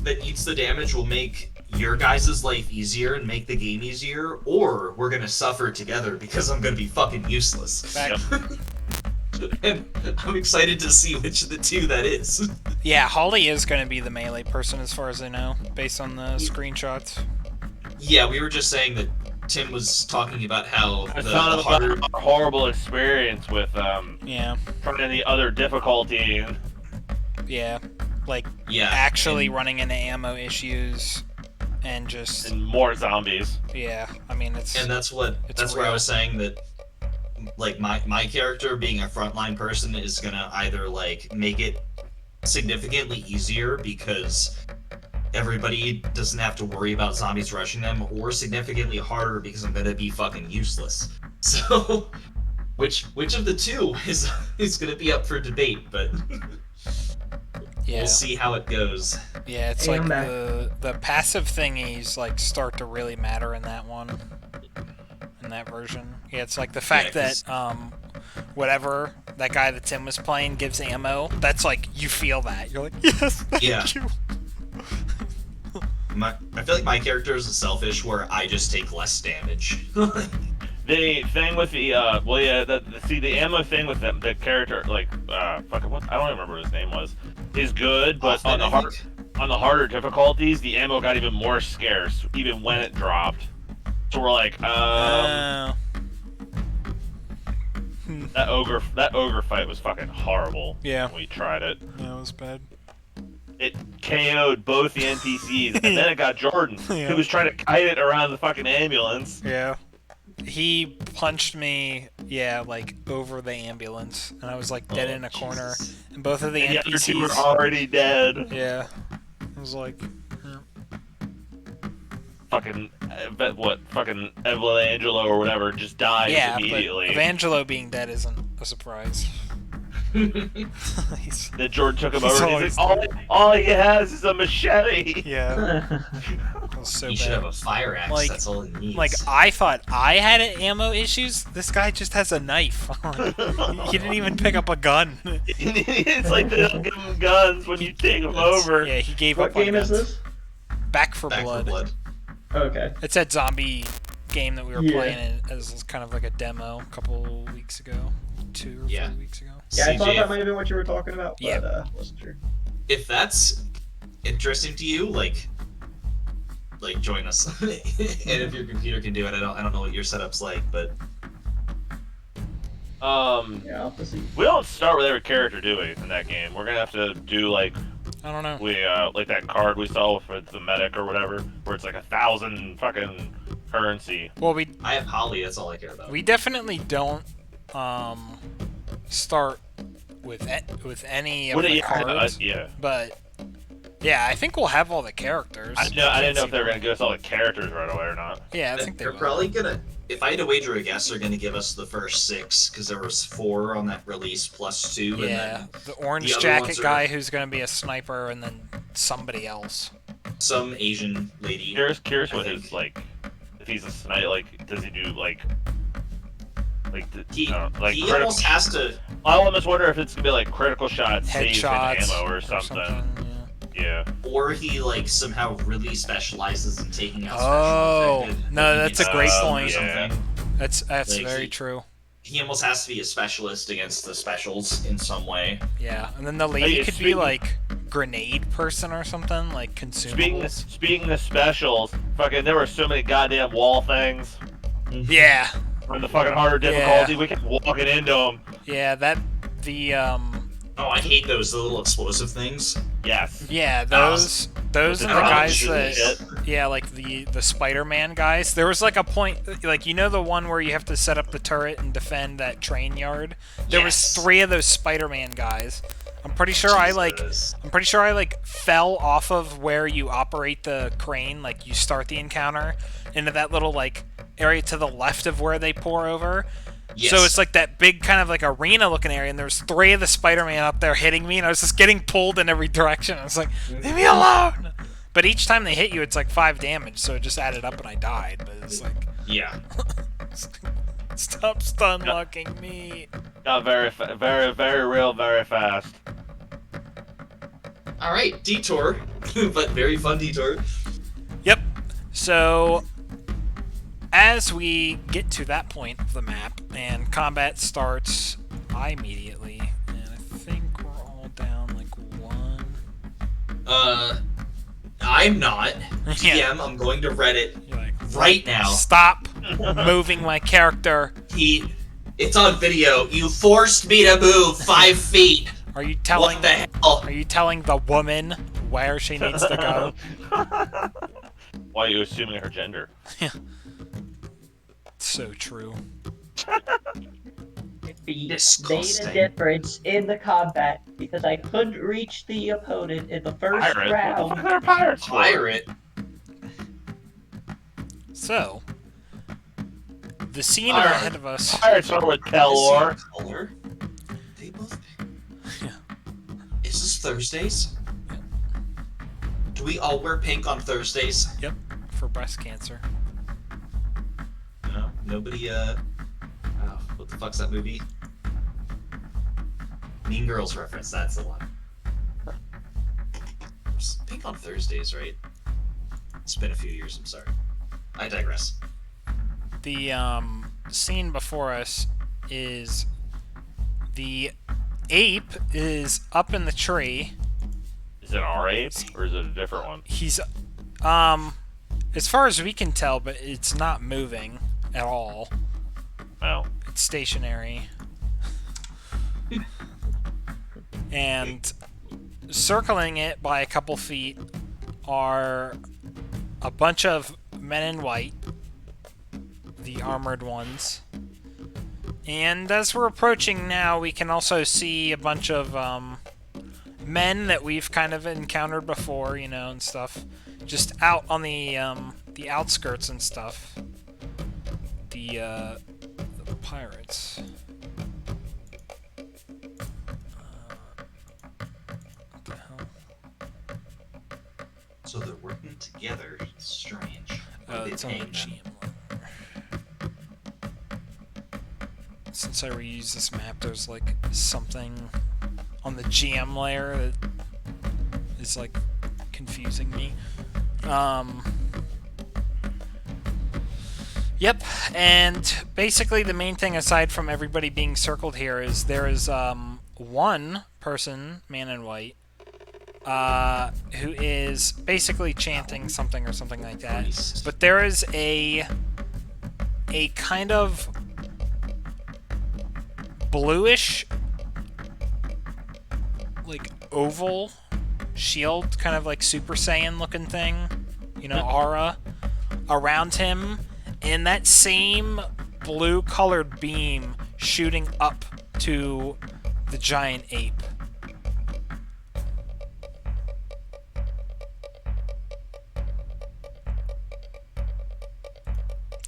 [SPEAKER 3] that eats the damage will make your guys' life easier and make the game easier, or we're gonna suffer together because I'm gonna be fucking useless. And I'm excited to see which of the 2 that is.
[SPEAKER 2] Yeah, Holly is going to be the melee person as far as I know, based on the screenshots.
[SPEAKER 3] Yeah, we were just saying that Tim was talking about how
[SPEAKER 1] I
[SPEAKER 3] the
[SPEAKER 1] found
[SPEAKER 3] harder...
[SPEAKER 1] about our horrible experience with
[SPEAKER 2] yeah,
[SPEAKER 1] trying the other difficulty.
[SPEAKER 2] yeah, like
[SPEAKER 3] Yeah,
[SPEAKER 2] actually
[SPEAKER 3] and-
[SPEAKER 2] running into ammo issues and just
[SPEAKER 1] And more zombies.
[SPEAKER 2] yeah. I mean, it's
[SPEAKER 3] And that's where I
[SPEAKER 2] real.
[SPEAKER 3] was saying that, like, my character being a frontline person is gonna either like make it significantly easier because everybody doesn't have to worry about zombies rushing them, or significantly harder because I'm gonna be fucking useless. So, which of the 2 is gonna be up for debate, but
[SPEAKER 2] yeah.
[SPEAKER 3] we'll see how it goes.
[SPEAKER 2] Yeah, it's
[SPEAKER 4] Hey,
[SPEAKER 2] like
[SPEAKER 4] I'm back.
[SPEAKER 2] the passive thingies like start to really matter in that one, in that version. Yeah, it's like the fact
[SPEAKER 3] Yeah,
[SPEAKER 2] that whatever that guy that Tim was playing gives ammo. That's like you feel that you're like yes, thank
[SPEAKER 3] Yeah.
[SPEAKER 2] you.
[SPEAKER 3] I feel like my character is selfish where I just take less damage.
[SPEAKER 1] The thing with the the ammo thing with the character, like fucking what, I don't even remember what his name was, is good, but
[SPEAKER 3] Often,
[SPEAKER 1] on the harder difficulties, the ammo got even more scarce, even when it dropped. So we're like, that ogre fight was fucking horrible.
[SPEAKER 2] Yeah.
[SPEAKER 1] When we tried it.
[SPEAKER 2] That was bad.
[SPEAKER 1] it KO'd both the NPCs, and then it got Jordan, who was trying to kite it around the fucking ambulance.
[SPEAKER 2] Yeah. He punched me, like, over the ambulance, and I was, like, dead in a corner, and both of the
[SPEAKER 1] and
[SPEAKER 2] NPCs...
[SPEAKER 1] the other two were already dead.
[SPEAKER 2] Yeah. I was like...
[SPEAKER 1] Fucking Evelyn Angelo or whatever just died immediately.
[SPEAKER 2] But Evangelo being dead isn't a surprise.
[SPEAKER 1] Then Jordan took him over and he's like, all he has is a machete.
[SPEAKER 2] Yeah. That was so
[SPEAKER 3] He
[SPEAKER 2] bad.
[SPEAKER 3] should have a fire axe,
[SPEAKER 2] Like-
[SPEAKER 3] that's all he needs.
[SPEAKER 2] Like, I thought I had ammo issues. This guy just has a knife. He didn't even pick up a gun.
[SPEAKER 1] It's like they don't give him guns when you take him over.
[SPEAKER 2] Yeah, he gave
[SPEAKER 5] What
[SPEAKER 2] up on
[SPEAKER 5] game
[SPEAKER 2] guns.
[SPEAKER 5] is this?
[SPEAKER 2] Back for
[SPEAKER 3] Back
[SPEAKER 2] Blood.
[SPEAKER 3] for Blood.
[SPEAKER 5] Okay.
[SPEAKER 2] It's that zombie game that we were
[SPEAKER 5] Yeah.
[SPEAKER 2] playing as kind of like a demo a couple weeks ago. 2 or 3 weeks ago.
[SPEAKER 5] Yeah, I thought
[SPEAKER 3] CJ,
[SPEAKER 5] that might have been what you were talking about, but
[SPEAKER 2] Yeah.
[SPEAKER 5] wasn't sure.
[SPEAKER 3] if that's interesting to you, like join us. And if your computer can do it, I don't know what your setup's like, but
[SPEAKER 5] Yeah, I'll have to see.
[SPEAKER 1] we don't start with every character, do we, in that game? We're gonna have to do like
[SPEAKER 2] I don't know.
[SPEAKER 1] like that card we saw for the medic or whatever, where it's like 1,000 fucking currency.
[SPEAKER 2] Well, we
[SPEAKER 3] I have Holly. That's all I care about.
[SPEAKER 2] we definitely don't start with any of the cards,
[SPEAKER 1] yeah.
[SPEAKER 2] but yeah, I think we'll have all the characters.
[SPEAKER 1] I didn't know if they were gonna give us all the characters right away or not.
[SPEAKER 2] Yeah, I think they
[SPEAKER 3] They're
[SPEAKER 2] will.
[SPEAKER 3] probably gonna. If I had to wager a guess, they're gonna give us the first 6 because there was 4 on that release plus 2.
[SPEAKER 2] Yeah,
[SPEAKER 3] And then
[SPEAKER 2] the orange
[SPEAKER 3] the other
[SPEAKER 2] jacket
[SPEAKER 3] ones are-
[SPEAKER 2] guy who's gonna be a sniper, and then somebody else.
[SPEAKER 3] some Asian lady.
[SPEAKER 1] Curious
[SPEAKER 3] I
[SPEAKER 1] what
[SPEAKER 3] think.
[SPEAKER 1] his like, if he's a sniper, like does he do like
[SPEAKER 3] He,
[SPEAKER 1] I don't know, like
[SPEAKER 3] he
[SPEAKER 1] critical?
[SPEAKER 3] almost has to.
[SPEAKER 1] I almost wonder if it's gonna be like critical shots, saves in
[SPEAKER 2] Headshots
[SPEAKER 1] ammo or something. Yeah.
[SPEAKER 3] Or he like somehow really specializes in taking out
[SPEAKER 2] Oh,
[SPEAKER 3] special infected.
[SPEAKER 2] no,
[SPEAKER 3] He
[SPEAKER 2] that's
[SPEAKER 3] gets
[SPEAKER 2] a great
[SPEAKER 3] some or
[SPEAKER 2] point.
[SPEAKER 1] Yeah.
[SPEAKER 3] something.
[SPEAKER 2] That's
[SPEAKER 3] Like,
[SPEAKER 2] very
[SPEAKER 3] he-
[SPEAKER 2] true.
[SPEAKER 3] He almost has to be a specialist against the specials in some way.
[SPEAKER 2] Yeah, and then the lady
[SPEAKER 1] Hey,
[SPEAKER 2] could be
[SPEAKER 1] speaking-
[SPEAKER 2] like grenade person or something, like consumables.
[SPEAKER 1] Speaking of specials, fucking there were so many goddamn wall things
[SPEAKER 2] Yeah,
[SPEAKER 1] on the fucking harder difficulty. We kept walking into them.
[SPEAKER 2] yeah, the
[SPEAKER 3] Oh, I hate those little explosive things.
[SPEAKER 1] Yes.
[SPEAKER 2] yeah, those and the guys
[SPEAKER 1] Shit.
[SPEAKER 2] that like the Spider-Man guys. There was like a point, like the one where you have to set up the turret and defend that train yard. There was
[SPEAKER 3] Yes.
[SPEAKER 2] 3 of those Spider-Man guys. I'm pretty sure I fell off of where you operate the crane, like you start the encounter, into that little like area to the left of where they pour over.
[SPEAKER 3] Yes.
[SPEAKER 2] So it's like that big kind of like arena looking area, and there's 3 of the Spider-Man up there hitting me, and I was just getting pulled in every direction. I was like, leave me alone! But each time they hit you, it's like 5 damage, so it just added up and I died. But it's like,
[SPEAKER 3] Yeah.
[SPEAKER 2] stop stun locking me.
[SPEAKER 1] Got very real, very fast.
[SPEAKER 3] All right, detour, but very fun detour.
[SPEAKER 2] Yep. So, as we get to that point of the map and combat starts immediately, and I think we're all down like 1.
[SPEAKER 3] I'm not.
[SPEAKER 2] Yeah.
[SPEAKER 3] DM, I'm going to Reddit
[SPEAKER 2] You're like,
[SPEAKER 3] right now.
[SPEAKER 2] stop moving my character.
[SPEAKER 3] It's on video. You forced me to move 5 feet.
[SPEAKER 2] Are you telling
[SPEAKER 3] What the hell?
[SPEAKER 2] Are you telling the woman where she needs to go?
[SPEAKER 1] Why are you assuming her gender?
[SPEAKER 2] So true.
[SPEAKER 4] Made a
[SPEAKER 3] Disgusting.
[SPEAKER 4] difference in the combat because I couldn't reach the opponent in the first
[SPEAKER 1] Pirate? What the
[SPEAKER 4] round.
[SPEAKER 1] fuck are pirates for?
[SPEAKER 3] Pirate.
[SPEAKER 2] So, the scene
[SPEAKER 1] Alright.
[SPEAKER 2] ahead of us.
[SPEAKER 1] Pirates are with Pelor.
[SPEAKER 3] Color. They both. Is this Thursdays? Do we all wear pink on Thursdays?
[SPEAKER 2] Yep, for breast cancer.
[SPEAKER 3] No. Nobody. What the fuck's that movie? Mean Girls reference. That's the one. It's pink on Thursdays, right? It's been a few years. I'm sorry. I digress.
[SPEAKER 2] The scene before us is the ape is up in the tree.
[SPEAKER 1] Is it our ape or is it a different one?
[SPEAKER 2] He's as far as we can tell, but it's not moving at all.
[SPEAKER 1] No.
[SPEAKER 2] It's stationary. And circling it by a couple feet are a bunch of men in white, the armored ones. And as we're approaching now, we can also see a bunch of men that we've kind of encountered before, you know, and stuff, just out on the outskirts and stuff. The pirates. What the hell?
[SPEAKER 3] So they're working together. It's strange.
[SPEAKER 2] Oh, it's on the
[SPEAKER 3] paying them?
[SPEAKER 2] GM. Since I reuse this map, there's like something on the GM layer that is like confusing me. Yep, and basically the main thing aside from everybody being circled here is there is one person, man in white, who is basically chanting something or something like that.
[SPEAKER 3] Priest.
[SPEAKER 2] But there is a kind of bluish, like oval shield, kind of like Super Saiyan looking thing, you know, aura around him, and that same blue colored beam shooting up to the giant ape.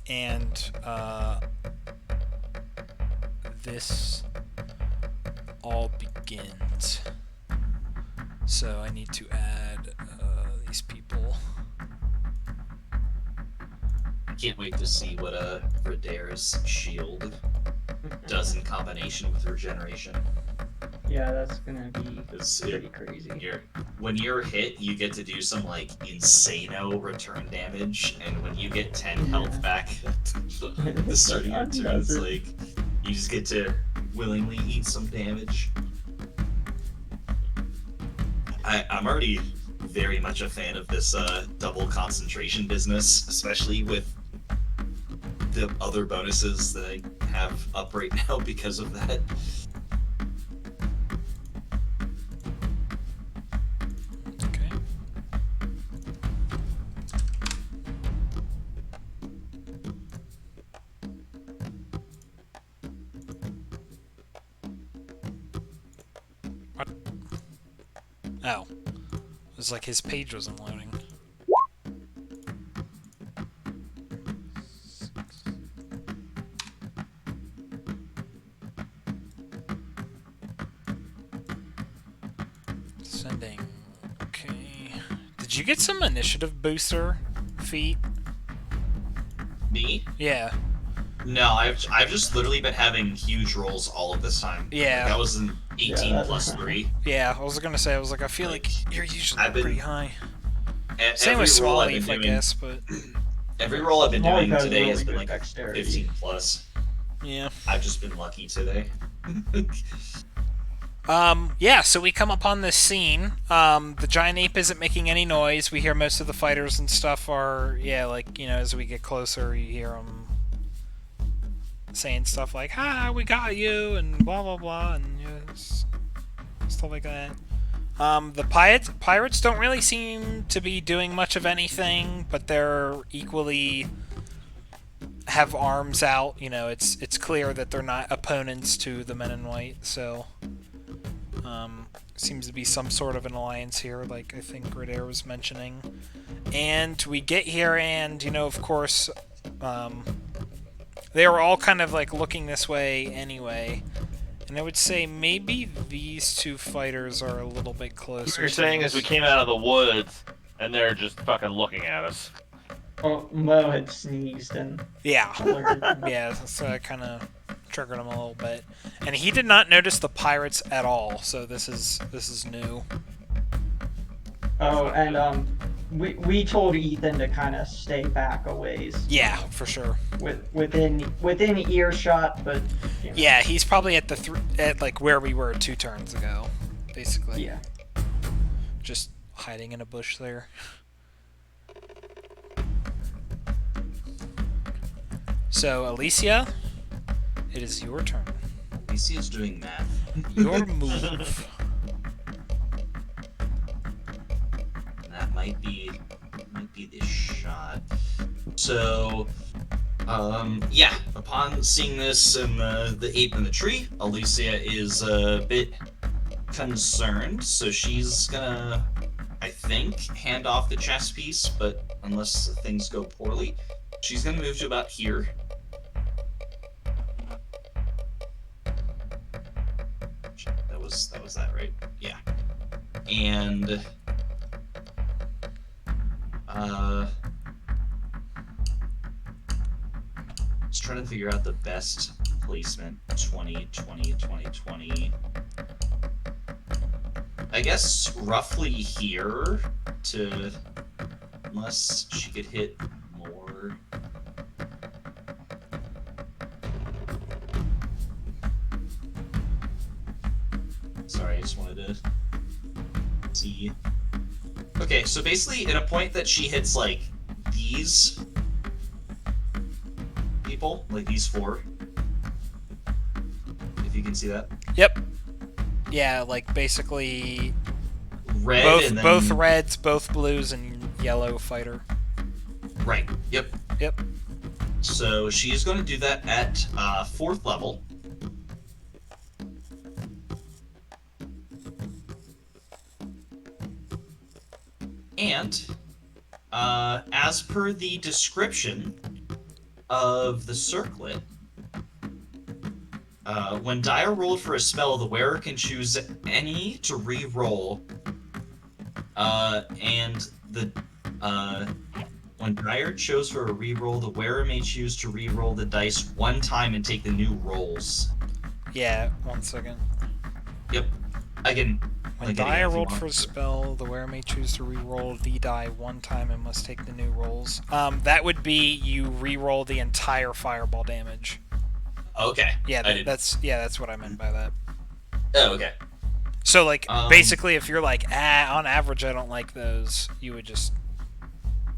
[SPEAKER 2] And this all begins. So I need to add these people.
[SPEAKER 3] I can't wait to see what Radair's shield does in combination with regeneration.
[SPEAKER 5] Yeah, that's gonna be
[SPEAKER 3] It's,
[SPEAKER 5] pretty crazy.
[SPEAKER 3] when you're hit, you get to do some like insano return damage, and when you get 10 health back at the start of your turn, it's like you just get to willingly eat some damage. I'm already very much a fan of this double concentration business, especially with the other bonuses that I have up right now because of that.
[SPEAKER 2] Okay. What? Oh. It was like his page wasn't loading. Sending. Okay. Did you get some initiative booster feat?
[SPEAKER 3] Me?
[SPEAKER 2] Yeah.
[SPEAKER 3] No, I've just literally been having huge rolls all of this time.
[SPEAKER 2] Yeah.
[SPEAKER 3] Like, that was an 18
[SPEAKER 5] Yeah,
[SPEAKER 3] plus 3.
[SPEAKER 2] Yeah, I was gonna say, I feel like you're usually
[SPEAKER 3] I've been-
[SPEAKER 2] pretty high. Same
[SPEAKER 3] Every
[SPEAKER 2] with Small
[SPEAKER 3] roll I've
[SPEAKER 2] Leaf,
[SPEAKER 3] been
[SPEAKER 2] I
[SPEAKER 3] doing-
[SPEAKER 2] guess, but
[SPEAKER 3] Every roll I've been
[SPEAKER 5] Small
[SPEAKER 3] doing
[SPEAKER 5] Leaf has
[SPEAKER 3] today
[SPEAKER 5] really
[SPEAKER 3] has been
[SPEAKER 5] good
[SPEAKER 3] like
[SPEAKER 5] dexterity.
[SPEAKER 3] 15 plus.
[SPEAKER 2] yeah.
[SPEAKER 3] I've just been lucky today.
[SPEAKER 2] Yeah, so we come upon this scene. The giant ape isn't making any noise. We hear most of the fighters and stuff are, like, you know, as we get closer, you hear them saying stuff like, "Ha, we got you," and blah, blah, blah, and stuff like that. The pirates don't really seem to be doing much of anything, but they're equally have arms out. You know, it's clear that they're not opponents to the men in white, so seems to be some sort of an alliance here, like I think Radair was mentioning. And we get here, and, you know, of course, they were all kind of like looking this way anyway. And I would say maybe these two fighters are a little bit closer.
[SPEAKER 1] What you're
[SPEAKER 2] to
[SPEAKER 1] saying
[SPEAKER 2] us.
[SPEAKER 1] is we came out of the woods and they're just fucking looking at us.
[SPEAKER 5] Oh, Mo had sneezed and
[SPEAKER 2] Yeah.
[SPEAKER 5] alerted him.
[SPEAKER 2] Yeah, so that kind of triggered him a little bit. And he did not notice the pirates at all, so this is new.
[SPEAKER 5] Oh, and we told Ethan to kind of stay back a ways.
[SPEAKER 2] Yeah, for sure.
[SPEAKER 5] Within earshot, but you know.
[SPEAKER 2] Yeah, he's probably at at like where we were 2 turns ago, basically.
[SPEAKER 5] Yeah.
[SPEAKER 2] Just hiding in a bush there. So, Alicia, it is your turn.
[SPEAKER 3] Alicia's doing math.
[SPEAKER 2] Your move.
[SPEAKER 3] might be this shot. So, yeah. Upon seeing this and the ape in the tree, Alicia is a bit concerned. So she's gonna, I think, hand off the chess piece. But unless things go poorly, she's gonna move to about here. That was that, right? Yeah. And just trying to figure out the best placement. 20, 20, 20, 20. I guess roughly here to, unless she could hit more. Sorry, I just wanted to see. Okay, so basically at a point that she hits like these people, like these four, if you can see that.
[SPEAKER 2] Yep. Yeah, like basically
[SPEAKER 3] Red
[SPEAKER 2] both
[SPEAKER 3] and then...
[SPEAKER 2] both reds, both blues, and yellow fighter.
[SPEAKER 3] Right. Yep.
[SPEAKER 2] Yep.
[SPEAKER 3] So she's going to do that at 4th level. And as per the description of the circlet, when Dyer rolled for a spell, the wearer can choose any to re-roll, and the when Dyer chose for a re-roll, the wearer may choose to re-roll the dice one time and take the new rolls.
[SPEAKER 2] Yeah, 1 second.
[SPEAKER 3] Yep. Again,
[SPEAKER 2] When Dyer rolled for a spell, the wearer may choose to re-roll the die one time and must take the new rolls. That would be you re-roll the entire fireball damage.
[SPEAKER 3] Okay.
[SPEAKER 2] Yeah, that's what I meant by that.
[SPEAKER 3] Oh, okay.
[SPEAKER 2] So, like, basically, if you're like, on average, I don't like those, you would just,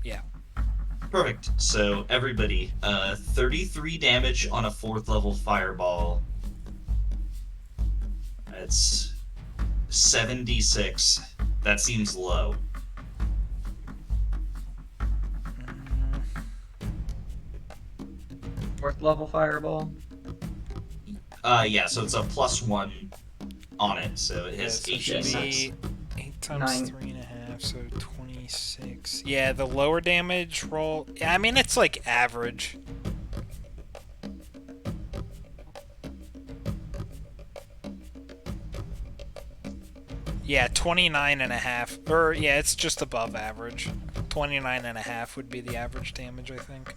[SPEAKER 2] yeah.
[SPEAKER 3] Perfect. So, everybody, 33 damage on a 4th level fireball. That's 76. That seems low.
[SPEAKER 5] Fourth level fireball.
[SPEAKER 3] Yeah, so it's a +1 on it, so it has
[SPEAKER 2] So it
[SPEAKER 3] 8
[SPEAKER 2] should
[SPEAKER 3] d6.
[SPEAKER 2] be 8 times 3.5, so 26. Yeah, the lower damage roll, I mean, it's like average. Yeah, 29.5. Or, yeah, it's just above average. 29.5 would be the average damage, I think.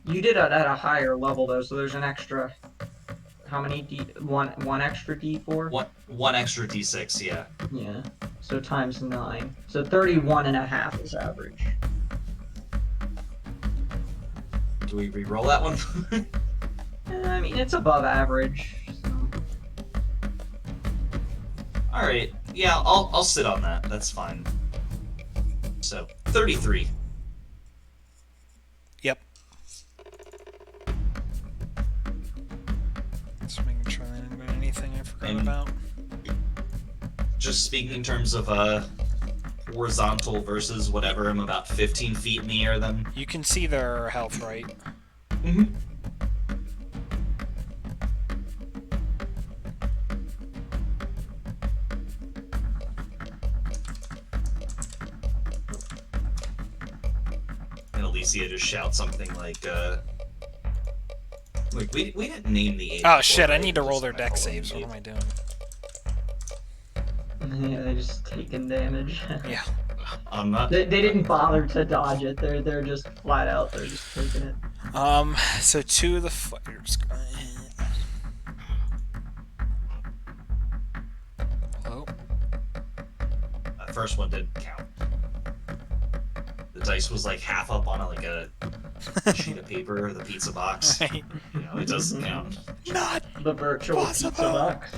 [SPEAKER 5] You did it at a higher level though, so there's an extra. How many one extra d4?
[SPEAKER 3] One extra d6, yeah.
[SPEAKER 5] Yeah. So times 9. So 31.5 is average.
[SPEAKER 3] Do we re-roll that one?
[SPEAKER 5] I mean, it's above average. So.
[SPEAKER 3] All right. Yeah, I'll sit on that. That's fine. So 33.
[SPEAKER 2] Yep. Just making sure there isn't anything I forgot about.
[SPEAKER 3] Just speaking in terms of horizontal versus whatever, I'm about 15 feet in the air then.
[SPEAKER 2] You can see their health, right?
[SPEAKER 3] Mm-hmm. And Alicia just shouts something like we didn't name the ape.
[SPEAKER 2] Oh shit, I need to roll their deck saves. What am I doing?
[SPEAKER 5] Yeah, they're just taking damage.
[SPEAKER 2] Yeah.
[SPEAKER 3] I'm not.
[SPEAKER 5] They didn't bother to dodge it. They're just flat out. They're just taking it.
[SPEAKER 2] So 2 of the fighters go in. Oh.
[SPEAKER 3] That first one didn't count. The dice was like half up on like a sheet of paper or the pizza box.
[SPEAKER 2] Right.
[SPEAKER 3] You know, it doesn't count.
[SPEAKER 2] Not
[SPEAKER 5] The virtual
[SPEAKER 2] possible.
[SPEAKER 5] pizza box.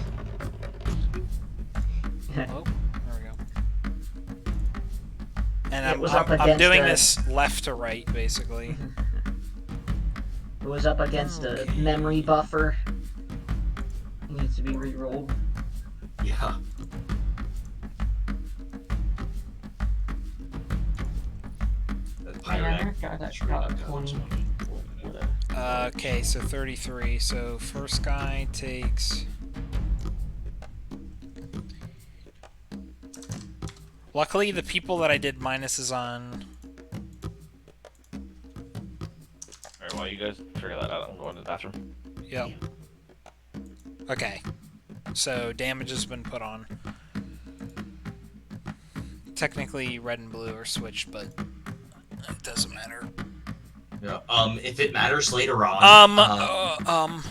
[SPEAKER 2] Oh, there we go. And
[SPEAKER 5] It was up
[SPEAKER 2] I'm
[SPEAKER 5] against
[SPEAKER 2] doing
[SPEAKER 5] a-
[SPEAKER 2] this left to right, basically.
[SPEAKER 5] It was up against a memory buffer. It needs to be re-rolled.
[SPEAKER 3] Yeah. pirate.
[SPEAKER 5] God, that
[SPEAKER 3] Sure,
[SPEAKER 5] got a
[SPEAKER 3] got
[SPEAKER 5] 20.
[SPEAKER 2] Okay, so 33. So first guy takes. Luckily, the people that I did minuses on.
[SPEAKER 1] Alright, while you guys figure that out, I'm going to the bathroom.
[SPEAKER 2] Yep. Okay. So damage has been put on. Technically, red and blue are switched, but it doesn't matter.
[SPEAKER 3] Yeah. If it matters later on,
[SPEAKER 2] I'm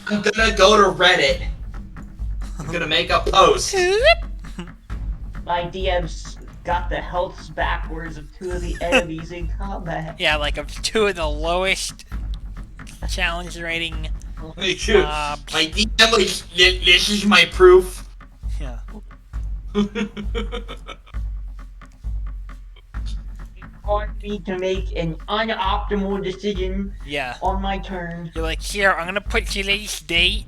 [SPEAKER 3] gonna go to Reddit. I'm gonna make a post.
[SPEAKER 5] My DM's got the healths backwards of 2 of the enemies in combat.
[SPEAKER 2] Yeah, like of 2 of the lowest challenge rating.
[SPEAKER 3] My DM, like, this is my proof.
[SPEAKER 2] Yeah.
[SPEAKER 5] Want me to make an unoptimal decision
[SPEAKER 2] Yeah.
[SPEAKER 5] on my turn.
[SPEAKER 2] You're like, here, I'm gonna put today's date.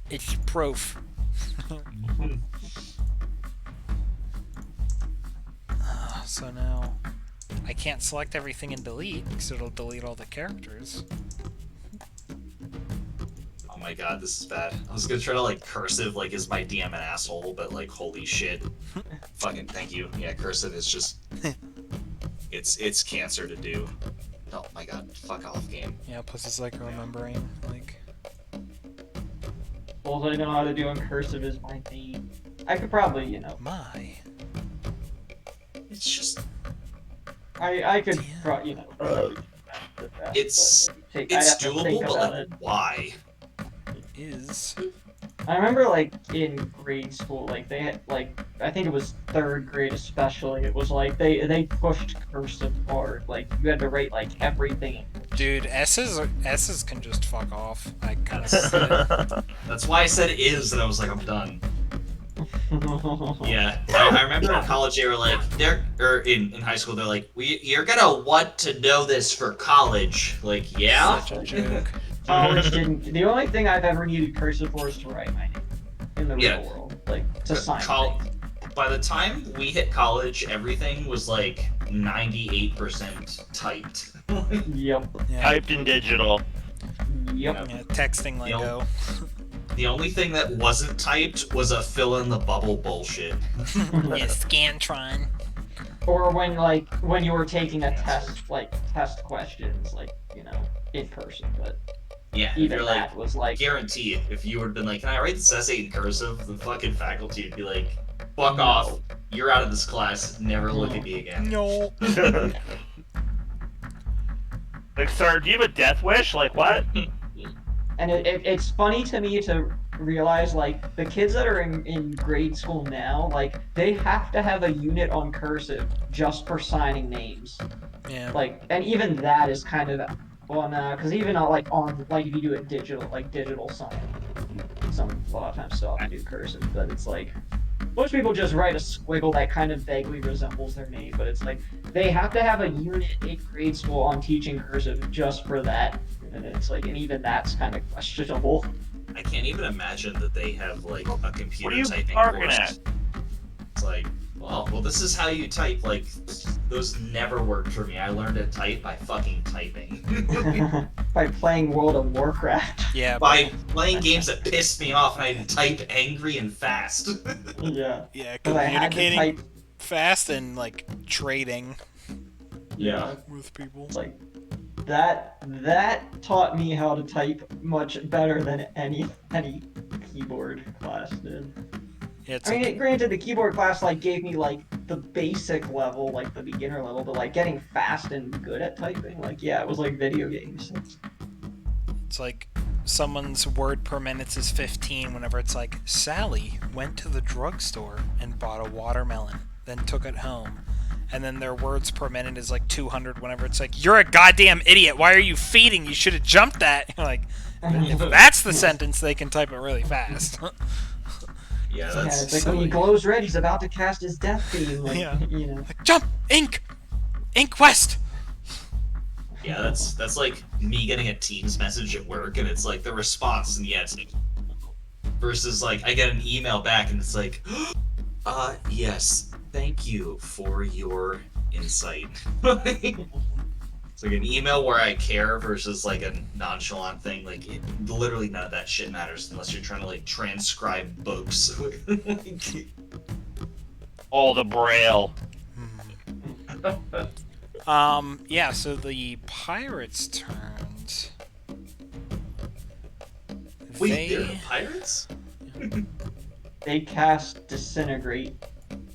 [SPEAKER 2] It's proof. So now I can't select everything and delete because it'll delete all the characters.
[SPEAKER 3] Oh my god, this is bad. I was gonna try to like cursive, like, is my DM an asshole, but like, holy shit. Fucking thank you. Yeah, cursive is just it's cancer to do. Oh my god, fuck off, game.
[SPEAKER 2] Yeah, plus it's like remembering, like.
[SPEAKER 5] All I know how to do in cursive is my name. I could probably,
[SPEAKER 2] My.
[SPEAKER 3] It's just
[SPEAKER 5] I could,
[SPEAKER 2] Damn.
[SPEAKER 3] it's
[SPEAKER 5] I'd
[SPEAKER 3] it's
[SPEAKER 5] have to think
[SPEAKER 3] doable, but
[SPEAKER 5] about
[SPEAKER 3] like,
[SPEAKER 5] it.
[SPEAKER 3] why?
[SPEAKER 2] Is.
[SPEAKER 5] I remember, like, in grade school, like, they had, like, I think it was 3rd grade especially, it was like, they pushed cursive hard. Like, you had to write, like, everything.
[SPEAKER 2] Dude, S's can just fuck off. I kind of said it.
[SPEAKER 3] That's why I said is, and I was like, I'm done. Yeah, I remember in college they were like, in high school they're like, you're gonna want to know this for college. Like, yeah.
[SPEAKER 2] Such a joke.
[SPEAKER 5] College didn't. The only thing I've ever needed cursive for is to write my name in the real world, like to sign.
[SPEAKER 3] By the time we hit college, everything was like 98% typed.
[SPEAKER 5] Yep.
[SPEAKER 2] Yeah.
[SPEAKER 1] Typed in digital.
[SPEAKER 5] Yep.
[SPEAKER 2] Yeah, texting lingo.
[SPEAKER 3] The only thing that wasn't typed was a fill in the bubble bullshit.
[SPEAKER 2] Yeah, Scantron.
[SPEAKER 5] Or when you were taking a test, like test questions, like in person, but
[SPEAKER 3] Yeah,
[SPEAKER 5] even
[SPEAKER 3] you're
[SPEAKER 5] that
[SPEAKER 3] like,
[SPEAKER 5] was like.
[SPEAKER 3] guarantee it. If you would have been like, can I write this essay in cursive? The fucking faculty would be like, fuck off. You're out of this class. Never look at me again.
[SPEAKER 2] No.
[SPEAKER 1] Like, sir, do you have a death wish? Like, what?
[SPEAKER 5] And it's funny to me to realize, like, the kids that are in grade school now, like, they have to have a unit on cursive just for signing names.
[SPEAKER 2] Yeah.
[SPEAKER 5] Like, and even that is kind of, well, no, because even like if you do it digital sign, a lot of times still have to do cursive, but it's like, most people just write a squiggle that kind of vaguely resembles their name, but it's like, they have to have a unit in grade school on teaching cursive just for that. And it's like, and even that's kind of questionable.
[SPEAKER 3] I can't even imagine that they have like a
[SPEAKER 1] What
[SPEAKER 3] computer
[SPEAKER 1] are you
[SPEAKER 3] typing
[SPEAKER 1] barking
[SPEAKER 3] course.
[SPEAKER 1] at?
[SPEAKER 3] It's like, well, this is how you type. Like, those never worked for me. I learned to type by fucking typing.
[SPEAKER 5] By playing World of Warcraft.
[SPEAKER 2] Yeah.
[SPEAKER 3] By playing games that pissed me off and I had to type angry and fast.
[SPEAKER 5] Yeah.
[SPEAKER 2] Yeah,
[SPEAKER 5] 'Cause I had to
[SPEAKER 2] communicating
[SPEAKER 5] type.
[SPEAKER 2] fast and like trading
[SPEAKER 3] Yeah.
[SPEAKER 2] with people.
[SPEAKER 5] Like, that taught me how to type much better than any keyboard class did.
[SPEAKER 2] Yeah, it's
[SPEAKER 5] I mean,
[SPEAKER 2] like,
[SPEAKER 5] granted, the keyboard class like gave me like the basic level, like the beginner level, but like getting fast and good at typing, like yeah, it was like video games.
[SPEAKER 2] it's like someone's word per minute is 15 whenever it's like, Sally went to the drugstore and bought a watermelon, then took it home. And then their words per minute is like 200 whenever it's like, you're a goddamn idiot, why are you feeding? You should have jumped that. You're like, if that's the sentence, they can type it really fast.
[SPEAKER 3] Yeah,
[SPEAKER 5] Yeah,
[SPEAKER 3] that's
[SPEAKER 5] it's like
[SPEAKER 3] silly.
[SPEAKER 5] when he glows red, he's about to cast his death beam. Like,
[SPEAKER 2] Yeah.
[SPEAKER 5] Like,
[SPEAKER 2] Jump! Ink! Ink west!
[SPEAKER 3] Yeah, that's like me getting a Teams message at work and it's like the response and yeah, it's like, versus like I get an email back and it's like Yes. Thank you for your insight. It's like an email where I care versus like a nonchalant thing. Like, literally none of that shit matters unless you're trying to like transcribe books.
[SPEAKER 1] All the braille.
[SPEAKER 2] Yeah, so the pirates turned.
[SPEAKER 3] Wait, they're the pirates?
[SPEAKER 5] They cast Disintegrate,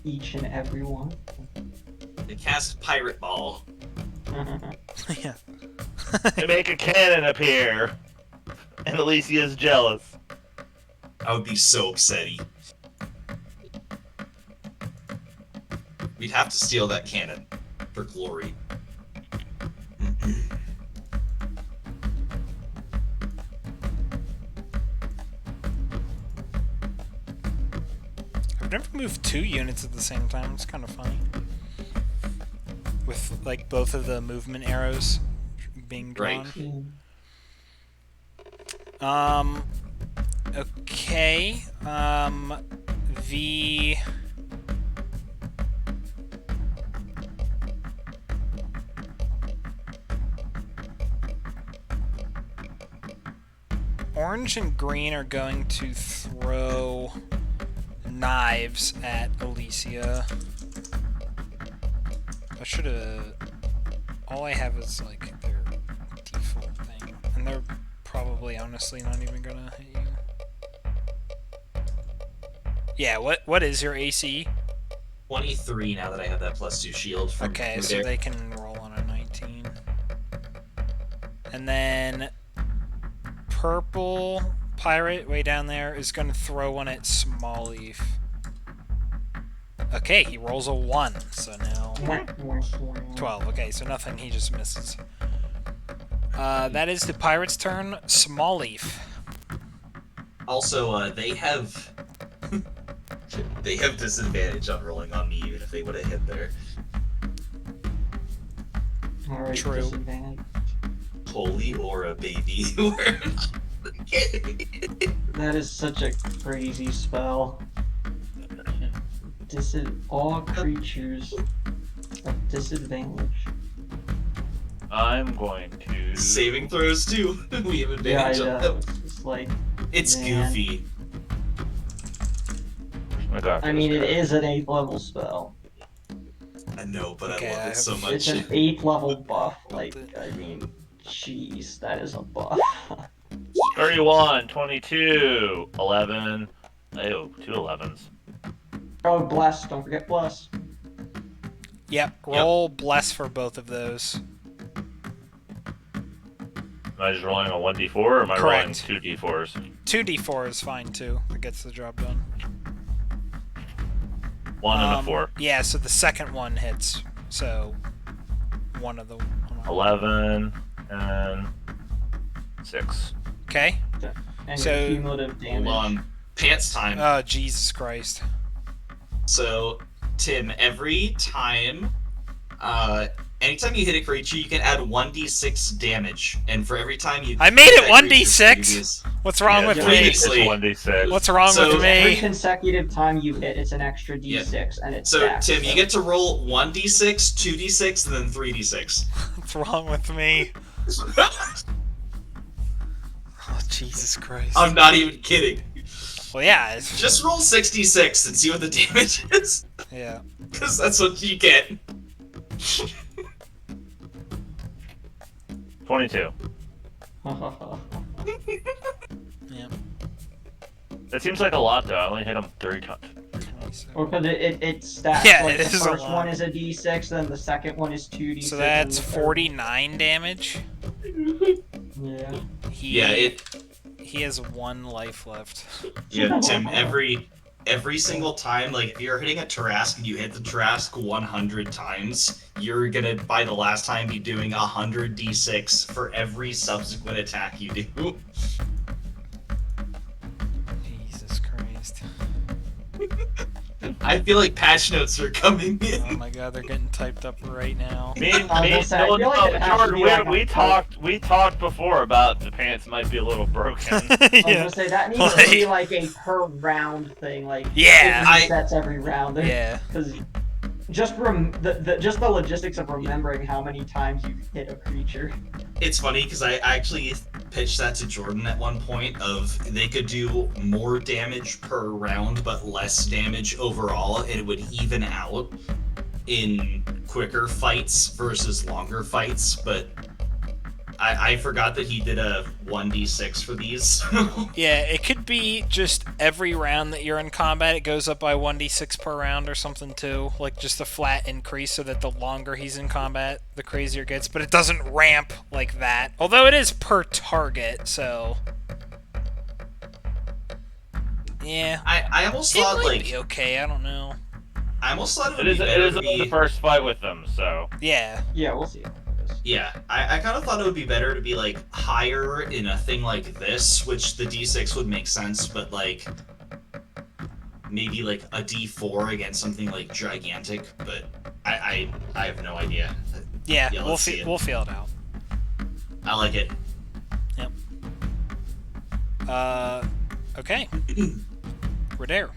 [SPEAKER 5] each and every one.
[SPEAKER 3] They cast Pirate Ball.
[SPEAKER 2] Yeah.
[SPEAKER 1] They make a cannon appear. And Alicia's jealous.
[SPEAKER 3] I would be so upsetty. We'd have to steal that cannon for glory.
[SPEAKER 2] I've never moved 2 units at the same time. It's kind of funny. With, like, both of the movement arrows being drawn.
[SPEAKER 3] Right.
[SPEAKER 2] Okay. The... Orange and green are going to throw knives at Alicia. I should have... All I have is, like, their default thing. And they're probably, honestly, not even gonna hit you. Yeah, what is your AC?
[SPEAKER 3] 23 now that I have that +2 shield from
[SPEAKER 2] Okay, so
[SPEAKER 3] there.
[SPEAKER 2] they can roll on a 19. And then... Purple pirate way down there is going to throw one at Small Leaf. Okay, he rolls a 1, so now 12. Okay, so nothing, he just misses. That is the pirate's turn. Small Leaf.
[SPEAKER 3] Also, they have they have disadvantage on rolling on me even if they would have hit there.
[SPEAKER 5] Alright,
[SPEAKER 2] True.
[SPEAKER 5] disadvantage.
[SPEAKER 3] Holy aura, baby. We're not kidding.
[SPEAKER 5] That is such a crazy spell. All creatures at disadvantage.
[SPEAKER 1] I'm going to...
[SPEAKER 3] Saving throws too. We have
[SPEAKER 5] Yeah, I
[SPEAKER 3] advantage on
[SPEAKER 5] know.
[SPEAKER 3] them.
[SPEAKER 5] It's just like,
[SPEAKER 3] It's
[SPEAKER 5] man.
[SPEAKER 3] goofy.
[SPEAKER 1] My doctor
[SPEAKER 5] I mean,
[SPEAKER 1] is
[SPEAKER 5] it
[SPEAKER 1] good.
[SPEAKER 5] is an 8th level spell.
[SPEAKER 3] I know, but
[SPEAKER 2] Okay,
[SPEAKER 3] I love
[SPEAKER 2] I
[SPEAKER 3] it so
[SPEAKER 2] have-
[SPEAKER 3] much.
[SPEAKER 5] It's an 8th level buff. Like, I mean, jeez, that is a buff.
[SPEAKER 1] 31, 22, 11. Oh, 2 11s.
[SPEAKER 5] Oh, bless! Don't forget bless.
[SPEAKER 2] Yep, roll bless for both of those.
[SPEAKER 1] Am I just rolling a 1d4 or am I rolling
[SPEAKER 2] Correct.
[SPEAKER 1] 2 d4s?
[SPEAKER 2] 2d4 is fine too. It gets the job done.
[SPEAKER 1] 1 and a 4.
[SPEAKER 2] Yeah, so the second one hits. So one of the
[SPEAKER 1] 11 and 6.
[SPEAKER 2] Okay.
[SPEAKER 5] And
[SPEAKER 2] So-
[SPEAKER 5] cumulative damage.
[SPEAKER 3] Hold on. Pants time.
[SPEAKER 2] Oh Jesus Christ.
[SPEAKER 3] So, Tim, every time, anytime you hit a creature, you can add 1d6 damage, and for every time you...
[SPEAKER 2] I made it
[SPEAKER 3] that
[SPEAKER 2] 1d6?
[SPEAKER 3] creature's previous-
[SPEAKER 2] What's wrong
[SPEAKER 3] Yeah,
[SPEAKER 2] with
[SPEAKER 3] yeah.
[SPEAKER 2] me?
[SPEAKER 3] Previously-
[SPEAKER 1] It's 1d6.
[SPEAKER 2] What's wrong
[SPEAKER 3] So
[SPEAKER 2] with
[SPEAKER 5] Every
[SPEAKER 2] me?
[SPEAKER 5] consecutive time you hit, it's an extra d6, and it's
[SPEAKER 3] So,
[SPEAKER 5] stacked,
[SPEAKER 3] Tim, you get to roll 1d6, 2d6, and then 3d6.
[SPEAKER 2] What's wrong with me? Oh Jesus Christ.
[SPEAKER 3] I'm not even kidding.
[SPEAKER 2] Well, yeah, it's,
[SPEAKER 3] Just roll 66 and see what the damage is,
[SPEAKER 2] yeah.
[SPEAKER 3] because that's what you get.
[SPEAKER 1] 22.
[SPEAKER 2] Yeah.
[SPEAKER 1] That seems like a lot though. I only hit him 3 times.
[SPEAKER 5] Well, because it stacks.
[SPEAKER 2] Yeah,
[SPEAKER 5] like,
[SPEAKER 2] it
[SPEAKER 5] the
[SPEAKER 2] is a
[SPEAKER 5] first
[SPEAKER 2] lot.
[SPEAKER 5] one is a d6, then the second one is 2d6.
[SPEAKER 2] So
[SPEAKER 5] and
[SPEAKER 2] that's
[SPEAKER 5] the third-
[SPEAKER 2] 49 damage.
[SPEAKER 5] Yeah.
[SPEAKER 2] He has 1 life left.
[SPEAKER 3] Yeah, Tim, every single time, like, if you're hitting a Tarask and you hit the Tarask 100 times, you're gonna, by the last time, be doing 100 d6 for every subsequent attack you do.
[SPEAKER 2] Jesus Christ.
[SPEAKER 3] I feel like patch notes are coming in.
[SPEAKER 2] Oh my god, they're getting typed up right now.
[SPEAKER 1] Me,
[SPEAKER 5] I was gonna say, I
[SPEAKER 1] no,
[SPEAKER 5] feel like it has to
[SPEAKER 1] Jordan,
[SPEAKER 5] be like
[SPEAKER 1] we talked before about the pants might be a little broken.
[SPEAKER 5] I was
[SPEAKER 2] Yeah.
[SPEAKER 5] gonna say that needs to be like a per round thing, like
[SPEAKER 2] Yeah.
[SPEAKER 5] it resets every round.
[SPEAKER 2] Yeah.
[SPEAKER 5] Because just just the logistics of remembering how many times you've hit a creature.
[SPEAKER 3] It's funny because I actually pitched that to Jordan at one point of they could do more damage per round but less damage overall, and it would even out in quicker fights versus longer fights, but I forgot that he did a 1d6 for these.
[SPEAKER 2] Yeah, it could be just every round that you're in combat, it goes up by 1d6 per round or something too. Like just a flat increase so that the longer he's in combat, the crazier it gets. But it doesn't ramp like that. Although it is per target, so... Yeah.
[SPEAKER 3] I almost
[SPEAKER 2] It
[SPEAKER 3] thought
[SPEAKER 2] might
[SPEAKER 3] like
[SPEAKER 2] be okay, I don't know.
[SPEAKER 3] I almost thought it would
[SPEAKER 1] It is
[SPEAKER 3] be better to
[SPEAKER 1] only the
[SPEAKER 3] be
[SPEAKER 1] first fight with them, so
[SPEAKER 2] Yeah.
[SPEAKER 5] Yeah, we'll see.
[SPEAKER 3] yeah. I kind of thought it would be better to be like higher in a thing like this, which the d6 would make sense, but like maybe like a d4 against something like gigantic. But I have no idea.
[SPEAKER 2] Yeah,
[SPEAKER 3] Yeah, let's see it.
[SPEAKER 2] we'll feel it out.
[SPEAKER 3] I like it.
[SPEAKER 2] Okay. We're there.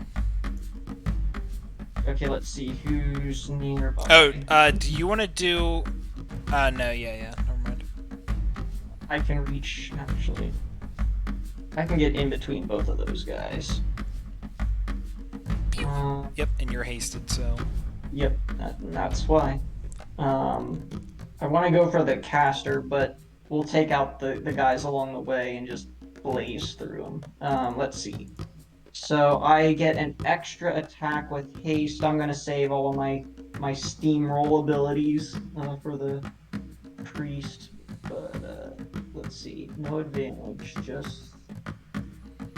[SPEAKER 5] Okay, let's see who's nearby.
[SPEAKER 2] Oh, do you want to do... no, yeah, never mind.
[SPEAKER 5] I can reach, actually. I can get in between both of those guys.
[SPEAKER 2] Yep, and you're hasted, so...
[SPEAKER 5] Yep, that's why. I want to go for the caster, but we'll take out the guys along the way and just blaze through them. Let's see. So I get an extra attack with haste. I'm going to save all of my steamroll abilities for the priest. But let's see. No advantage, just...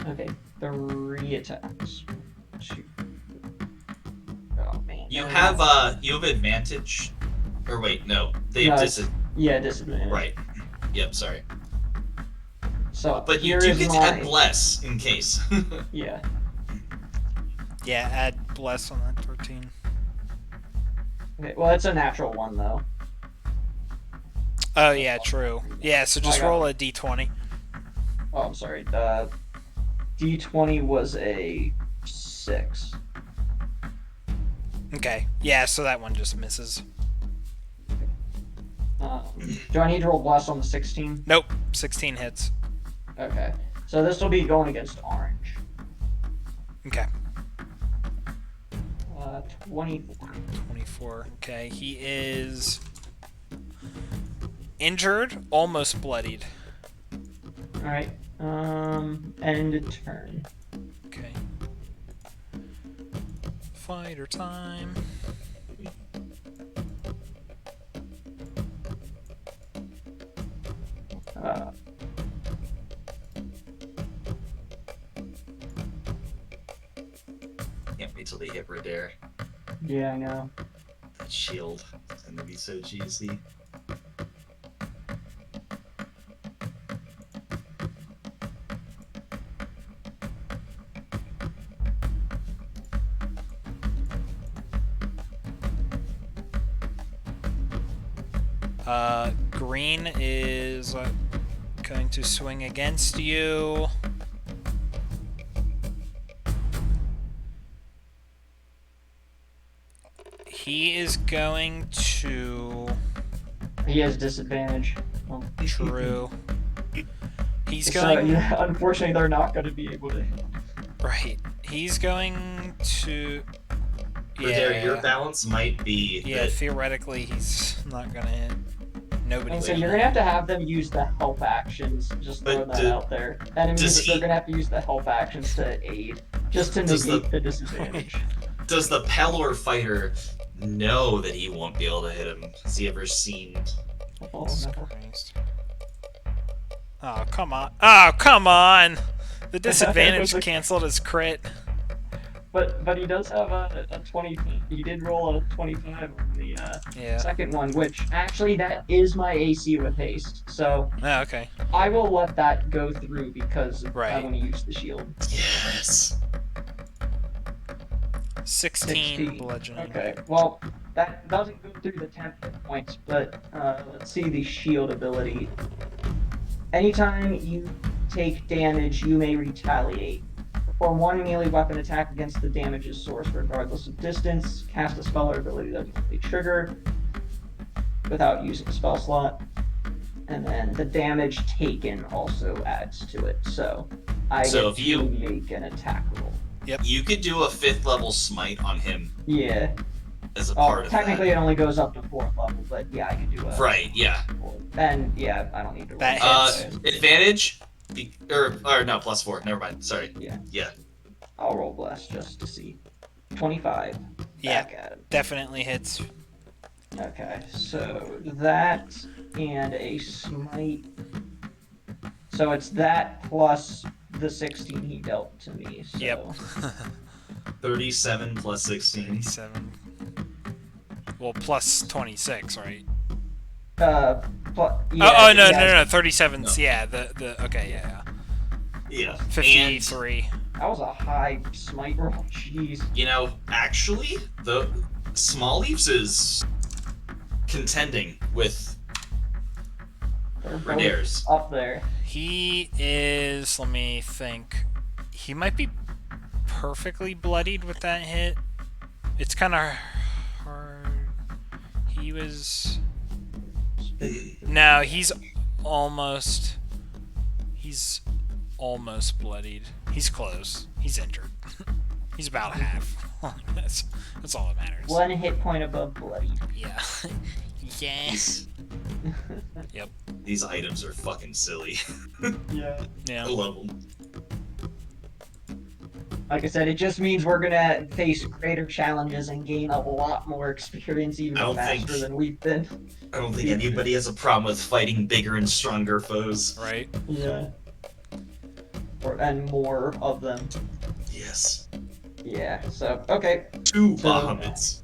[SPEAKER 5] Okay, 3 attacks. 2. Oh, man.
[SPEAKER 3] You have advantage, or wait, no, they have
[SPEAKER 5] disadvantage.
[SPEAKER 3] Right. Yep, sorry.
[SPEAKER 5] So,
[SPEAKER 3] But you
[SPEAKER 5] here
[SPEAKER 3] do
[SPEAKER 5] is
[SPEAKER 3] get to add bless in case.
[SPEAKER 5] Yeah.
[SPEAKER 2] Yeah, add bless on that 13.
[SPEAKER 5] Okay, well, it's a natural 1, though.
[SPEAKER 2] Oh, yeah, true. Yeah, so just
[SPEAKER 5] I got
[SPEAKER 2] roll a d20.
[SPEAKER 5] Oh, I'm sorry. D20 was a 6.
[SPEAKER 2] Okay. Yeah, so that one just misses.
[SPEAKER 5] Do I need to roll bless on the 16?
[SPEAKER 2] Nope. 16 hits.
[SPEAKER 5] Okay. So this will be going against orange.
[SPEAKER 2] Okay.
[SPEAKER 5] 24.
[SPEAKER 2] 24. Okay, he is... injured, almost bloodied.
[SPEAKER 5] Alright. End turn.
[SPEAKER 2] Okay. Fighter time.
[SPEAKER 3] Can't wait till they hit Radair.
[SPEAKER 5] Yeah, I know.
[SPEAKER 3] That shield is gonna be so juicy.
[SPEAKER 2] Green is going to swing against you. He is going to...
[SPEAKER 5] He has disadvantage. Well,
[SPEAKER 2] True. He's
[SPEAKER 5] so,
[SPEAKER 2] going...
[SPEAKER 5] yeah, unfortunately, they're not going to be able to.
[SPEAKER 2] Right. He's going to...
[SPEAKER 3] Radair, your balance might be
[SPEAKER 2] Yeah,
[SPEAKER 3] that
[SPEAKER 2] theoretically, he's not gonna hit. Nobody.
[SPEAKER 5] And so
[SPEAKER 2] will.
[SPEAKER 5] you're gonna have them use the help actions. Just
[SPEAKER 3] But
[SPEAKER 5] throw that out there. That means
[SPEAKER 3] does
[SPEAKER 5] that they're
[SPEAKER 3] he-
[SPEAKER 5] gonna have to use the help actions to aid, just to
[SPEAKER 3] Does
[SPEAKER 5] negate the disadvantage.
[SPEAKER 3] does the Pelor fighter know that he won't be able to hit him? Has he ever seen?
[SPEAKER 5] Oh,
[SPEAKER 2] Jesus
[SPEAKER 5] no.
[SPEAKER 2] Christ. Oh, come on. Oh, come on! The disadvantage canceled his crit.
[SPEAKER 5] But he does have a 20. He did roll a 25 on the
[SPEAKER 2] Yeah.
[SPEAKER 5] second one, which actually that is my AC with haste. So
[SPEAKER 2] Oh, okay.
[SPEAKER 5] I will let that go through because I
[SPEAKER 2] Right.
[SPEAKER 5] want to use the shield.
[SPEAKER 3] Yes.
[SPEAKER 2] 16 bludgeoning.
[SPEAKER 5] Okay, well, that doesn't go through the 10 hit points, but let's see the shield ability. Anytime you take damage, you may retaliate. Perform one melee weapon attack against the damage's source, regardless of distance. Cast a spell or ability that may trigger without using a spell slot. And then the damage taken also adds to it. So I
[SPEAKER 3] So
[SPEAKER 5] get
[SPEAKER 3] if you-
[SPEAKER 5] to make an attack roll.
[SPEAKER 3] You could do a 5th level smite on him
[SPEAKER 5] Yeah.
[SPEAKER 3] as a part of
[SPEAKER 5] Technically
[SPEAKER 3] that.
[SPEAKER 5] it only goes up to 4th level, but yeah, I can do a...
[SPEAKER 3] Right, yeah.
[SPEAKER 5] And yeah, I don't need to roll.
[SPEAKER 2] That hits.
[SPEAKER 3] Advantage? Or no, +4. Never mind. Sorry.
[SPEAKER 5] Yeah.
[SPEAKER 3] Yeah.
[SPEAKER 5] I'll roll blast just to see. 25.
[SPEAKER 2] Yeah,
[SPEAKER 5] Back at him.
[SPEAKER 2] definitely hits.
[SPEAKER 5] Okay, so that and a smite. So it's that plus the 16 he dealt to me. So.
[SPEAKER 2] Yep.
[SPEAKER 3] 37 plus 16.
[SPEAKER 2] 37. Well, plus 26, right?
[SPEAKER 5] Yeah,
[SPEAKER 2] oh, no,
[SPEAKER 5] yeah,
[SPEAKER 2] no, 37's,
[SPEAKER 3] No.
[SPEAKER 2] yeah, the okay, yeah.
[SPEAKER 3] Yeah.
[SPEAKER 2] 53.
[SPEAKER 5] That was a high smite roll. Jeez.
[SPEAKER 3] And, you know, actually, the Small Leaves is contending with
[SPEAKER 5] They're both
[SPEAKER 3] Redair's.
[SPEAKER 5] up there.
[SPEAKER 2] He is, let me think. He might be perfectly bloodied with that hit. It's kind of hard. He was... No, he's almost bloodied. He's close. He's injured. He's about half. that's all that matters.
[SPEAKER 5] One hit point above bloody.
[SPEAKER 2] Yeah. Yeah. Yep.
[SPEAKER 3] These items are fucking silly.
[SPEAKER 5] Yeah.
[SPEAKER 2] Yeah.
[SPEAKER 3] I love them.
[SPEAKER 5] Like I said, it just means we're gonna face greater challenges and gain a lot more experience even
[SPEAKER 3] I don't
[SPEAKER 5] faster
[SPEAKER 3] think-
[SPEAKER 5] than we've been.
[SPEAKER 3] I don't think anybody has a problem with fighting bigger and stronger foes.
[SPEAKER 2] Right.
[SPEAKER 5] Yeah. And more of them.
[SPEAKER 3] Yes.
[SPEAKER 5] Yeah. So okay.
[SPEAKER 3] 2
[SPEAKER 5] So-
[SPEAKER 3] Bahamut's.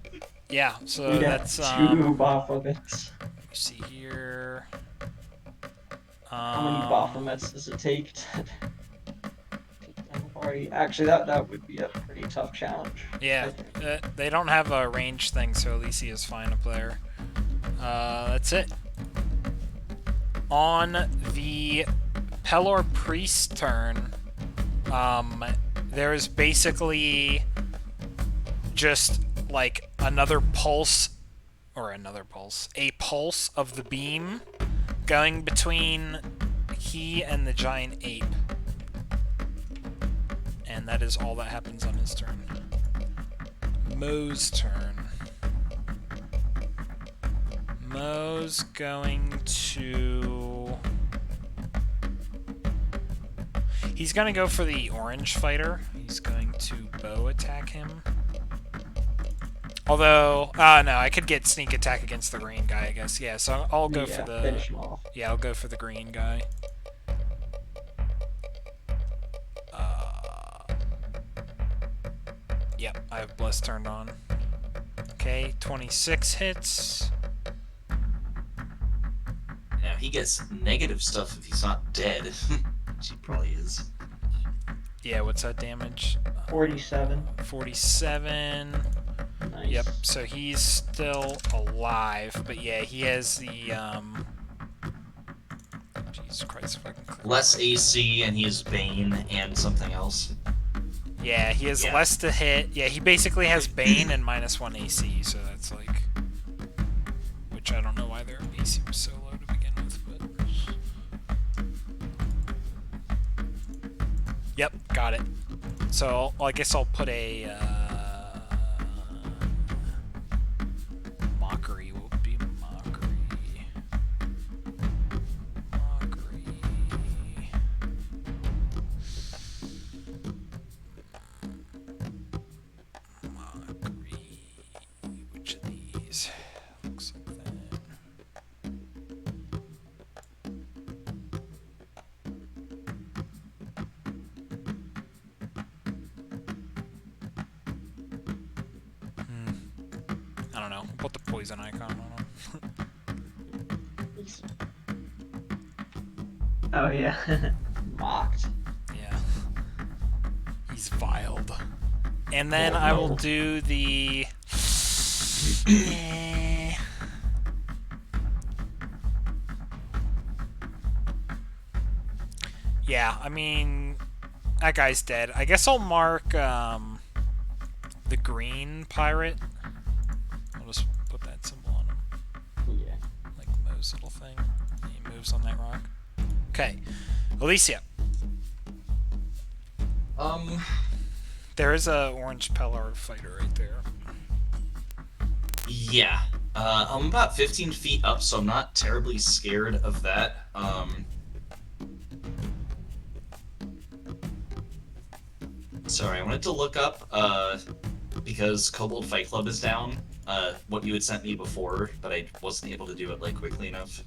[SPEAKER 2] Yeah. So
[SPEAKER 5] We got
[SPEAKER 2] that's
[SPEAKER 5] two Baphomets.
[SPEAKER 2] let's see here.
[SPEAKER 5] How many Baphomets does it take to take down a party? Actually, that would be a pretty tough challenge.
[SPEAKER 2] Yeah, they don't have a range thing, so Alicia is fine up there. That's it. On the Pelor Priest turn, there is basically just like a pulse of the beam going between he and the giant ape. And that is all that happens on his turn. Mo's turn. Mo's going to... He's going to go for the orange fighter. He's going to bow attack him. Although, no, I could get sneak attack against the green guy, I guess. Yeah, so I'll go for the...
[SPEAKER 5] Finish him off.
[SPEAKER 2] Yeah, I'll go for the green guy. Yep, I have Bless turned on. Okay, 26 hits.
[SPEAKER 3] Now, he gets negative stuff if he's not dead. Which he probably is.
[SPEAKER 2] Yeah, what's that damage?
[SPEAKER 5] 47.
[SPEAKER 2] 47.
[SPEAKER 5] Nice.
[SPEAKER 2] Yep, so he's still alive, but yeah, he has the, Jesus Christ, if I can click.
[SPEAKER 3] Less AC, and he has Bane and something else.
[SPEAKER 2] Yeah, he has
[SPEAKER 3] Yeah.
[SPEAKER 2] less to hit. Yeah, he basically has Bane and -1 AC, so that's like... Which I don't know why their AC was so low to begin with, but... Yep, got it. So, I guess I'll put a, Mockery will be Mockery. Mockery. Mockery. Which of these looks like that? I don't know. I'll put the poison icon on him.
[SPEAKER 5] Oh yeah. Mocked.
[SPEAKER 2] Yeah. He's viled. And then
[SPEAKER 3] Oh,
[SPEAKER 2] I
[SPEAKER 3] no.
[SPEAKER 2] will do the. Eh. Yeah, I mean, that guy's dead. I guess I'll mark the green pirate. I'll just put that symbol on him,
[SPEAKER 5] Yeah.
[SPEAKER 2] like Mo's little thing. He moves on that rock. Okay, Alicia.
[SPEAKER 3] There
[SPEAKER 2] There is a orange Pellar fighter right there.
[SPEAKER 3] Yeah. I'm about 15 feet up, so I'm not terribly scared of that. Sorry, I wanted to look up, because Kobold Fight Club is down, what you had sent me before, but I wasn't able to do it, like, quickly enough.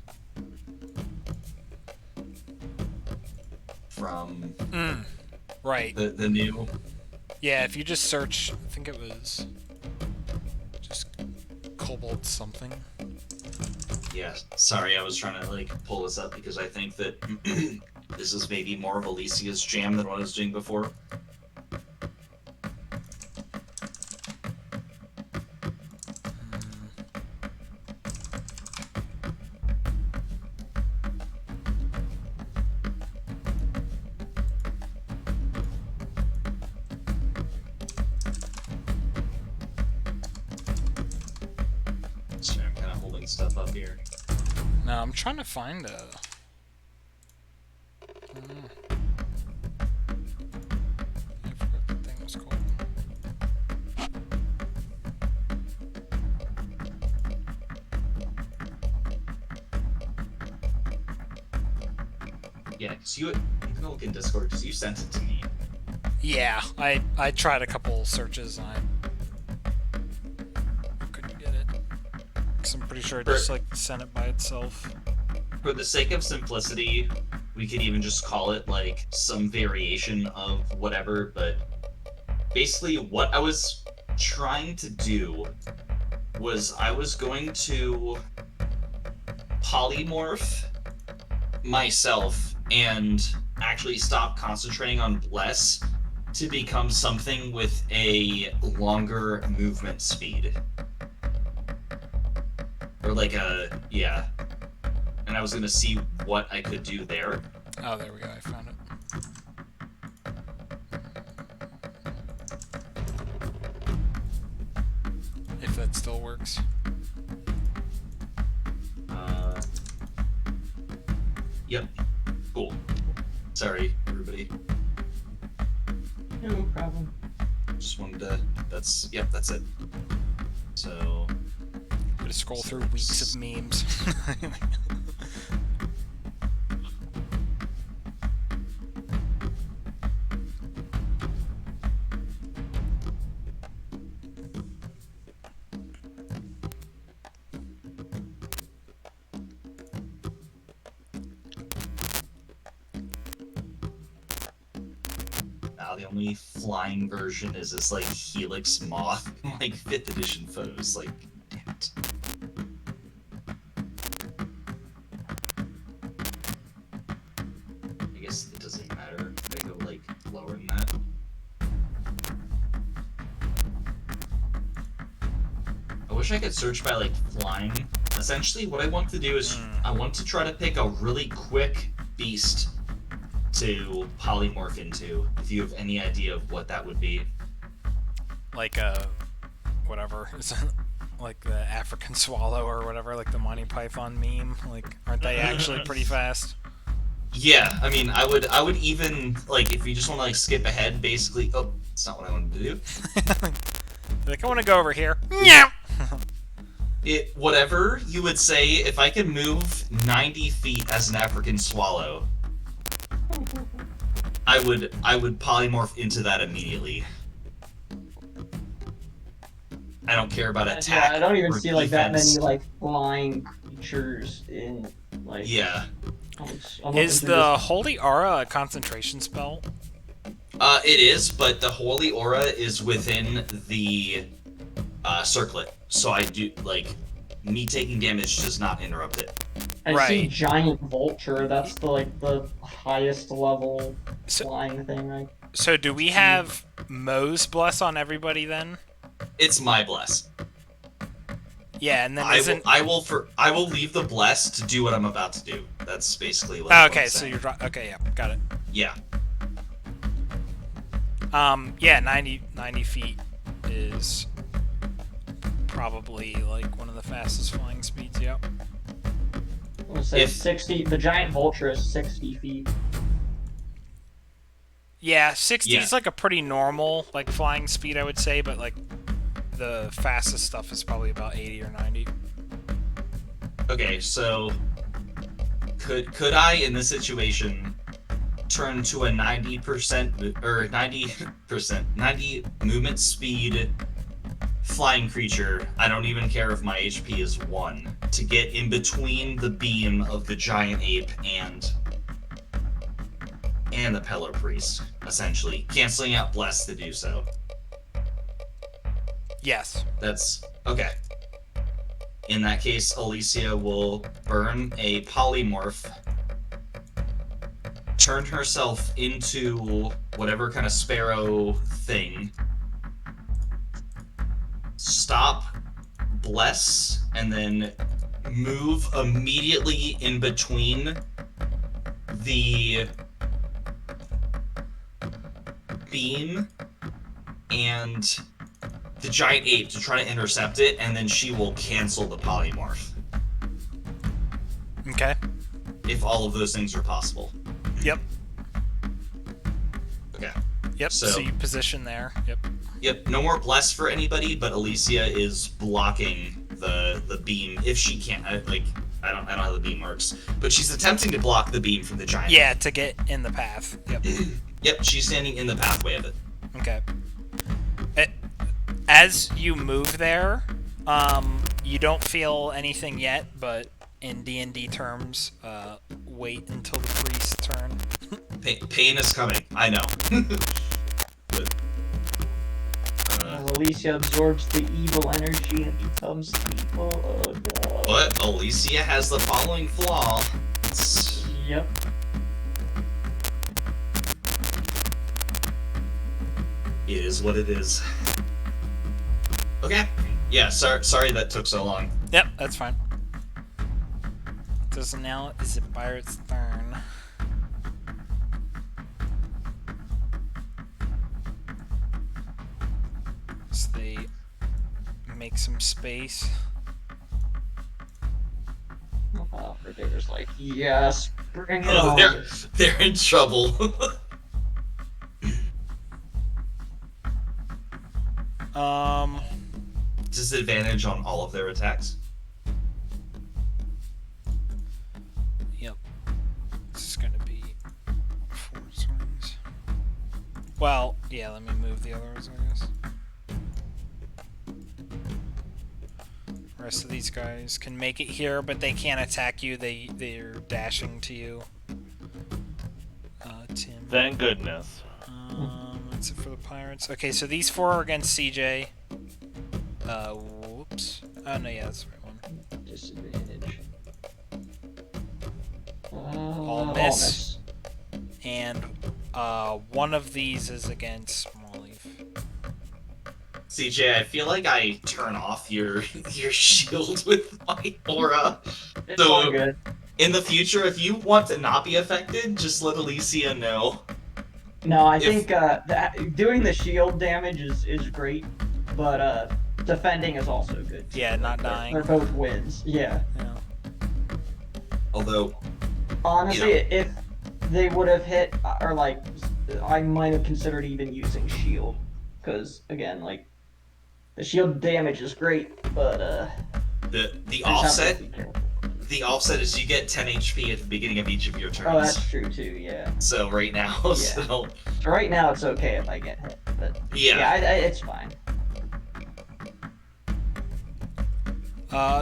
[SPEAKER 3] From
[SPEAKER 2] Right.
[SPEAKER 3] the new...
[SPEAKER 2] Yeah, if you just search, I think it was just Kobold something.
[SPEAKER 3] Yeah, sorry, I was trying to, like, pull this up because I think that this is maybe more of Alicia's jam than what I was doing before. Sorry, I'm kind of holding stuff up here.
[SPEAKER 2] No, I'm trying to find a. I forgot what the thing was called.
[SPEAKER 3] Yeah, because you can look in Discord because you sent it to me.
[SPEAKER 2] Yeah, I tried a couple searches and I couldn't get it. Cause I'm pretty sure it just like sent it by itself.
[SPEAKER 3] For the sake of simplicity, we could even just call it like some variation of whatever, but basically what I was trying to do was I was going to polymorph myself and actually stop concentrating on bless to become something with a longer movement speed. Or like a, yeah. And I was gonna see what I could do there.
[SPEAKER 2] Oh, there we go. I found it. If that still works.
[SPEAKER 3] Yep. Cool. Sorry, everybody.
[SPEAKER 5] No problem.
[SPEAKER 3] Just wanted to. Yep, that's it. So.
[SPEAKER 2] I'm gonna scroll through weeks of memes.
[SPEAKER 3] Now the only flying version is this like Helix Moth, like 5th edition photos. Like, damn it. I guess it doesn't matter if I go like lower than that. I wish I could search by like flying. Essentially, what I want to do is I want to try to pick a really quick beast to polymorph into. If you have any idea of what that would be.
[SPEAKER 2] Like whatever. Is it like the African swallow or whatever, like the Monty Python meme? Like, aren't they actually pretty fast?
[SPEAKER 3] Yeah, I mean, I would even like if you just want to like skip ahead, basically. Oh, that's not what I wanted to do.
[SPEAKER 2] Like, I want to go over here. Yeah.
[SPEAKER 3] It whatever you would say if I could move 90 feet as an African swallow, I would polymorph into that immediately. I don't care about attack.
[SPEAKER 5] Yeah, I don't even
[SPEAKER 3] or
[SPEAKER 5] see like that
[SPEAKER 3] defense.
[SPEAKER 5] many like flying creatures in like.
[SPEAKER 3] Yeah.
[SPEAKER 5] I'm
[SPEAKER 2] Is
[SPEAKER 5] looking
[SPEAKER 2] the
[SPEAKER 5] through
[SPEAKER 2] Holy Aura a concentration spell?
[SPEAKER 3] It is, but the holy aura is within the circlet, so I do like me taking damage does not interrupt it.
[SPEAKER 5] I see
[SPEAKER 2] Right.
[SPEAKER 5] giant vulture. That's the highest level
[SPEAKER 2] So-
[SPEAKER 5] flying thing, right?
[SPEAKER 2] So do we have Mo's bless on everybody then?
[SPEAKER 3] It's my bless.
[SPEAKER 2] Yeah, and then
[SPEAKER 3] I will leave the bless to do what I'm about to do. That's basically what.
[SPEAKER 2] Oh,
[SPEAKER 3] I'm
[SPEAKER 2] okay, so
[SPEAKER 3] saying.
[SPEAKER 2] you're okay. Yeah, got it.
[SPEAKER 3] Yeah.
[SPEAKER 2] Yeah, 90 feet is probably like one of the fastest flying speeds. Yep.
[SPEAKER 5] We'll say
[SPEAKER 3] If-
[SPEAKER 5] 60. The giant vulture is 60 feet.
[SPEAKER 2] Yeah, 60
[SPEAKER 3] Yeah.
[SPEAKER 2] is like a pretty normal like flying speed, I would say, but like the fastest stuff is probably about 80 or 90.
[SPEAKER 3] Okay, so could I in this situation turn to a 90% or 90 movement speed flying creature? I don't even care if my HP is 1 to get in between the beam of the giant ape and the Pillar Priest, essentially canceling out bless to do so.
[SPEAKER 2] Yes.
[SPEAKER 3] That's okay. In that case, Alicia will burn a polymorph, turn herself into whatever kind of sparrow thing, stop, bless, and then move immediately in between the beam and the giant ape to try to intercept it, and then she will cancel the polymorph.
[SPEAKER 2] Okay.
[SPEAKER 3] If all of those things are possible.
[SPEAKER 2] Yep.
[SPEAKER 3] Okay.
[SPEAKER 2] Yep.
[SPEAKER 3] So-
[SPEAKER 2] So you position there. Yep.
[SPEAKER 3] Yep, no more bless for anybody, but Alicia is blocking the beam if she can't. I don't know how the beam works, but she's attempting to block the beam from the giant.
[SPEAKER 2] Yeah, to get in the path. Yep.
[SPEAKER 3] Yep, she's standing in the pathway of it.
[SPEAKER 2] Okay. As you move there, you don't feel anything yet, but in D&D terms, wait until the priest's turn.
[SPEAKER 3] Pain is coming. I know. But,
[SPEAKER 5] Alicia absorbs the evil energy and becomes evil. Oh no.
[SPEAKER 3] but Alicia has the following flaw.
[SPEAKER 5] Yep.
[SPEAKER 3] It is what it is. Okay. Yeah. Sorry that took so long.
[SPEAKER 2] Yep, that's fine. So now is the pirate's turn. So they make some space.
[SPEAKER 5] Ridiculous, like, yes, bring it
[SPEAKER 3] Oh,
[SPEAKER 5] on.
[SPEAKER 3] they're in trouble. Disadvantage on all of their attacks.
[SPEAKER 2] Yep. This is gonna be 4 swings. Well, yeah, let me move the others, I guess. The rest of these guys can make it here, but they can't attack you. They're dashing to you. Tim.
[SPEAKER 1] Thank goodness.
[SPEAKER 2] That's it for the pirates. Okay, so these 4 are against CJ. Whoops. Oh no, yeah, that's the right one.
[SPEAKER 5] Disadvantage.
[SPEAKER 2] All miss. And one of these is against Smallleaf.
[SPEAKER 3] CJ, I feel like I turn off your shield with my aura.
[SPEAKER 5] It's
[SPEAKER 3] So-
[SPEAKER 5] all good.
[SPEAKER 3] In the future, if you want to not be affected, just let Alicia know.
[SPEAKER 5] No, I
[SPEAKER 3] If-
[SPEAKER 5] think that doing the shield damage is great, but defending is also good.
[SPEAKER 2] Yeah, not dying.
[SPEAKER 5] They're both wins. Yeah.
[SPEAKER 2] Yeah.
[SPEAKER 3] Although,
[SPEAKER 5] Honestly,
[SPEAKER 3] Yeah.
[SPEAKER 5] if they would have hit, or like, I might have considered even using shield, because again, like, the shield damage is great, but
[SPEAKER 3] the
[SPEAKER 5] just have
[SPEAKER 3] offset
[SPEAKER 5] to be careful.
[SPEAKER 3] the offset is you get 10 HP at the beginning of each of your turns.
[SPEAKER 5] Oh, that's true too. Yeah.
[SPEAKER 3] So right now,
[SPEAKER 5] Yeah.
[SPEAKER 3] so
[SPEAKER 5] So right now it's okay if I get hit, but
[SPEAKER 3] yeah.
[SPEAKER 5] it's fine.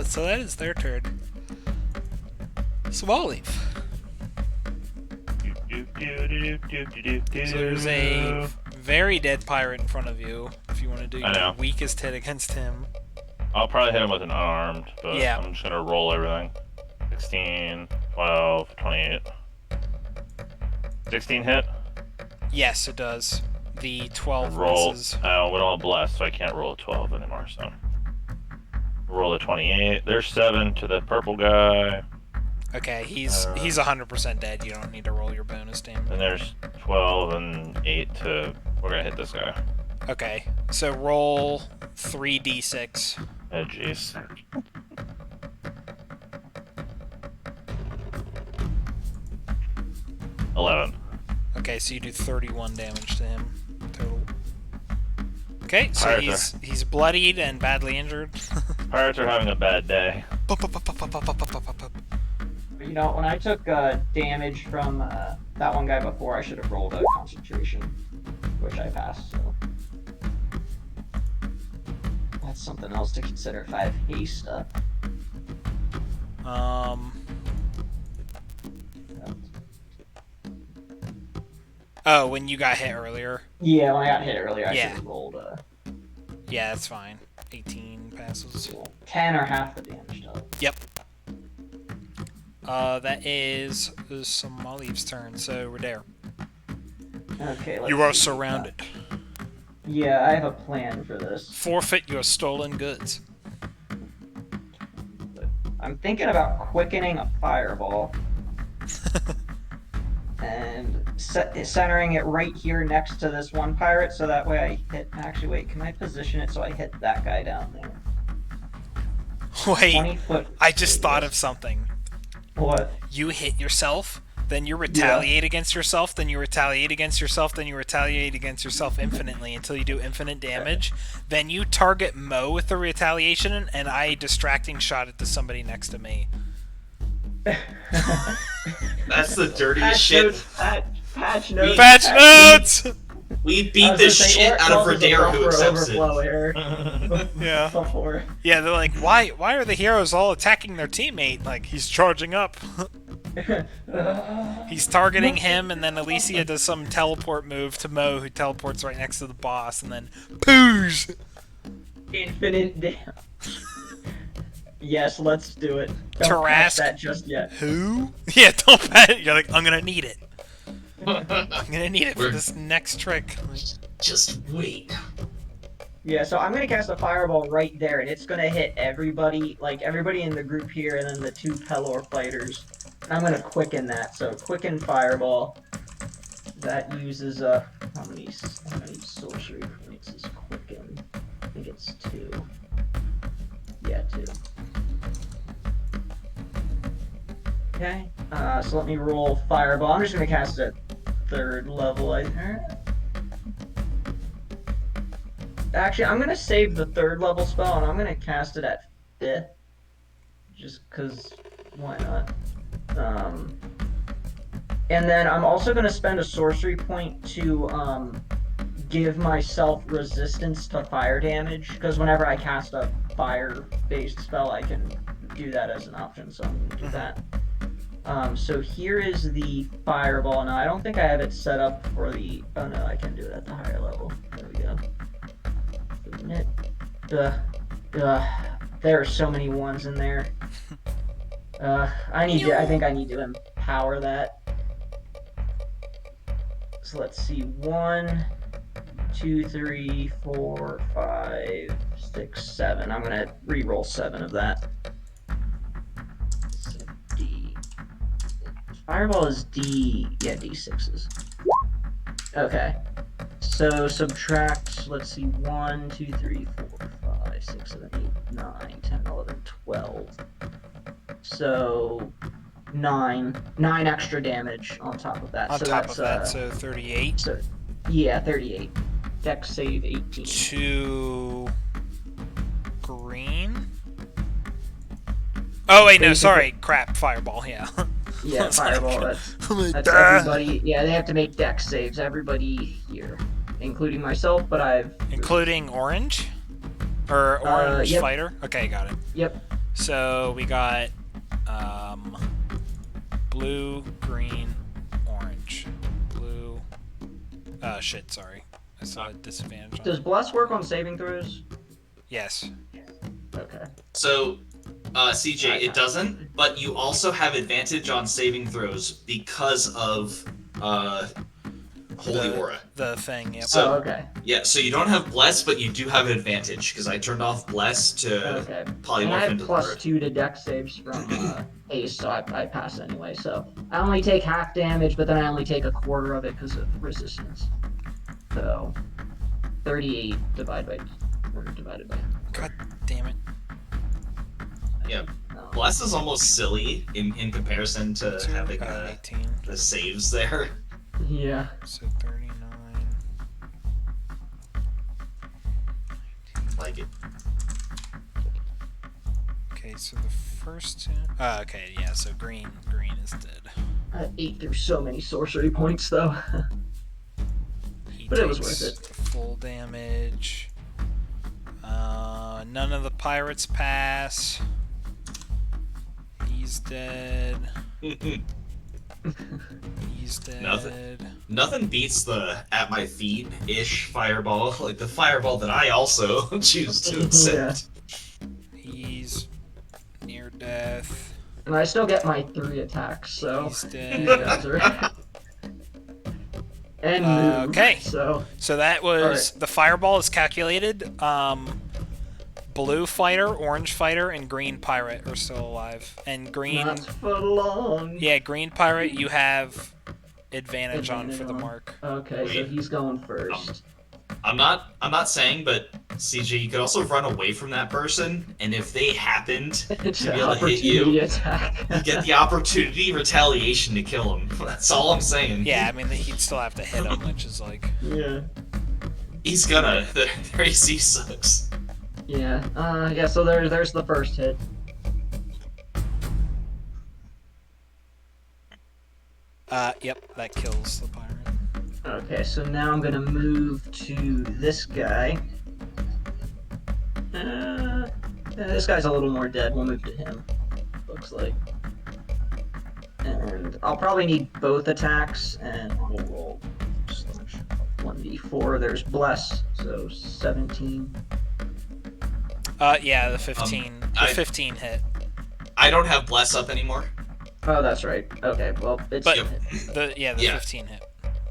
[SPEAKER 2] So that is their turn. Smallleaf. So there's a very dead pirate in front of you. If you want to do
[SPEAKER 1] I
[SPEAKER 2] your
[SPEAKER 1] know.
[SPEAKER 2] weakest hit against him.
[SPEAKER 1] I'll probably hit him with an unarmed, but
[SPEAKER 2] Yeah.
[SPEAKER 1] I'm just gonna roll everything. 16, 12, 28. 16 hit?
[SPEAKER 2] Yes, it does. The 12
[SPEAKER 1] Roll.
[SPEAKER 2] misses.
[SPEAKER 1] Oh, we don't have blessed, so I can't roll a 12 anymore. So roll a 28. There's 7 to the purple guy.
[SPEAKER 2] Okay, he's 100% dead. You don't need to roll your bonus damage.
[SPEAKER 1] And there's 12 and 8 to. We're gonna hit this guy.
[SPEAKER 2] Okay, so roll 3d6.
[SPEAKER 1] Oh jeez.
[SPEAKER 2] Okay, so you do 31 damage to him total. Okay, so
[SPEAKER 1] Pirates
[SPEAKER 2] he's bloodied and badly injured.
[SPEAKER 1] Pirates are having a bad day.
[SPEAKER 5] You know, when I took damage from that one guy before, I should have rolled a concentration, which I passed, so... That's something else to consider if I have haste up.
[SPEAKER 2] Oh, when you got hit earlier?
[SPEAKER 5] Yeah, when I got hit earlier, I
[SPEAKER 2] Yeah.
[SPEAKER 5] should have rolled
[SPEAKER 2] Yeah, that's fine. 18 passes.
[SPEAKER 5] 10 or half the damage to it.
[SPEAKER 2] Yep. That is Somali's turn, so we're there.
[SPEAKER 5] Okay, let's
[SPEAKER 2] You are
[SPEAKER 5] see.
[SPEAKER 2] surrounded.
[SPEAKER 5] Yeah, I have a plan for this.
[SPEAKER 2] Forfeit your stolen goods.
[SPEAKER 5] I'm thinking about quickening a fireball and centering it right here next to this one pirate, so that way I hit... Actually, wait, can I position it so I hit that guy down there?
[SPEAKER 2] Wait,
[SPEAKER 5] 20-foot...
[SPEAKER 2] I just thought of something.
[SPEAKER 5] What?
[SPEAKER 2] You hit yourself, then you retaliate against yourself, then you retaliate against yourself, then you retaliate against yourself infinitely until you do infinite damage. Then you target Mo with the retaliation, and I distracting shot it to somebody next to me.
[SPEAKER 3] That's the dirtiest shit.
[SPEAKER 5] Patch notes.
[SPEAKER 2] Patch notes!
[SPEAKER 3] We beat the shit out of Rodero who accepts it.
[SPEAKER 2] Yeah.
[SPEAKER 5] Before.
[SPEAKER 2] Yeah, they're like, why are the heroes all attacking their teammate? Like, he's charging up. He's targeting him, and then Alicia does some teleport move to Mo, who teleports right next to the boss, and then poosh!
[SPEAKER 5] Infinite damage. Yes, let's do it. Don't patch that just yet.
[SPEAKER 2] Who? Yeah, don't pat it. You're like, I'm gonna need it. I'm gonna need it for this next trick.
[SPEAKER 3] Just wait.
[SPEAKER 5] Yeah, so I'm gonna cast a fireball right there, and it's gonna hit everybody, like everybody in the group here, and then the two Pelor fighters. And I'm gonna quicken that. So quicken fireball. That uses how many sorcery points is quicken? I think it's 2. Yeah, 2. Okay. So let me roll fireball. I'm just gonna cast it at 3rd level. Actually, I'm gonna save the 3rd level spell, and I'm gonna cast it at 5th. Just cause, why not? And then I'm also gonna spend a sorcery point to give myself resistance to fire damage, because whenever I cast a fire-based spell, I can do that as an option. So I'm gonna do that. So here is the fireball. Now, I don't think I have it set up for the... Oh, no, I can do it at the higher level. There we go. There are so many ones in there. I think I need to empower that. So let's see. 1, 2, 3, 4, 5, 6, 7. I'm gonna re-roll 7 of that. Fireball is D6s. Okay. So subtract, let's see, 1, 2, 3, 4, 5, 6, 7, 8, 9, 10, 11, 12. So 9 extra damage on top of that.
[SPEAKER 2] On
[SPEAKER 5] so
[SPEAKER 2] top
[SPEAKER 5] that's,
[SPEAKER 2] of that, so 38.
[SPEAKER 5] So, yeah, 38. Dex save 18.
[SPEAKER 2] 2 green? Oh wait, no, sorry. Crap, fireball, yeah.
[SPEAKER 5] Yeah, fireball, that's everybody. Yeah, they have to make dex saves, everybody here. Including myself, but I've...
[SPEAKER 2] Including orange? Or orange
[SPEAKER 5] yep.
[SPEAKER 2] fighter? Okay, got it.
[SPEAKER 5] Yep.
[SPEAKER 2] So we got blue, green, orange. Blue. Shit, sorry. I saw a disadvantage.
[SPEAKER 5] Does Bless work on saving throws?
[SPEAKER 2] Yes.
[SPEAKER 5] Okay.
[SPEAKER 3] So, CJ, it doesn't, but you also have advantage on saving throws because of Holy Aura.
[SPEAKER 2] The thing, yep.
[SPEAKER 3] So,
[SPEAKER 5] okay.
[SPEAKER 3] Yeah, so you don't have Bless, but you do have advantage, because I turned off Bless to
[SPEAKER 5] Okay. And I
[SPEAKER 3] polymorph
[SPEAKER 5] have
[SPEAKER 3] into the bird.
[SPEAKER 5] +2 to dex saves from Ace, so I pass anyway. So I only take half damage, but then I only take a quarter of it because of resistance. So 38 divided by.
[SPEAKER 2] God damn it.
[SPEAKER 3] Yeah. Bless is almost silly in comparison to having
[SPEAKER 2] 18.
[SPEAKER 3] the saves there.
[SPEAKER 5] Yeah.
[SPEAKER 2] So 39.
[SPEAKER 3] Like it.
[SPEAKER 2] Okay, so the first two. Okay, yeah. So green is dead.
[SPEAKER 5] I ate through so many sorcery points though.
[SPEAKER 2] He
[SPEAKER 5] But it was
[SPEAKER 2] takes
[SPEAKER 5] worth it.
[SPEAKER 2] the full damage. None of the pirates pass. He's dead. He's dead.
[SPEAKER 3] Nothing beats the at my feet ish fireball, like the fireball that I also choose to accept.
[SPEAKER 2] He's near death.
[SPEAKER 5] And I still get my 3 attacks, so
[SPEAKER 2] He's
[SPEAKER 5] these
[SPEAKER 2] dead.
[SPEAKER 5] guys are. And move.
[SPEAKER 2] Okay.
[SPEAKER 5] So
[SPEAKER 2] that was the fireball is calculated. Blue fighter, orange fighter, and green pirate are still alive. And green,
[SPEAKER 5] not for long.
[SPEAKER 2] yeah, green pirate, you have advantage on for the mark.
[SPEAKER 5] Okay, so he's going first.
[SPEAKER 3] I'm not saying, but CJ, you could also run away from that person, and if they happened to
[SPEAKER 5] It's
[SPEAKER 3] be
[SPEAKER 5] an
[SPEAKER 3] able to hit you,
[SPEAKER 5] opportunity attack.
[SPEAKER 3] you get the opportunity retaliation to kill him. That's all I'm saying.
[SPEAKER 2] Yeah, I mean he'd still have to hit him, which is like.
[SPEAKER 5] Yeah.
[SPEAKER 3] He's gonna. Their AC sucks.
[SPEAKER 5] Yeah. Yeah. So there's the first hit.
[SPEAKER 2] Yep, that kills the pirate.
[SPEAKER 5] Okay, so now I'm gonna move to this guy. Yeah, this guy's a little more dead. We'll move to him. Looks like. And I'll probably need both attacks, and we'll roll 1d4. There's bless, so 17.
[SPEAKER 2] Yeah, the 15. The 15 hit.
[SPEAKER 3] I don't have bless up anymore.
[SPEAKER 5] Oh, that's right. Okay, well, it's
[SPEAKER 2] But
[SPEAKER 5] hit.
[SPEAKER 2] the 15 hit.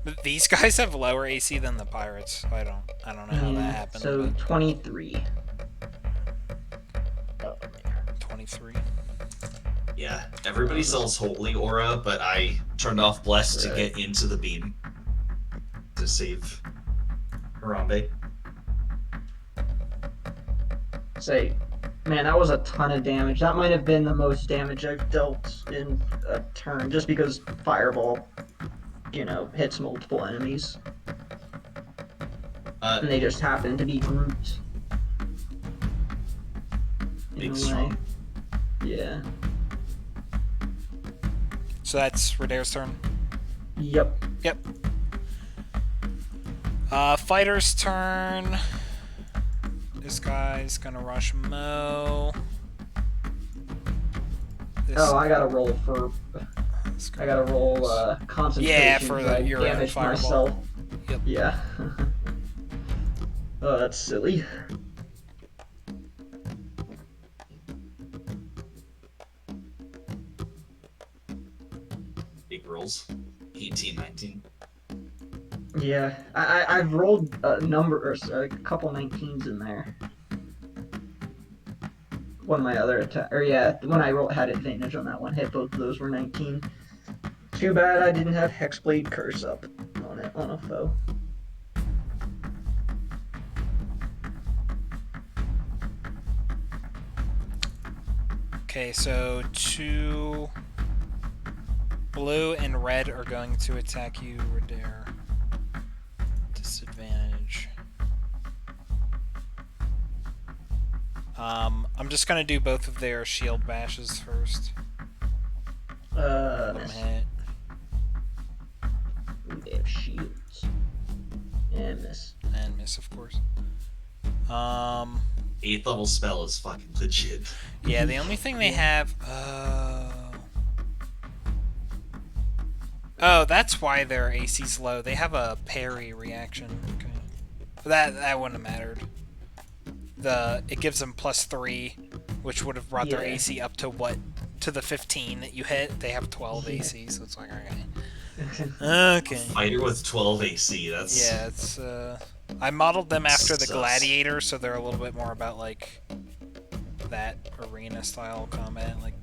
[SPEAKER 2] But these guys have lower AC than the pirates. I don't know how that happened.
[SPEAKER 5] So
[SPEAKER 2] but
[SPEAKER 5] 23.
[SPEAKER 2] 23.
[SPEAKER 3] Yeah, everybody sells Holy Aura, but I turned off Bless to get into the beam to save Harambe.
[SPEAKER 5] Say, man, that was a ton of damage. That might have been the most damage I've dealt in a turn, just because Fireball, hits multiple enemies. And they just happen to be grouped.
[SPEAKER 3] Big strong.
[SPEAKER 5] Yeah.
[SPEAKER 2] So that's Redair's turn.
[SPEAKER 5] Yep.
[SPEAKER 2] Yep. Fighter's turn. This guy's gonna rush Mo.
[SPEAKER 5] I gotta roll for. I gotta roll concentration.
[SPEAKER 2] Yeah, for your
[SPEAKER 5] damage
[SPEAKER 2] fireball.
[SPEAKER 5] myself.
[SPEAKER 2] Yep.
[SPEAKER 5] Yeah. Oh, that's silly.
[SPEAKER 3] Big rolls. 18, 19.
[SPEAKER 5] Yeah, I've rolled a couple 19s in there. One of my other when I had advantage on that one hit, both of those were 19. Too bad I didn't have Hexblade Curse up on it on a foe.
[SPEAKER 2] Okay, so 2 blue and red are going to attack you, Redair. Disadvantage. I'm just gonna do both of their shield bashes first.
[SPEAKER 5] Miss.
[SPEAKER 2] Hit.
[SPEAKER 5] They have shields. And miss.
[SPEAKER 2] And miss, of course.
[SPEAKER 3] 8th level spell is fucking legit.
[SPEAKER 2] Yeah, the only thing they have. Oh, that's why their AC's low. They have a parry reaction. Okay. That wouldn't have mattered. It gives them +3, which would have brought their AC up to the 15 that you hit. They have 12 AC, so it's like okay. Okay.
[SPEAKER 3] Fighter with 12 AC. That's
[SPEAKER 2] Yeah, it's I modeled them after the
[SPEAKER 3] Sus.
[SPEAKER 2] gladiator, so they're a little bit more about like that arena style combat, like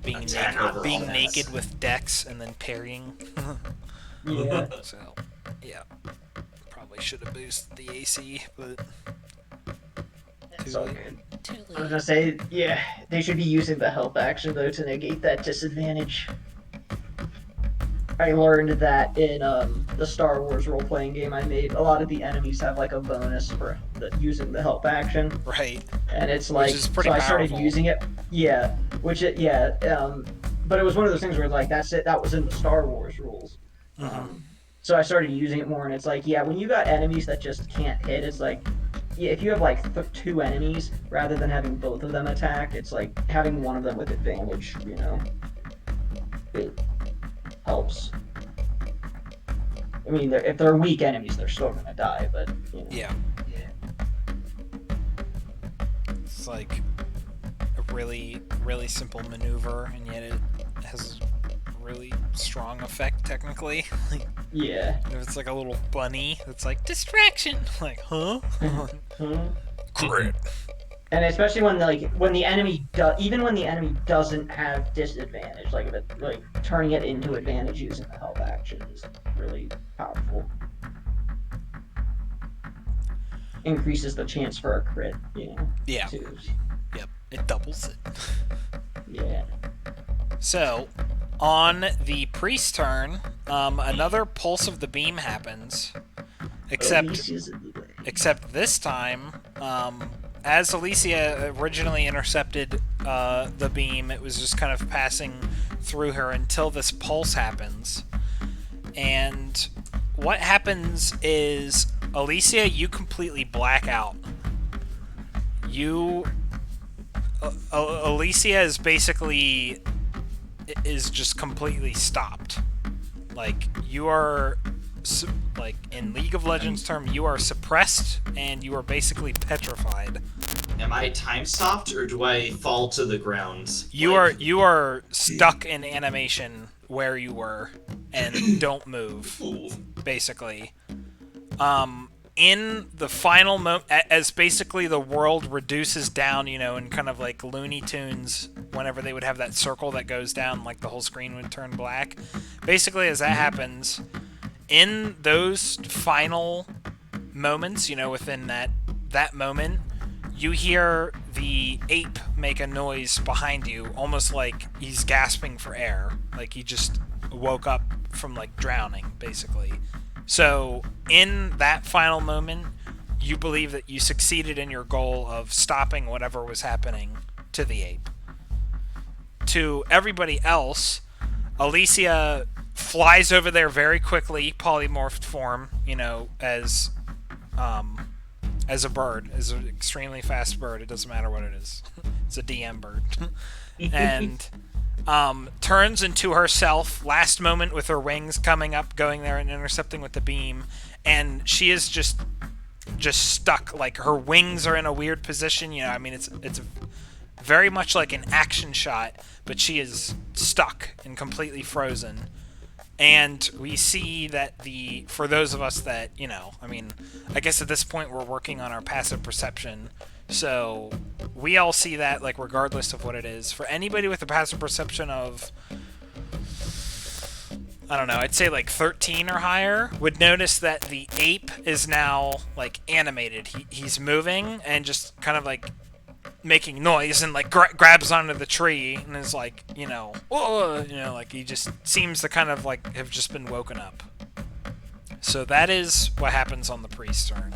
[SPEAKER 2] being
[SPEAKER 3] Attack
[SPEAKER 2] naked,
[SPEAKER 3] over
[SPEAKER 2] being
[SPEAKER 3] offense.
[SPEAKER 2] naked with decks and then parrying.
[SPEAKER 5] Yeah.
[SPEAKER 2] So, yeah, probably should have boosted the AC, but
[SPEAKER 5] It's
[SPEAKER 2] too
[SPEAKER 5] all
[SPEAKER 2] late.
[SPEAKER 5] good.
[SPEAKER 2] Too
[SPEAKER 5] I was gonna say, yeah, they should be using the help action though to negate that disadvantage. I learned that in the Star Wars role playing game I made, a lot of the enemies have like a bonus for using the help action,
[SPEAKER 2] Right,
[SPEAKER 5] and it's
[SPEAKER 2] which
[SPEAKER 5] like
[SPEAKER 2] is pretty
[SPEAKER 5] so I started
[SPEAKER 2] powerful.
[SPEAKER 5] using it. Yeah, but it was one of those things where like that's it. That was in the Star Wars rules. So I started using it more, and it's like, yeah, when you got enemies that just can't hit, it's like, yeah, if you have like two enemies, rather than having both of them attack, it's like having one of them with advantage, it helps. I mean, if they're weak enemies, they're still gonna die, but,
[SPEAKER 2] Yeah, it's like a really, really simple maneuver, and yet it has a really strong effect technically. Like,
[SPEAKER 5] Yeah.
[SPEAKER 2] if it's like a little bunny, it's like distraction. Like, huh? Crit.
[SPEAKER 5] And especially when the enemy even when the enemy doesn't have disadvantage, like if it, like turning it into advantage using the help action is really powerful. Increases the chance for a crit,
[SPEAKER 2] Yeah.
[SPEAKER 5] too.
[SPEAKER 2] Yep. It doubles it.
[SPEAKER 5] Yeah.
[SPEAKER 2] So, on the priest turn, another pulse of the beam happens. Except this time, as Alicia originally intercepted the beam, it was just kind of passing through her until this pulse happens. And what happens is, Alicia, you completely black out. Alicia is basically just completely stopped. Like, you are, like, in League of Legends term, you are suppressed and you are basically petrified.
[SPEAKER 3] Am I time stopped or do I fall to the ground?
[SPEAKER 2] You are stuck in animation where you were and don't move, basically. In the final moment, as basically the world reduces down, in kind of like Looney Tunes, whenever they would have that circle that goes down, like the whole screen would turn black. Basically, as that happens, in those final moments, within that moment, you hear the ape make a noise behind you, almost like he's gasping for air, like he just woke up from like drowning, basically. So, in that final moment, you believe that you succeeded in your goal of stopping whatever was happening to the ape. To everybody else, Alicia flies over there very quickly, polymorphed form, as a bird, as an extremely fast bird. It doesn't matter what it is. It's a DM bird. And turns into herself, last moment with her wings coming up, going there and intercepting with the beam, and she is just stuck. Like, her wings are in a weird position. It's very much like an action shot, but she is stuck and completely frozen. And we see that for those of us that, I guess at this point we're working on our passive perception, so we all see that, like, regardless of what it is. For anybody with a passive perception of, I don't know, I'd say like 13 or higher, would notice that the ape is now, like, animated. He's moving and just kind of, like, making noise and, like, grabs onto the tree and is like, like, he just seems to kind of, like, have just been woken up. So that is what happens on the priest turn.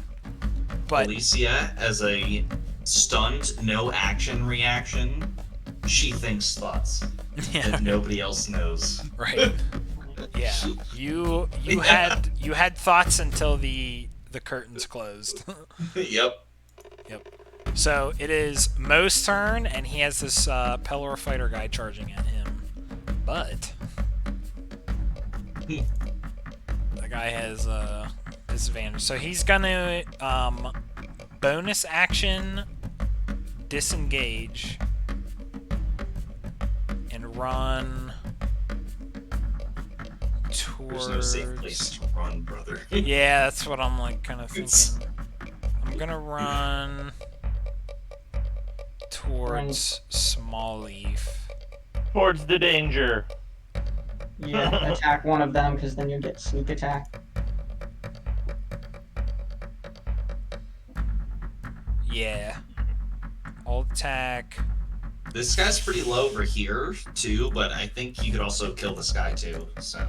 [SPEAKER 2] But
[SPEAKER 3] Alicia, as a stunned, no action reaction, she thinks thoughts that nobody else knows.
[SPEAKER 2] Right. Yeah. You had thoughts until the curtains closed.
[SPEAKER 3] Yep.
[SPEAKER 2] So it is Mo's turn, and he has this Pelor fighter guy charging at him. But the guy has disadvantage. So he's gonna bonus action disengage and run
[SPEAKER 3] There's no safe place to run, brother.
[SPEAKER 2] Yeah, that's what I'm like kind of thinking. I'm gonna run towards Small Leaf.
[SPEAKER 1] Towards the danger.
[SPEAKER 5] Yeah, attack one of them because then you get sneak attack.
[SPEAKER 2] Yeah. Alt attack.
[SPEAKER 3] This guy's pretty low over here too, but I think you could also kill this guy too. So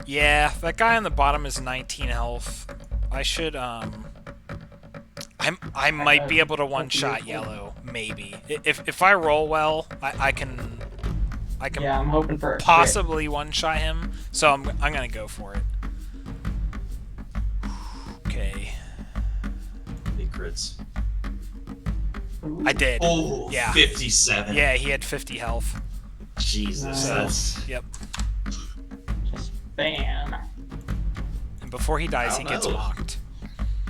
[SPEAKER 2] Yeah, that guy on the bottom is 19 health. I should I might be able to one-shot yellow, maybe. If I roll well, I can
[SPEAKER 5] Yeah, I'm hoping for a crit.
[SPEAKER 2] possibly one-shot him. So I'm gonna go for it. Okay.
[SPEAKER 3] big crits.
[SPEAKER 2] I did.
[SPEAKER 3] Oh,
[SPEAKER 2] Yeah.
[SPEAKER 3] 57.
[SPEAKER 2] Yeah, he had 50 health.
[SPEAKER 3] Jesus,
[SPEAKER 5] Nice.
[SPEAKER 3] that's
[SPEAKER 2] Yep.
[SPEAKER 5] Just bam.
[SPEAKER 2] And before he dies,
[SPEAKER 3] I
[SPEAKER 2] he
[SPEAKER 3] don't
[SPEAKER 2] gets
[SPEAKER 3] know.
[SPEAKER 2] mocked.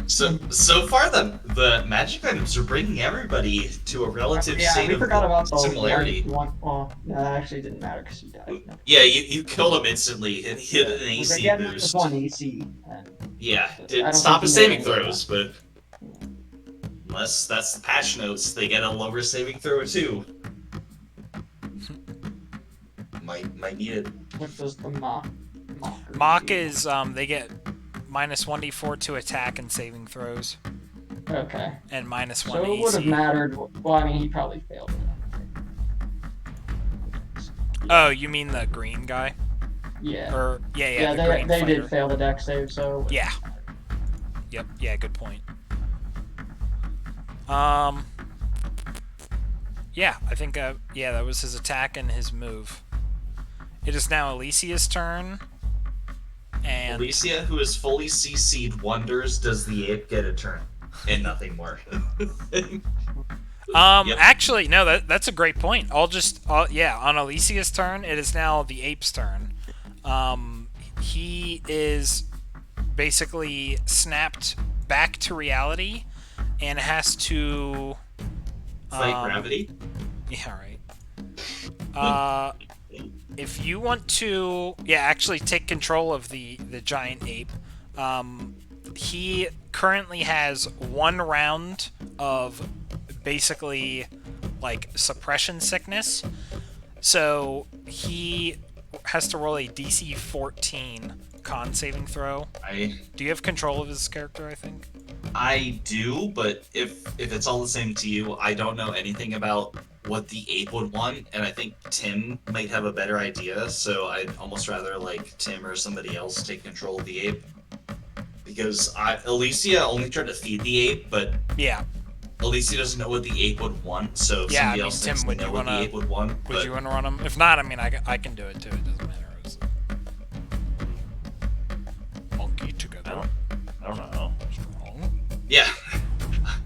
[SPEAKER 3] so far the magic items are bringing everybody to a relative
[SPEAKER 5] Yeah,
[SPEAKER 3] state
[SPEAKER 5] we
[SPEAKER 3] of
[SPEAKER 5] forgot about the
[SPEAKER 3] similarity.
[SPEAKER 5] one. Well, no, that actually didn't matter because he died. No.
[SPEAKER 3] Yeah, you killed him instantly and he hit an AC
[SPEAKER 5] He had
[SPEAKER 3] boost.
[SPEAKER 5] -1 AC. And
[SPEAKER 3] Yeah,
[SPEAKER 5] I
[SPEAKER 3] didn't
[SPEAKER 5] don't
[SPEAKER 3] stop
[SPEAKER 5] think
[SPEAKER 3] his
[SPEAKER 5] he made
[SPEAKER 3] saving
[SPEAKER 5] it like
[SPEAKER 3] throws, but unless that's the patch notes, they get a lower saving throw too. Might need it.
[SPEAKER 5] what does the mock?
[SPEAKER 2] Mock is they get -1d4 to attack and saving throws,
[SPEAKER 5] Okay.
[SPEAKER 2] and -1
[SPEAKER 5] So it would have
[SPEAKER 2] AC.
[SPEAKER 5] mattered. Well, I mean, he probably failed it.
[SPEAKER 2] Oh, you mean the green guy?
[SPEAKER 5] Yeah.
[SPEAKER 2] Or yeah,
[SPEAKER 5] Yeah,
[SPEAKER 2] the
[SPEAKER 5] they
[SPEAKER 2] green
[SPEAKER 5] did
[SPEAKER 2] fighter.
[SPEAKER 5] fail the deck save, so.
[SPEAKER 2] Yeah. Yep. Yeah. Good point. Yeah, I think yeah, that was his attack and his move. It is now Alicia's turn. And
[SPEAKER 3] Alicia, who is fully CC'd, wonders, does the ape get a turn? And nothing more. Yep.
[SPEAKER 2] actually, no, that's a great point. Yeah, on Alicia's turn, it is now the ape's turn. He is basically snapped back to reality and has to
[SPEAKER 3] Fight gravity?
[SPEAKER 2] Yeah, right. If you want to, yeah, actually take control of the giant ape. He currently has 1 round of basically like suppression sickness, so he has to roll a DC 14 con saving throw. Do you have control of his character? I think.
[SPEAKER 3] I do, but if it's all the same to you, I don't know anything about what the ape would want, and I think Tim might have a better idea, so I'd almost rather like Tim or somebody else take control of the ape. Because Alicia only tried to feed the ape, but
[SPEAKER 2] Yeah.
[SPEAKER 3] Alicia doesn't know what the ape would want, so if
[SPEAKER 2] Yeah,
[SPEAKER 3] somebody
[SPEAKER 2] I mean,
[SPEAKER 3] else
[SPEAKER 2] Tim,
[SPEAKER 3] thinks they
[SPEAKER 2] would
[SPEAKER 3] know
[SPEAKER 2] you
[SPEAKER 3] what the
[SPEAKER 2] wanna-
[SPEAKER 3] ape would want.
[SPEAKER 2] Would
[SPEAKER 3] but
[SPEAKER 2] you want to run him? If not, I mean, I can do it too. It doesn't matter. It's monkey together.
[SPEAKER 1] I don't know.
[SPEAKER 3] yeah.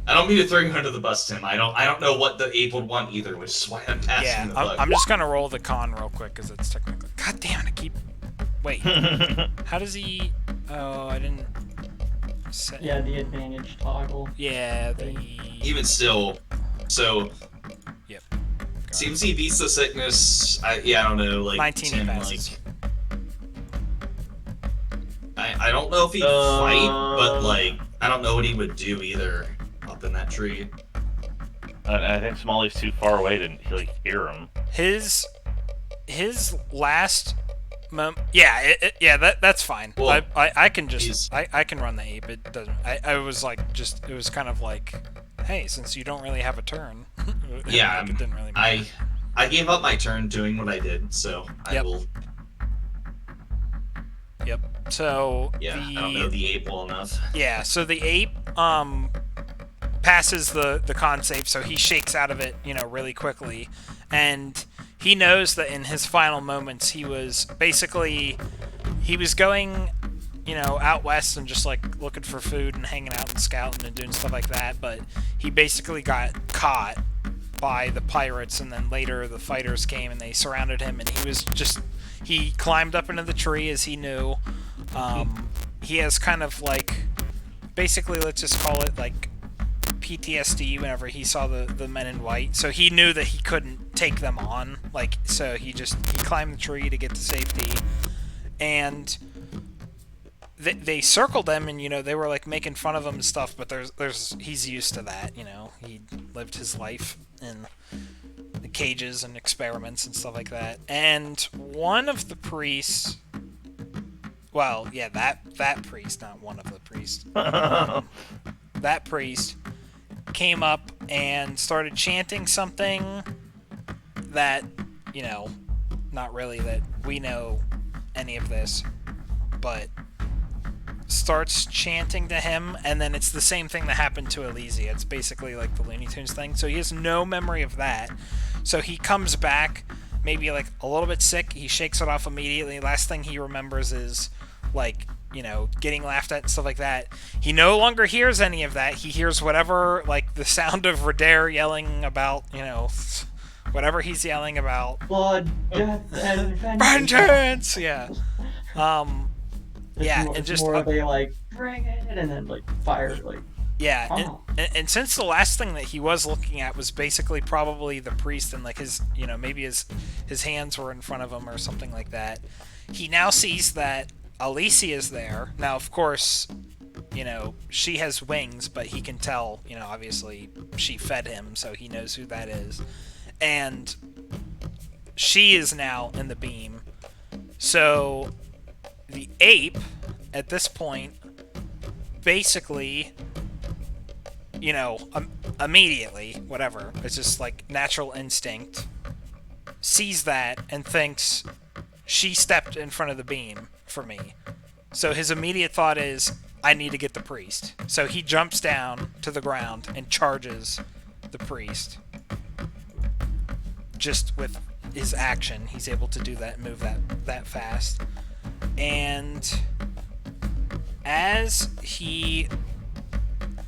[SPEAKER 3] I don't mean to throw you under the bus, Tim. I don't know what the ape would want either, which is why I'm passing
[SPEAKER 2] Yeah,
[SPEAKER 3] the buck.
[SPEAKER 2] I'm just gonna roll the con real quick because it's technically. God damn it! I keep. Wait. How does he? Oh, I didn't. Set...
[SPEAKER 5] Yeah, the advantage toggle.
[SPEAKER 2] Yeah, the.
[SPEAKER 3] Even still, so
[SPEAKER 2] Yep.
[SPEAKER 3] seems he beats the sickness. I don't know, like
[SPEAKER 2] 19
[SPEAKER 3] Tim,
[SPEAKER 2] passes.
[SPEAKER 3] I don't know if he'd fight, but like I don't know what he would do either up in that tree.
[SPEAKER 1] I think Smalley's too far away to like hear him.
[SPEAKER 2] His last. Yeah, that's fine.
[SPEAKER 3] Well,
[SPEAKER 2] I can just
[SPEAKER 3] he's-
[SPEAKER 2] I can run the ape. It doesn't. I was like just it was kind of like, hey, since you don't really have a turn.
[SPEAKER 3] Yeah,
[SPEAKER 2] like, it didn't really matter.
[SPEAKER 3] I gave up my turn doing what I did, so I
[SPEAKER 2] Yep.
[SPEAKER 3] will.
[SPEAKER 2] Yep. So
[SPEAKER 3] Yeah, I don't know the ape well enough.
[SPEAKER 2] Yeah, so the ape passes the con save, so he shakes out of it, really quickly. And he knows that in his final moments he was going, out west and just like looking for food and hanging out and scouting and doing stuff like that, but he basically got caught by the pirates, and then later the fighters came and they surrounded him, and he climbed up into the tree as he knew. He has kind of like, basically, let's just call it like PTSD whenever he saw the men in white. So he knew that he couldn't take them on. So he climbed the tree to get to safety. and they circled him, and they were like making fun of him and stuff. But he's used to that. He lived his life in the cages and experiments and stuff like that. And one of the priests, well, yeah, that priest, not one of the priests, that priest came up and started chanting something that, not really that we know any of this, but starts chanting to him, and then it's the same thing that happened to Elysia. It's basically like the Looney Tunes thing. So he has no memory of that. So he comes back, maybe like a little bit sick. He shakes it off immediately. Last thing he remembers is like, getting laughed at and stuff like that. He no longer hears any of that. He hears whatever, like the sound of Radair yelling about, whatever he's yelling about.
[SPEAKER 5] Blood, death, and
[SPEAKER 2] vengeance! Yeah. Yeah,
[SPEAKER 5] more,
[SPEAKER 2] and just
[SPEAKER 5] they like bring it, and then like fire, like
[SPEAKER 2] yeah,
[SPEAKER 5] oh.
[SPEAKER 2] and since the last thing that he was looking at was basically probably the priest, and like his, maybe his hands were in front of him or something like that, he now sees that Elysia is there. Now, of course, she has wings, but he can tell, obviously she fed him, so he knows who that is, and she is now in the beam. So the ape, at this point, basically, immediately, whatever, it's just like natural instinct, sees that and thinks she stepped in front of the beam for me. So his immediate thought is, I need to get the priest. So he jumps down to the ground and charges the priest. Just with his action, he's able to do that, move that fast. And as he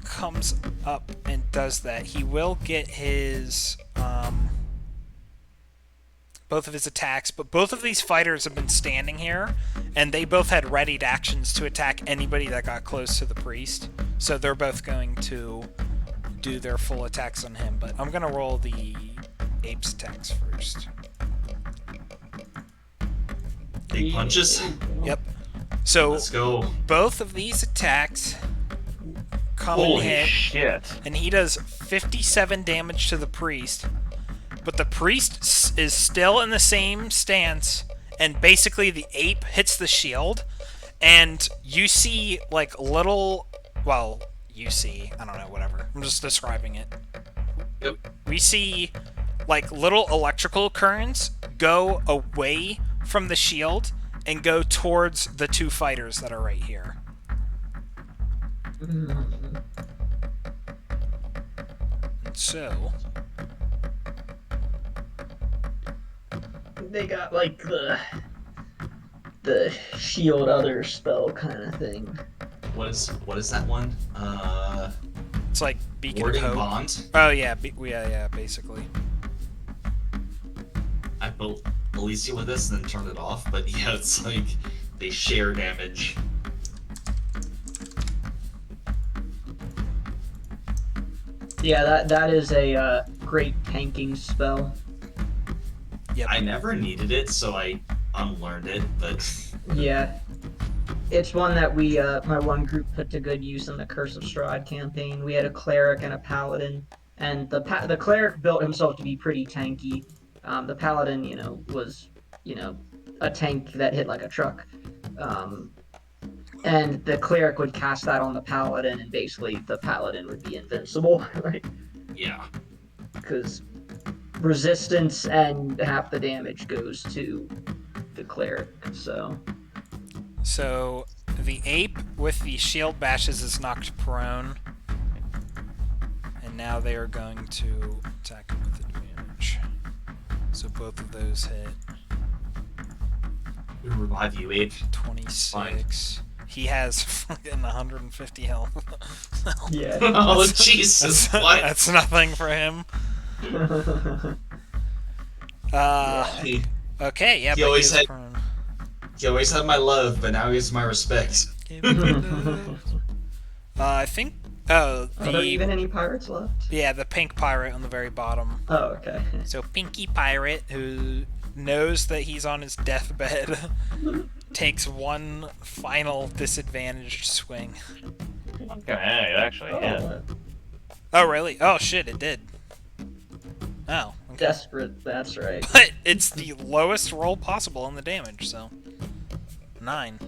[SPEAKER 2] comes up and does that, he will get his both of his attacks, but both of these fighters have been standing here, and they both had readied actions to attack anybody that got close to the priest, so they're both going to do their full attacks on him. But I'm gonna roll the ape's attacks first.
[SPEAKER 3] Big punches.
[SPEAKER 2] Yep. So
[SPEAKER 3] Let's go.
[SPEAKER 2] both of these attacks come
[SPEAKER 1] Holy
[SPEAKER 2] and hit,
[SPEAKER 1] shit.
[SPEAKER 2] and he does 57 damage to the priest. But the priest is still in the same stance, and basically the ape hits the shield, and you see like little, well, I don't know, whatever. I'm just describing it.
[SPEAKER 3] Yep.
[SPEAKER 2] We see like little electrical currents go away from the shield and go towards the two fighters that are right here. And so
[SPEAKER 4] They got like the shield other spell kind of thing.
[SPEAKER 3] What is that one?
[SPEAKER 2] it's like Beacon of
[SPEAKER 3] Warding
[SPEAKER 2] Hope.
[SPEAKER 3] Bond.
[SPEAKER 2] Oh yeah, yeah, basically.
[SPEAKER 3] I built Elysia with this and then turned it off, but yeah, it's like they share damage.
[SPEAKER 4] Yeah, that is a great tanking spell.
[SPEAKER 2] Yep.
[SPEAKER 3] I never needed it, so I unlearned it, but
[SPEAKER 4] Yeah. It's one that we, my one group put to good use in the Curse of Strahd campaign. We had a cleric and a paladin, and the cleric built himself to be pretty tanky. The paladin, was, a tank that hit like a truck. And the cleric would cast that on the paladin, and basically the paladin would be invincible, right?
[SPEAKER 3] yeah.
[SPEAKER 4] Because resistance and half the damage goes to the cleric, so...
[SPEAKER 2] So the ape with the shield bashes is knocked prone, and now they are going to attack him with advantage. So both of those hit.
[SPEAKER 3] We revive you, Ape.
[SPEAKER 2] 26. He has fucking 150 health.
[SPEAKER 4] Yeah.
[SPEAKER 3] Oh, Jesus,
[SPEAKER 2] That's,
[SPEAKER 3] what?
[SPEAKER 2] that's nothing for him.
[SPEAKER 3] He,
[SPEAKER 2] Okay, yeah,
[SPEAKER 3] He
[SPEAKER 2] but
[SPEAKER 3] always
[SPEAKER 2] he is
[SPEAKER 3] had-
[SPEAKER 2] prone.
[SPEAKER 3] he always had my love, but now he has my respect.
[SPEAKER 2] I think. Oh,
[SPEAKER 4] Are there even any pirates left?
[SPEAKER 2] yeah, the pink pirate on the very bottom.
[SPEAKER 4] Oh, okay.
[SPEAKER 2] So Pinky Pirate, who knows that he's on his deathbed, takes one final disadvantaged swing.
[SPEAKER 1] Okay, it actually hit.
[SPEAKER 4] Oh,
[SPEAKER 2] Oh, really? Oh, shit, it did. Oh, okay.
[SPEAKER 4] desperate. That's right.
[SPEAKER 2] But it's the lowest roll possible in the damage, so 9.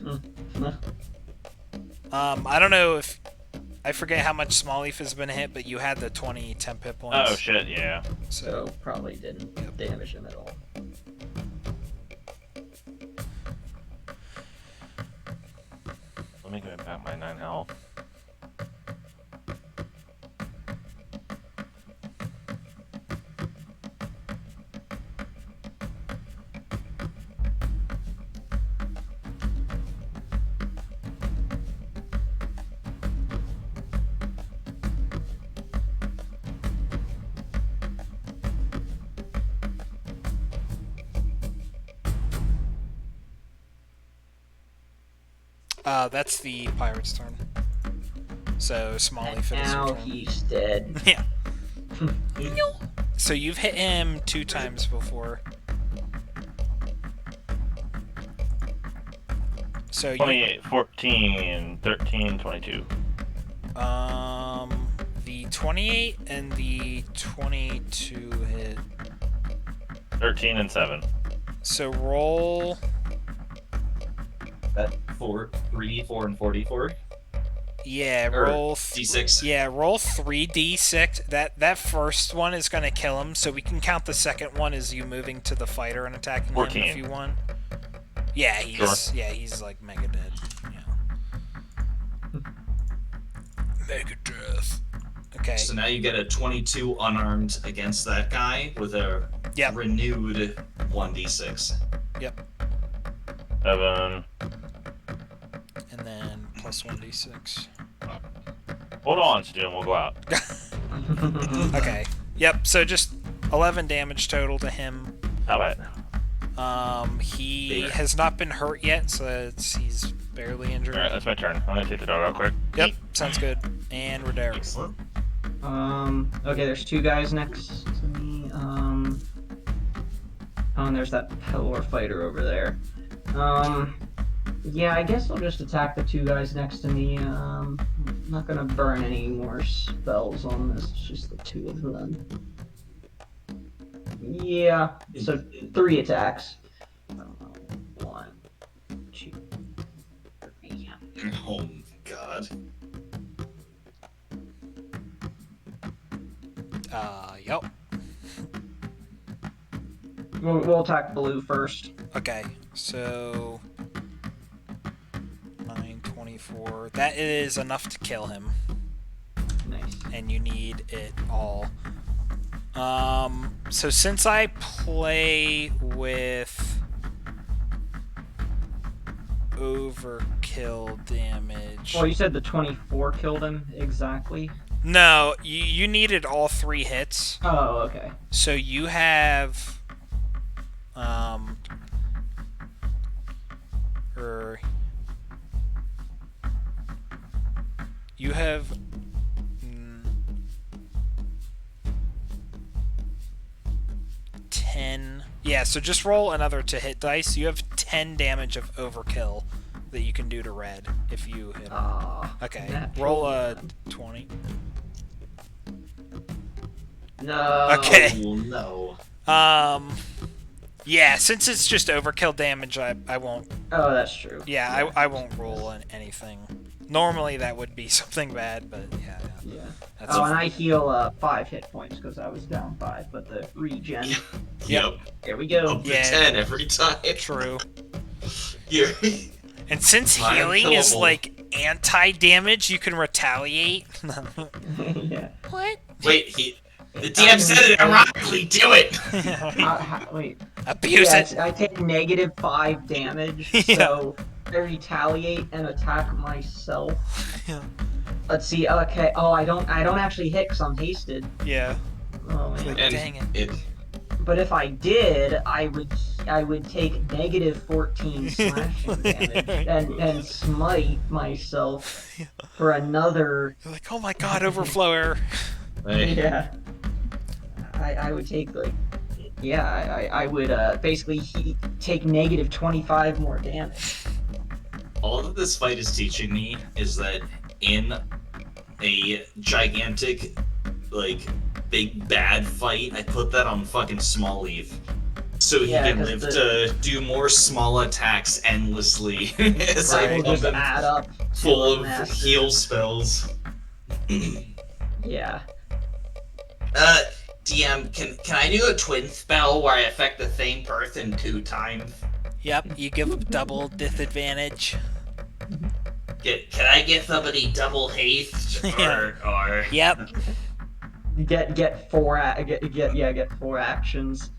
[SPEAKER 2] I don't know if I forget how much Smallleaf has been hit, but you had the 20 temp hit points.
[SPEAKER 1] Oh shit, yeah.
[SPEAKER 4] So probably didn't damage him at all.
[SPEAKER 1] Let me go back my 9 health.
[SPEAKER 2] That's the pirate's turn. So Smallleaf
[SPEAKER 4] And
[SPEAKER 2] it is your
[SPEAKER 4] now
[SPEAKER 2] turn.
[SPEAKER 4] he's dead.
[SPEAKER 2] Yeah. So you've hit him 2 times before. So you
[SPEAKER 1] 28, 14, 13, 22.
[SPEAKER 2] the 28 and the 22 hit.
[SPEAKER 1] 13 and 7.
[SPEAKER 2] So roll.
[SPEAKER 3] That 3, 4, and 44.
[SPEAKER 2] Yeah,
[SPEAKER 3] Or
[SPEAKER 2] roll.
[SPEAKER 3] D6.
[SPEAKER 2] Yeah, roll 3d6. That first one is gonna kill him, so we can count the second one as you moving to the fighter and attacking
[SPEAKER 1] 14.
[SPEAKER 2] him if you want. Yeah, he's like mega dead. Yeah. Mega death. Okay.
[SPEAKER 3] So now you get a 22 unarmed against that guy with a
[SPEAKER 2] Yep.
[SPEAKER 3] renewed 1d6.
[SPEAKER 2] Yep.
[SPEAKER 1] 7.
[SPEAKER 2] And then plus 1d6.
[SPEAKER 1] Hold on, Stu, and we'll go out.
[SPEAKER 2] Okay. Yep. So just 11 damage total to him.
[SPEAKER 1] How about?
[SPEAKER 2] He
[SPEAKER 3] There.
[SPEAKER 2] has not been hurt yet, so he's barely injured.
[SPEAKER 1] Alright, that's my turn. I'm gonna take the dog out quick.
[SPEAKER 2] Yep. Sounds good. And we're there.
[SPEAKER 3] Excellent.
[SPEAKER 5] Okay, there's 2 guys next to me. Oh, and there's that pillar fighter over there. Yeah, I guess I'll just attack the 2 guys next to me. I'm not gonna burn any more spells on this, it's just the 2 of them. Yeah, so 3 attacks. I don't know, 1, 2, 3.
[SPEAKER 3] Oh, God.
[SPEAKER 2] Yep.
[SPEAKER 5] We'll attack blue first.
[SPEAKER 2] Okay. So 9, 24. That is enough to kill him,
[SPEAKER 5] Nice.
[SPEAKER 2] and you need it all. So since I play with overkill damage.
[SPEAKER 5] Well, you said the 24 killed him exactly.
[SPEAKER 2] No, you needed all 3 hits.
[SPEAKER 5] Oh, okay.
[SPEAKER 2] So you have you have 10. Yeah, so just roll another to hit dice. You have 10 damage of overkill that you can do to red if you hit him. Okay,
[SPEAKER 5] natural
[SPEAKER 2] roll a
[SPEAKER 5] one.
[SPEAKER 2] 20.
[SPEAKER 5] No.
[SPEAKER 2] Okay.
[SPEAKER 3] Oh, no.
[SPEAKER 2] Yeah, since it's just overkill damage, I won't.
[SPEAKER 5] Oh, that's true.
[SPEAKER 2] Yeah, I won't roll anything. Normally that would be something bad, but yeah.
[SPEAKER 5] Yeah.
[SPEAKER 2] That's
[SPEAKER 5] Oh, and I heal 5 hit points because I was down 5, but the regen.
[SPEAKER 3] Yep.
[SPEAKER 5] Here we go.
[SPEAKER 3] Up to
[SPEAKER 2] Yeah.
[SPEAKER 3] 10 every time.
[SPEAKER 2] true.
[SPEAKER 3] You're...
[SPEAKER 2] And since
[SPEAKER 3] I'm
[SPEAKER 2] healing is
[SPEAKER 3] killable.
[SPEAKER 2] like anti-damage, you can retaliate.
[SPEAKER 5] Yeah.
[SPEAKER 2] What?
[SPEAKER 3] Wait, the DM said it ironically. Do it.
[SPEAKER 5] Wait.
[SPEAKER 2] Abuse
[SPEAKER 5] Yeah,
[SPEAKER 2] it.
[SPEAKER 5] I take -5 damage,
[SPEAKER 2] Yeah.
[SPEAKER 5] so I retaliate and attack myself.
[SPEAKER 2] Yeah.
[SPEAKER 5] Let's see. Okay. Oh, I don't actually hit because I'm hasted.
[SPEAKER 2] Yeah.
[SPEAKER 5] Oh man.
[SPEAKER 3] And
[SPEAKER 2] Dang it.
[SPEAKER 5] But if I did, I would take -14 slashing damage and smite myself for another.
[SPEAKER 2] You're like, oh my god, overflower.
[SPEAKER 3] Hey.
[SPEAKER 5] Yeah. I would take like. Yeah, I would basically take -25 more damage.
[SPEAKER 3] all that this fight is teaching me is that in a gigantic, like, big bad fight, I put that on fucking Small Leaf. So he
[SPEAKER 4] Yeah,
[SPEAKER 3] can
[SPEAKER 4] 'cause
[SPEAKER 3] live
[SPEAKER 4] the-
[SPEAKER 3] to do more small attacks endlessly as I
[SPEAKER 4] Will
[SPEAKER 3] pump
[SPEAKER 4] just
[SPEAKER 3] him
[SPEAKER 4] add up to
[SPEAKER 3] full
[SPEAKER 4] a
[SPEAKER 3] of
[SPEAKER 4] massive-
[SPEAKER 3] heal spells.
[SPEAKER 4] Yeah.
[SPEAKER 3] DM, can I do a twin spell where I affect the same person 2 times?
[SPEAKER 2] Yep, you give double disadvantage.
[SPEAKER 3] Can I get somebody double haste or
[SPEAKER 2] Yep.
[SPEAKER 4] Get 4 actions.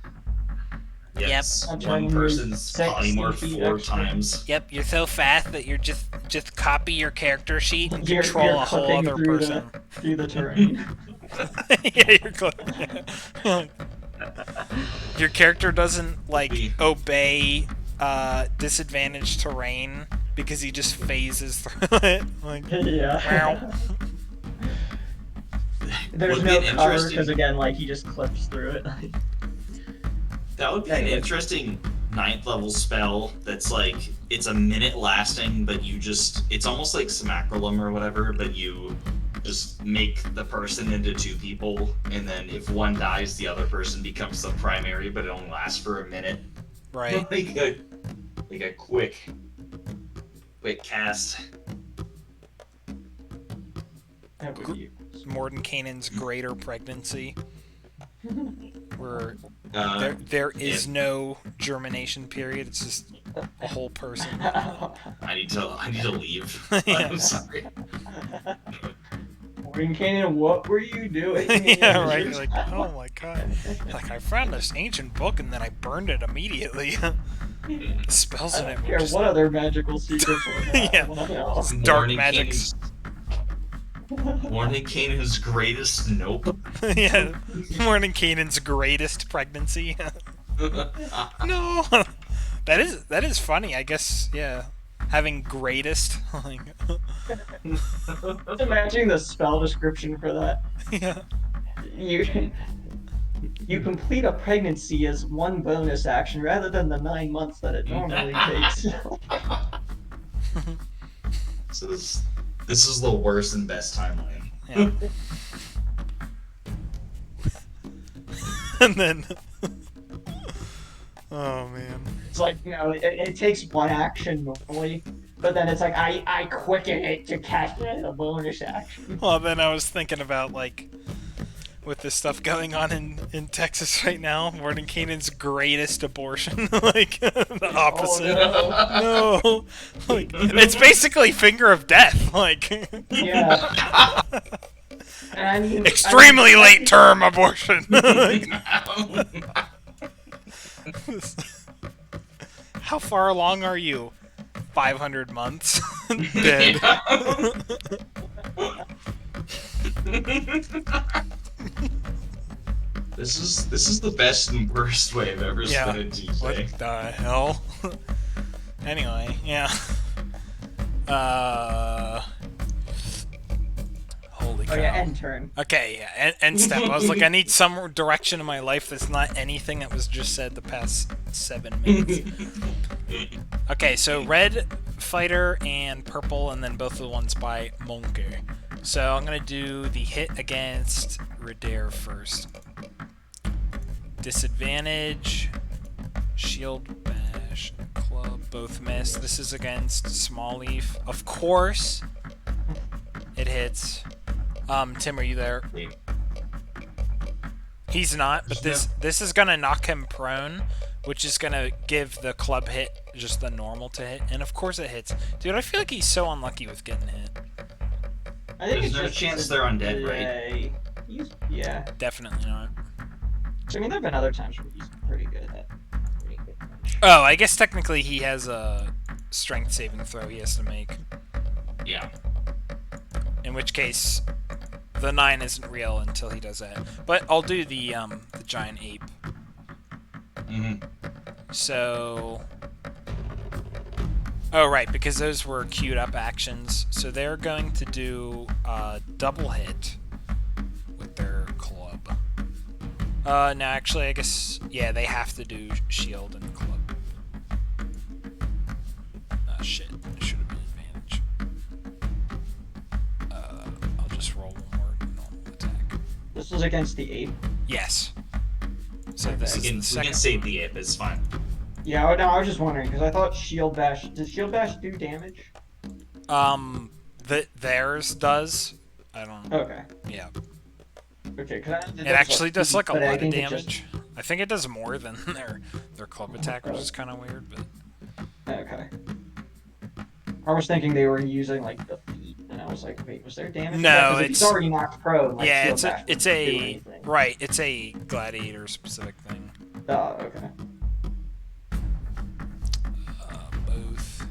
[SPEAKER 3] yes,
[SPEAKER 5] Yep.
[SPEAKER 3] one person's
[SPEAKER 5] 60
[SPEAKER 3] polymorph
[SPEAKER 5] feet
[SPEAKER 3] 4
[SPEAKER 5] extra.
[SPEAKER 3] times.
[SPEAKER 2] Yep, you're so fast that you're just copy your character sheet and
[SPEAKER 5] You're
[SPEAKER 2] control a whole
[SPEAKER 5] clipping
[SPEAKER 2] other
[SPEAKER 5] through
[SPEAKER 2] person.
[SPEAKER 5] through the terrain.
[SPEAKER 2] Yeah, you're close. Your character doesn't like obey disadvantaged terrain because he just phases through it. Like,
[SPEAKER 5] Yeah. There's
[SPEAKER 3] Would be
[SPEAKER 5] no
[SPEAKER 3] an
[SPEAKER 5] cover
[SPEAKER 3] interesting-
[SPEAKER 5] because again, like he just clips through it.
[SPEAKER 3] That would be an
[SPEAKER 5] Anyway.
[SPEAKER 3] interesting 9th level spell that's like, it's a minute lasting, but you just, it's almost like Smacrolum or whatever, but you just make the person into 2 people, and then if one dies, the other person becomes the primary, but it only lasts for a minute.
[SPEAKER 2] right.
[SPEAKER 3] like a quick cast.
[SPEAKER 5] That would be-
[SPEAKER 2] Mordenkainen's greater pregnancy, where
[SPEAKER 3] Uh,
[SPEAKER 2] there is no germination period. It's just a whole person.
[SPEAKER 3] I need to leave.
[SPEAKER 2] Yeah.
[SPEAKER 3] I'm sorry.
[SPEAKER 5] Morgan Canyon, what were you doing?
[SPEAKER 2] Yeah, right. You're like, oh my god. Like, I found this ancient book and then I burned it immediately. The spells
[SPEAKER 5] I
[SPEAKER 2] in it
[SPEAKER 5] don't
[SPEAKER 2] were
[SPEAKER 5] care
[SPEAKER 2] just
[SPEAKER 5] what other magical secrets were there.
[SPEAKER 2] Yeah.
[SPEAKER 5] No.
[SPEAKER 2] dark
[SPEAKER 3] Morning
[SPEAKER 2] magics.
[SPEAKER 3] Mordenkainen's greatest nope.
[SPEAKER 2] Yeah, Mordenkainen's greatest pregnancy. No, that is funny. I guess, yeah. Having greatest, like,
[SPEAKER 5] Just imagining the spell description for that.
[SPEAKER 2] yeah.
[SPEAKER 5] You complete a pregnancy as 1 bonus action rather than the 9 months that it normally takes.
[SPEAKER 3] This is the worst and best timeline.
[SPEAKER 2] Yeah. And then, oh man.
[SPEAKER 5] It's like, it takes 1 action normally, but then it's like I quicken it to cast it as a bonus action.
[SPEAKER 2] Well, then I was thinking about, like, with this stuff going on in Texas right now, Mordenkainen's greatest abortion, like the opposite.
[SPEAKER 5] Oh,
[SPEAKER 2] No, like it's basically finger of death, like
[SPEAKER 5] Yeah. And I mean,
[SPEAKER 2] extremely late term abortion. How far along are you? 500 months. Dead.
[SPEAKER 3] This is the best and worst way I've ever
[SPEAKER 2] Yeah.
[SPEAKER 3] spent a DJ.
[SPEAKER 2] What the hell? Anyway, yeah. Holy cow.
[SPEAKER 5] Oh yeah, end turn.
[SPEAKER 2] Okay, yeah, end step. I was like, I need some direction in my life that's not anything that was just said the past 7 minutes. Okay, so red fighter and purple, and then both of the ones by Monke. So I'm gonna do the hit against Redair first. Disadvantage, shield bash, club, both miss. This is against Small Leaf. Of course, it hits. Tim, are you there? He's not, but this is gonna knock him prone, which is gonna give the club hit just the normal to hit, and of course it hits. Dude, I feel like he's so unlucky with getting hit.
[SPEAKER 5] I think
[SPEAKER 3] There's
[SPEAKER 5] it's
[SPEAKER 3] no
[SPEAKER 5] just
[SPEAKER 3] chance they're undead, right?
[SPEAKER 5] Yeah.
[SPEAKER 2] Definitely not.
[SPEAKER 5] So, I mean, there have been other times where he's pretty good at range.
[SPEAKER 2] Oh, I guess technically he has a strength saving throw he has to make.
[SPEAKER 3] Yeah.
[SPEAKER 2] In which case, the 9 isn't real until he does that. But I'll do the giant ape.
[SPEAKER 3] Mm-hmm.
[SPEAKER 2] So, oh right, because those were queued up actions. So they're going to do a double hit with their club. No, actually, I guess, yeah, they have to do shield and club. Ah, shit. It should have been.
[SPEAKER 5] This was against the ape.
[SPEAKER 2] Yes. So this
[SPEAKER 3] We
[SPEAKER 2] is
[SPEAKER 3] can,
[SPEAKER 2] the
[SPEAKER 3] we
[SPEAKER 2] second.
[SPEAKER 3] can save the ape. It's fine.
[SPEAKER 5] Yeah, no, I was just wondering because I thought shield bash. Does shield bash do damage?
[SPEAKER 2] Theirs does. I don't.
[SPEAKER 5] Okay.
[SPEAKER 2] Yeah.
[SPEAKER 5] Okay, because
[SPEAKER 2] It actually does like a
[SPEAKER 5] but I
[SPEAKER 2] lot of
[SPEAKER 5] think it
[SPEAKER 2] damage. I think it does more than their club attack, which is kind of weird, but.
[SPEAKER 5] Okay. I was thinking they were using like the feet, and I was like, wait, was there damage?
[SPEAKER 2] No,
[SPEAKER 5] Yeah, 'cause if
[SPEAKER 2] it's-
[SPEAKER 5] he's already knocked prone. Like,
[SPEAKER 2] Yeah,
[SPEAKER 5] shield
[SPEAKER 2] it's
[SPEAKER 5] bash
[SPEAKER 2] a it's
[SPEAKER 5] wouldn't do
[SPEAKER 2] a
[SPEAKER 5] anything.
[SPEAKER 2] right. It's a gladiator specific thing.
[SPEAKER 5] Okay.
[SPEAKER 2] Both.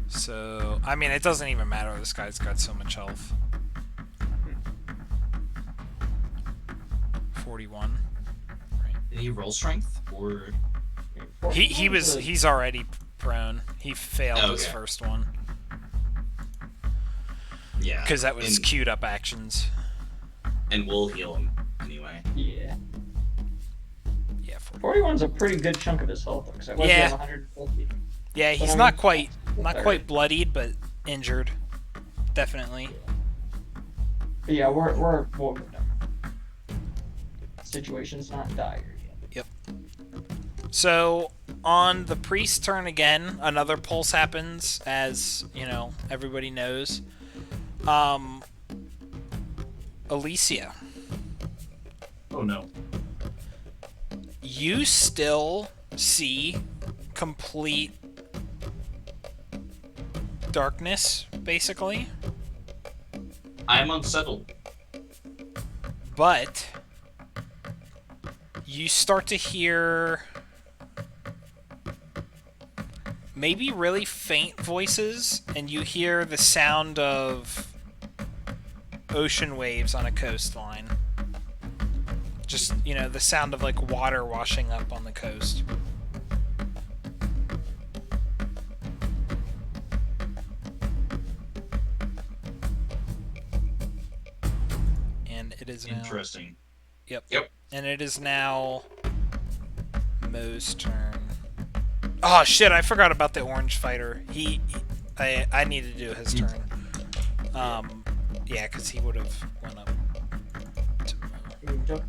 [SPEAKER 2] So I mean, it doesn't even matter. This guy's got so much health. 41.
[SPEAKER 3] Did he roll strength or?
[SPEAKER 2] He's already prone. He failed his
[SPEAKER 3] Okay.
[SPEAKER 2] first one
[SPEAKER 3] Yeah.
[SPEAKER 2] because that was
[SPEAKER 3] and,
[SPEAKER 2] queued up actions.
[SPEAKER 3] and we'll heal him anyway.
[SPEAKER 5] Yeah.
[SPEAKER 2] Yeah,
[SPEAKER 5] 41's a pretty good chunk of his health. Because I was
[SPEAKER 2] Yeah.
[SPEAKER 5] at 150.
[SPEAKER 2] yeah. He's
[SPEAKER 5] I
[SPEAKER 2] not
[SPEAKER 5] mean,
[SPEAKER 2] quite bloodied, but injured, definitely.
[SPEAKER 5] But yeah, we're situation's not dire yet.
[SPEAKER 2] So on the priest's turn again, another pulse happens, as you know, everybody knows. Alicia,
[SPEAKER 3] Oh no.
[SPEAKER 2] you still see complete darkness, basically,
[SPEAKER 3] I'm unsettled.
[SPEAKER 2] but you start to hear maybe really faint voices, and you hear the sound of ocean waves on a coastline. Just, you know, the sound of like water washing up on the coast. And it is now.
[SPEAKER 3] Interesting.
[SPEAKER 2] Yep.
[SPEAKER 3] Yep.
[SPEAKER 2] And it is now Mo's turn. Oh shit! I forgot about the orange fighter. I need to do his turn. Yeah, because he would have went up. To Mo.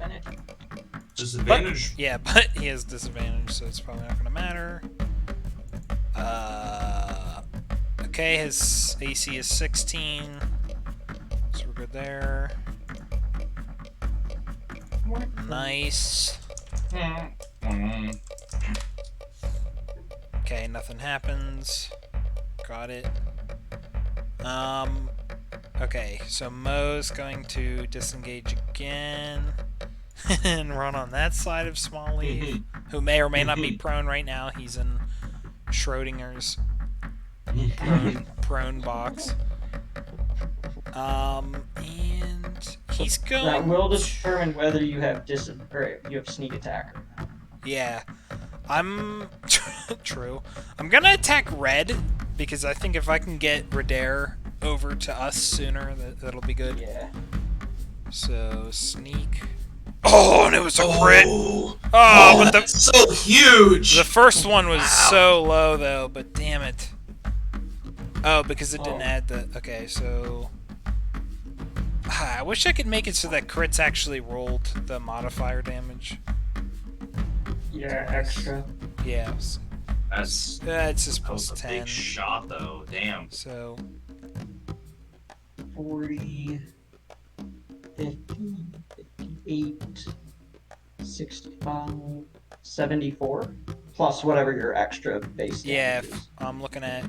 [SPEAKER 3] Disadvantage.
[SPEAKER 2] Yeah, but he has disadvantage, so it's probably not gonna matter. Okay, his AC is 16, so we're good there. Nice. Okay, nothing happens. Got it. Okay, so Mo's going to disengage again and run on that side of Small Leaf, who may or may not be prone right now. He's in Schrodinger's prone box. And he's going.
[SPEAKER 5] That will determine whether you have you have sneak attack.
[SPEAKER 2] Yeah, I'm true. I'm gonna attack red because I think if I can get Redair over to us sooner, that'll be good.
[SPEAKER 5] Yeah.
[SPEAKER 2] So sneak. Oh, and it was a crit.
[SPEAKER 3] Oh,
[SPEAKER 2] But the
[SPEAKER 3] that's so huge.
[SPEAKER 2] the first one was so low though. But damn it. Oh, because it didn't add the. Okay, so. I wish I could make it so that crits actually rolled the modifier damage.
[SPEAKER 5] Yeah, extra.
[SPEAKER 2] Yeah.
[SPEAKER 3] That's
[SPEAKER 2] It's just
[SPEAKER 3] that was
[SPEAKER 2] plus
[SPEAKER 3] a
[SPEAKER 2] 10.
[SPEAKER 3] big shot though. Damn.
[SPEAKER 2] So
[SPEAKER 5] 40, 50, 58, 65, 74, plus whatever your extra base
[SPEAKER 2] yeah,
[SPEAKER 5] damage is.
[SPEAKER 2] I'm looking at.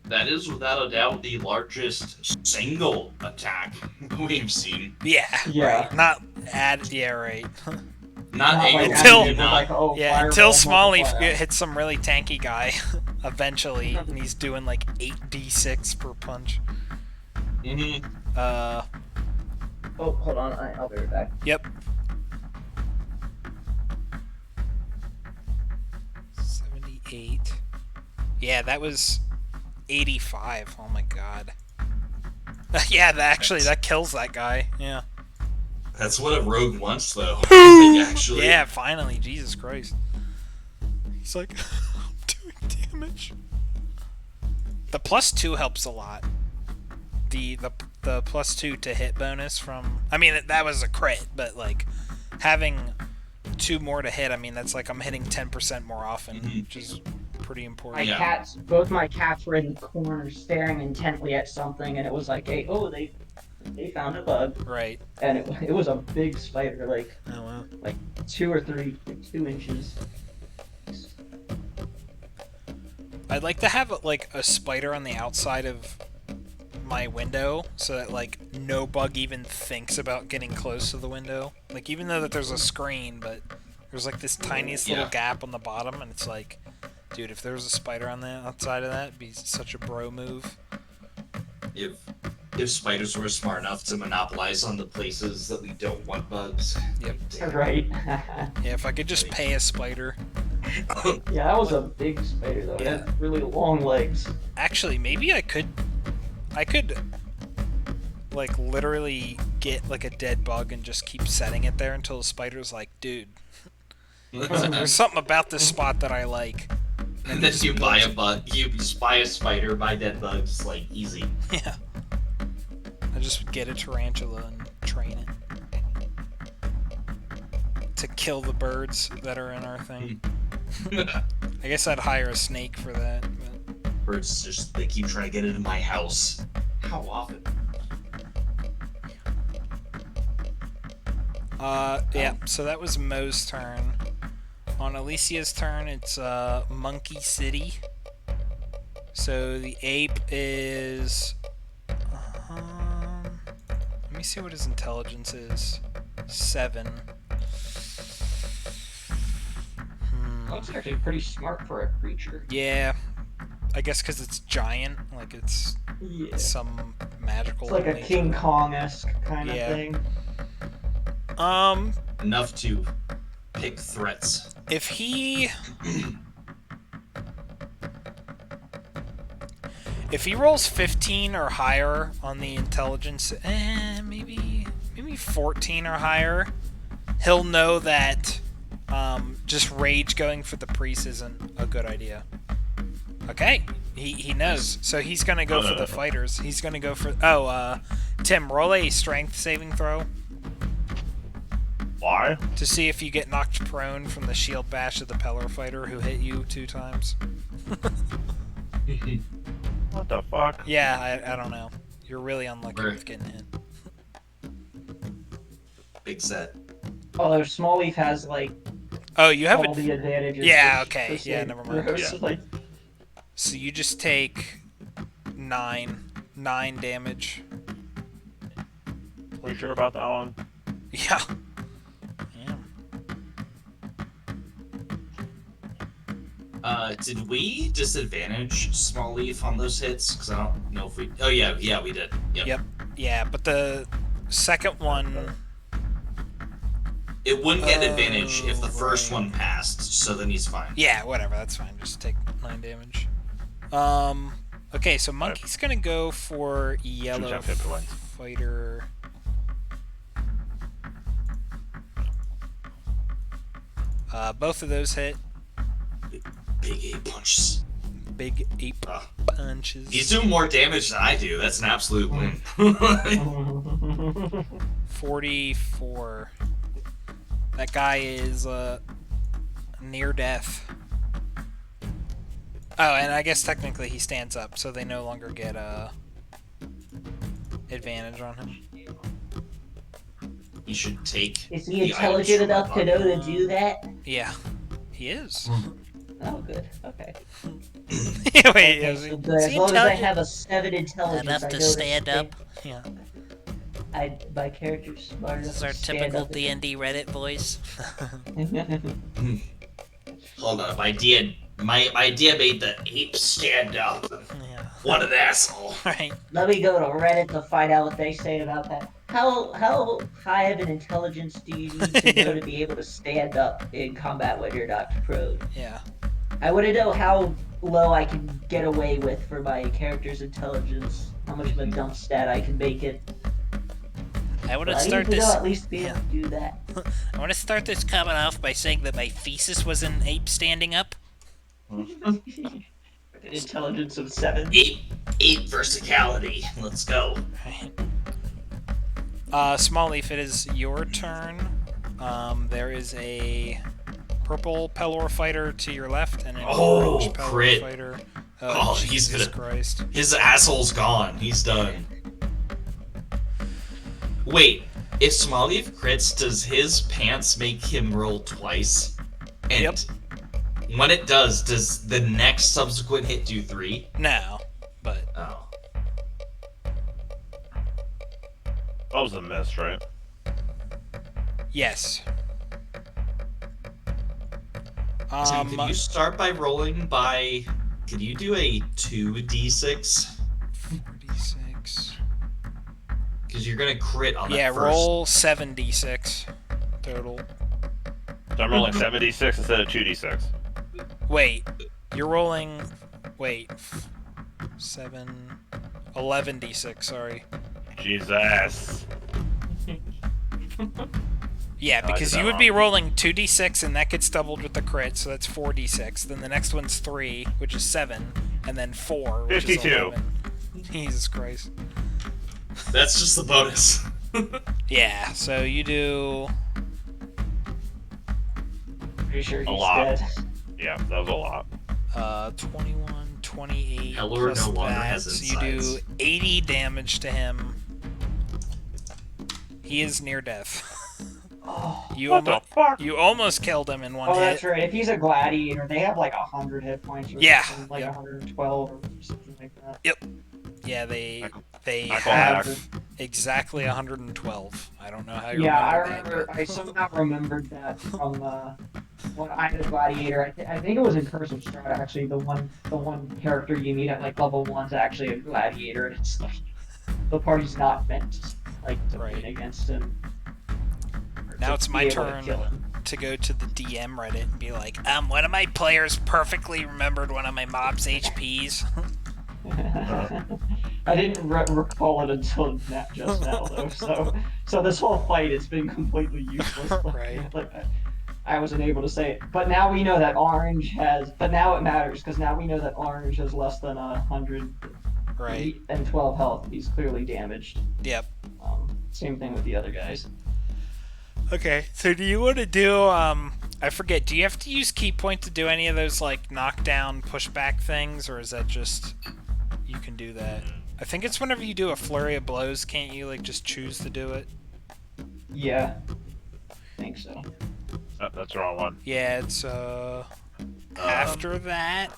[SPEAKER 3] That is without a doubt the largest single attack we've seen.
[SPEAKER 2] Yeah.
[SPEAKER 5] Yeah.
[SPEAKER 2] Right. Not add. Yeah. Right.
[SPEAKER 3] Not
[SPEAKER 5] Not like
[SPEAKER 2] Until-
[SPEAKER 5] adding it with, like, oh,
[SPEAKER 2] Yeah.
[SPEAKER 5] fireball
[SPEAKER 2] Until Smalley
[SPEAKER 5] multiplier.
[SPEAKER 2] hits some really tanky guy, eventually, and he's doing like 8d6 per punch.
[SPEAKER 3] Mm-hmm.
[SPEAKER 4] Oh, hold on. I'll be right back.
[SPEAKER 2] Yep. 78. Yeah, that was 85. Oh my god. Yeah, that kills that guy. Yeah.
[SPEAKER 3] That's what a rogue wants, though. Actually.
[SPEAKER 2] Yeah, finally. Jesus Christ. He's like, I'm doing damage. The +2 helps a lot. the +2 to hit bonus from. I mean, that was a crit, but like having 2 more to hit. I mean, that's like I'm hitting 10% more often, which is pretty important.
[SPEAKER 5] Both my cats were in the corner staring intently at something, and it was like, hey, oh, they found a bug.
[SPEAKER 2] Right.
[SPEAKER 5] And it was a big spider, like
[SPEAKER 2] Oh wow.
[SPEAKER 5] like 2 or 3, 2 inches.
[SPEAKER 2] I'd like to have like a spider on the outside of my window so that like no bug even thinks about getting close to the window. Like even though that there's a screen, but there's like this tiniest little gap on the bottom, and it's like, dude, if there was a spider on the outside of that, it'd be such a bro move.
[SPEAKER 3] If spiders were smart enough to monopolize on the places that we don't want bugs.
[SPEAKER 2] Yep.
[SPEAKER 5] Right.
[SPEAKER 2] Yeah, if I could just pay a spider.
[SPEAKER 5] Yeah, that was a big spider though. It had really long legs.
[SPEAKER 2] Actually, maybe I could like literally get like a dead bug and just keep setting it there until the spider's like, dude, there's something about this spot that I like.
[SPEAKER 3] And then you buy a bug, you buy a spider, buy dead bugs, like easy.
[SPEAKER 2] Yeah. I just get a tarantula and train it to kill the birds that are in our thing. I guess I'd hire a snake for that. But...
[SPEAKER 3] Birds they keep trying to get into my house. How often?
[SPEAKER 2] Yeah, so that was Mo's turn. On Alicia's turn, it's Monkey City. So the ape is... let me see what his intelligence is. 7.
[SPEAKER 5] That's actually pretty smart for a creature.
[SPEAKER 2] Yeah. I guess because it's giant. Like it's some magical...
[SPEAKER 5] It's like a
[SPEAKER 2] nature.
[SPEAKER 5] King Kong-esque kind of thing.
[SPEAKER 3] Enough to pick threats.
[SPEAKER 2] If he... If he rolls 15 or higher on the intelligence, maybe 14 or higher, he'll know that just rage going for the priest isn't a good idea. Okay, he knows. So he's gonna go for the fighters. He's gonna go for... Oh, Tim, roll a strength saving throw.
[SPEAKER 1] Why?
[SPEAKER 2] To see if you get knocked prone from the shield bash of the Pellar fighter who hit you 2 times.
[SPEAKER 1] What the fuck?
[SPEAKER 2] Yeah, I don't know. You're really unlucky with getting hit.
[SPEAKER 3] Big set.
[SPEAKER 5] Oh, their small leaf has like
[SPEAKER 2] Oh, you have
[SPEAKER 5] all the advantages.
[SPEAKER 2] Yeah, okay. Yeah, never mind.
[SPEAKER 5] Yeah. Like,
[SPEAKER 2] so you just take 9 damage.
[SPEAKER 1] Are you sure about that one?
[SPEAKER 2] Yeah.
[SPEAKER 3] Did we disadvantage small leaf on those hits? Because I don't know if we... Oh, yeah, we did.
[SPEAKER 2] Yep. Yeah, but the second one...
[SPEAKER 3] It wouldn't get advantage if the first one passed, so then he's fine.
[SPEAKER 2] Yeah, whatever, that's fine. Just take 9 damage. Okay, so Monkey's gonna go for yellow fighter. Both of those hit.
[SPEAKER 3] Big ape punches.
[SPEAKER 2] Big ape punches.
[SPEAKER 3] He's doing more damage than I do. That's an absolute win.
[SPEAKER 2] 44. That guy is near death. Oh, and I guess technically he stands up, so they no longer get advantage on him.
[SPEAKER 3] You should take.
[SPEAKER 4] Is he intelligent enough to know to do that?
[SPEAKER 2] Yeah, he is.
[SPEAKER 4] Oh, good. Okay.
[SPEAKER 2] Wait,
[SPEAKER 4] Okay, so good. As long as I have a 7 intelligence,
[SPEAKER 6] Enough
[SPEAKER 4] I
[SPEAKER 6] to
[SPEAKER 4] know
[SPEAKER 6] stand up.
[SPEAKER 2] Yeah.
[SPEAKER 4] My character's smart enough
[SPEAKER 6] This is our
[SPEAKER 4] to stand
[SPEAKER 6] typical
[SPEAKER 4] up.
[SPEAKER 6] DnD Reddit voice.
[SPEAKER 3] Hold on, my idea made the ape stand up.
[SPEAKER 2] Yeah.
[SPEAKER 3] What an asshole.
[SPEAKER 2] Right.
[SPEAKER 4] Let me go to Reddit to find out what they say about that. How high of an intelligence do you need to know to be able to stand up in combat when you're not prone?
[SPEAKER 2] Yeah.
[SPEAKER 4] I want to know how low I can get away with for my character's intelligence. How much of a dump stat I can make it.
[SPEAKER 6] I want
[SPEAKER 4] But
[SPEAKER 6] to
[SPEAKER 4] I
[SPEAKER 6] start
[SPEAKER 4] need to
[SPEAKER 6] this.
[SPEAKER 4] at least be able to do that.
[SPEAKER 6] I want to start this comment off by saying that my thesis was an ape standing up.
[SPEAKER 5] An intelligence of 7.
[SPEAKER 3] 8 versatility. Let's go.
[SPEAKER 2] Small Leaf, it is your turn. There is a purple Pelor fighter to your left and an orange Pelor
[SPEAKER 3] crit.
[SPEAKER 2] fighter.
[SPEAKER 3] Oh, he's
[SPEAKER 2] Jesus
[SPEAKER 3] gonna-
[SPEAKER 2] Christ.
[SPEAKER 3] His asshole's gone. He's done. Wait, if Smallleaf crits, does his pants make him roll twice? And
[SPEAKER 2] Yep.
[SPEAKER 3] when it does the next subsequent hit do 3?
[SPEAKER 2] No, but
[SPEAKER 3] Oh.
[SPEAKER 1] That was a miss, right?
[SPEAKER 2] yes.
[SPEAKER 3] Tim, could you start by rolling by... Could you do a 2d6?
[SPEAKER 2] 46.
[SPEAKER 3] Because you're gonna crit on
[SPEAKER 2] Yeah,
[SPEAKER 3] that first.
[SPEAKER 2] roll 7d6 total.
[SPEAKER 1] So I'm rolling 7d6 instead of 2d6.
[SPEAKER 2] Wait, you're rolling. Wait, 11d6. Sorry.
[SPEAKER 1] Jesus.
[SPEAKER 2] Yeah,
[SPEAKER 1] I
[SPEAKER 2] because
[SPEAKER 1] did
[SPEAKER 2] you
[SPEAKER 1] that
[SPEAKER 2] would be
[SPEAKER 1] wrong.
[SPEAKER 2] rolling 2d6 and that gets doubled with the crit, so that's 4d6. Then the next one's 3, which is 7, and then 4, which
[SPEAKER 1] 52.
[SPEAKER 2] is 11. Jesus Christ.
[SPEAKER 3] That's just the bonus.
[SPEAKER 2] Yeah, so you do.
[SPEAKER 5] Pretty sure he's
[SPEAKER 1] lot.
[SPEAKER 5] dead.
[SPEAKER 1] Yeah, that was a lot.
[SPEAKER 2] 21, 28.
[SPEAKER 3] Pelor
[SPEAKER 2] plus
[SPEAKER 3] no longer
[SPEAKER 2] that,
[SPEAKER 3] has
[SPEAKER 2] so you do
[SPEAKER 3] insides.
[SPEAKER 2] 80 damage to him. He is near death.
[SPEAKER 5] Oh,
[SPEAKER 1] What the fuck?
[SPEAKER 2] You almost killed him in one
[SPEAKER 5] oh
[SPEAKER 2] hit.
[SPEAKER 5] that's right. If he's a gladiator, they have like 100 hit points or
[SPEAKER 2] Yeah,
[SPEAKER 5] something, like
[SPEAKER 2] yeah.
[SPEAKER 5] 112 or something like that.
[SPEAKER 2] Yeah, they
[SPEAKER 1] I call
[SPEAKER 2] have
[SPEAKER 1] back.
[SPEAKER 2] exactly 112. I don't know how you
[SPEAKER 5] Yeah, I
[SPEAKER 2] remember
[SPEAKER 5] remember. I somehow remembered that from when I did Gladiator. I think it was in Curse of Strahd actually. The one character you meet at like level 1's actually a gladiator, and it's like the party's not meant to to
[SPEAKER 2] Right.
[SPEAKER 5] win against him. Or
[SPEAKER 2] Now
[SPEAKER 5] to
[SPEAKER 2] it's
[SPEAKER 5] be
[SPEAKER 2] my
[SPEAKER 5] able to
[SPEAKER 2] turn.
[SPEAKER 5] kill him.
[SPEAKER 2] to go to the DM Reddit and be like, one of my players perfectly remembered one of my mob's HPs.
[SPEAKER 5] I didn't recall it until just now though. So this whole fight has been completely useless.
[SPEAKER 2] Right.
[SPEAKER 5] Like, I wasn't able to say it, but now we know that Orange has. But now it matters because now we know that Orange has less than 100
[SPEAKER 2] Right.
[SPEAKER 5] and 12 health. He's clearly damaged.
[SPEAKER 2] Yep.
[SPEAKER 5] Same thing with the other guys.
[SPEAKER 2] Okay, so do you want to do, I forget, do you have to use key point to do any of those, like, knockdown, pushback things, or is that just, you can do that? I think it's whenever you do a flurry of blows, can't you, like, just choose to do it?
[SPEAKER 5] Yeah, I think so.
[SPEAKER 1] Oh, that's the wrong one.
[SPEAKER 2] Yeah, it's, after that?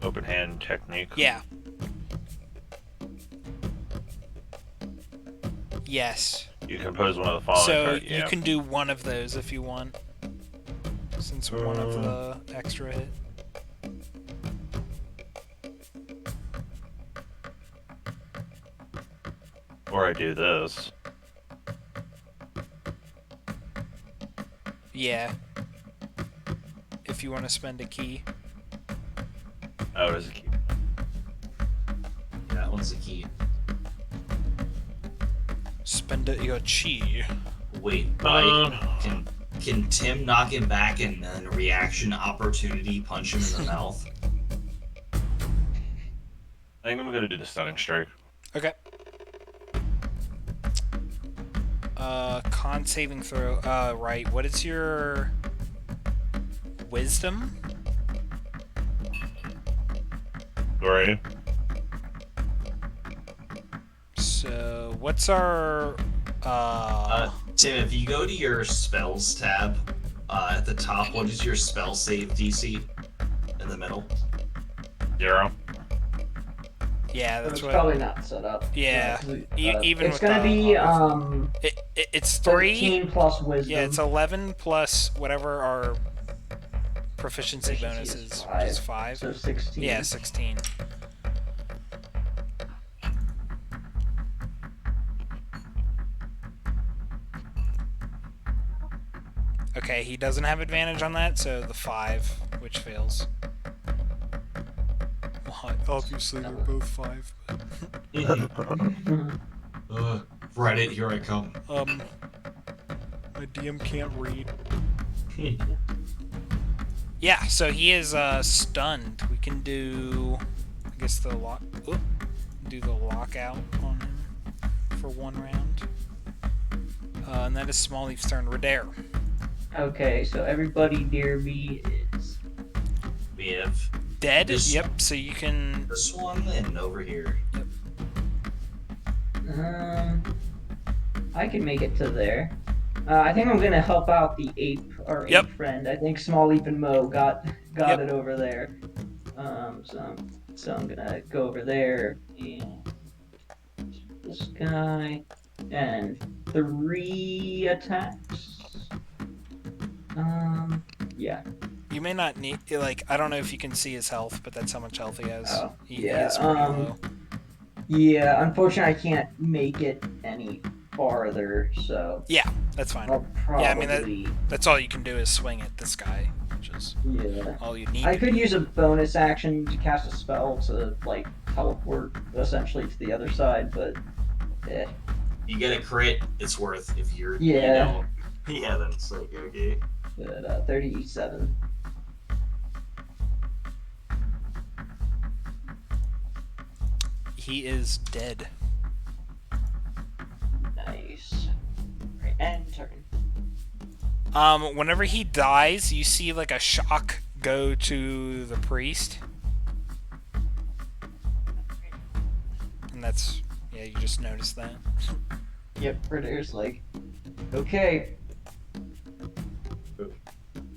[SPEAKER 1] Open hand technique.
[SPEAKER 2] Yeah. Yes.
[SPEAKER 1] You compose one of the following.
[SPEAKER 2] So
[SPEAKER 1] cards.
[SPEAKER 2] you can do one of those if you want, since one of the extra hit.
[SPEAKER 1] Or I do this.
[SPEAKER 2] Yeah. If you want to spend a key.
[SPEAKER 1] Oh, there's a key.
[SPEAKER 3] Yeah, that one's the key.
[SPEAKER 2] Spend it your chi.
[SPEAKER 3] Wait, can Tim knock him back and then reaction opportunity punch him in the mouth?
[SPEAKER 1] I think I'm gonna do the stunning strike.
[SPEAKER 2] Okay. Con saving throw. Right. What is your wisdom?
[SPEAKER 1] 3.
[SPEAKER 2] So what's our
[SPEAKER 3] Tim, if you go to your spells tab, at the top, what is your spell save DC? In the middle?
[SPEAKER 1] 0.
[SPEAKER 2] yeah,
[SPEAKER 5] It's
[SPEAKER 2] that's what.
[SPEAKER 5] probably not set up.
[SPEAKER 2] Yeah,
[SPEAKER 5] 'cause
[SPEAKER 2] even
[SPEAKER 5] it's
[SPEAKER 2] with
[SPEAKER 5] gonna
[SPEAKER 2] the-
[SPEAKER 5] be
[SPEAKER 2] It's 3.
[SPEAKER 5] 13 plus wisdom.
[SPEAKER 2] Yeah, it's 11 plus whatever our proficiency
[SPEAKER 5] Proficiency
[SPEAKER 2] bonus
[SPEAKER 5] is
[SPEAKER 2] is, which is 5.
[SPEAKER 5] So 16.
[SPEAKER 2] Yeah, 16. Okay, he doesn't have advantage on that, so the 5, which fails. Well, obviously, they're both 5.
[SPEAKER 3] Reddit, here I come.
[SPEAKER 2] My DM can't read. Yeah, so he is stunned. We can do, I guess do the lockout on him for 1 round. And that is Small Leaf's turn. Radair.
[SPEAKER 5] Okay, so everybody near me is
[SPEAKER 3] We have
[SPEAKER 2] Dead?
[SPEAKER 3] This-
[SPEAKER 2] Yep, so you can...
[SPEAKER 3] this one and over here.
[SPEAKER 5] I can make it to there. I think I'm gonna help out the ape
[SPEAKER 2] Yep.
[SPEAKER 5] friend. I think Small Leaf and Mo got
[SPEAKER 2] Yep.
[SPEAKER 5] it over there. So I'm gonna go over there and this guy and 3 attacks. Yeah.
[SPEAKER 2] You may not need... Like, I don't know if you can see his health, but that's how much health he has.
[SPEAKER 5] Oh,
[SPEAKER 2] He
[SPEAKER 5] yeah,
[SPEAKER 2] is pretty low.
[SPEAKER 5] Yeah, unfortunately, I can't make it any farther, so
[SPEAKER 2] Yeah, that's fine.
[SPEAKER 5] I'll probably...
[SPEAKER 2] Yeah, I mean, that's all you can do is swing at this guy, which is
[SPEAKER 5] Yeah.
[SPEAKER 2] all you need.
[SPEAKER 5] I could use a bonus action to cast a spell to, like, teleport, essentially, to the other side, but... Eh.
[SPEAKER 3] You get a crit, it's worth if you're.
[SPEAKER 5] Yeah.
[SPEAKER 3] Yeah, then it's like, okay.
[SPEAKER 5] But, 37.
[SPEAKER 2] He is dead.
[SPEAKER 5] Nice. Right, and turn.
[SPEAKER 2] Whenever he dies, you see like a shock go to the priest. And that's, yeah, you just noticed that.
[SPEAKER 5] Yep, Ritter's like, okay.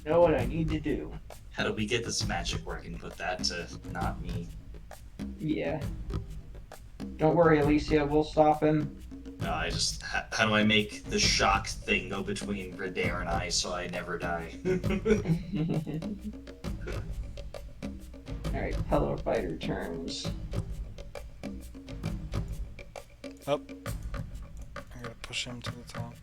[SPEAKER 5] Know what I need to do.
[SPEAKER 3] How do we get this magic where I can put that to not me?
[SPEAKER 5] Yeah. Don't worry, Alicia, we'll stop him.
[SPEAKER 3] No, I just. How do I make the shock thing go between Radair and I so I never die?
[SPEAKER 5] Alright, Hello Fighter turns.
[SPEAKER 2] Oh. I'm gonna push him to the top.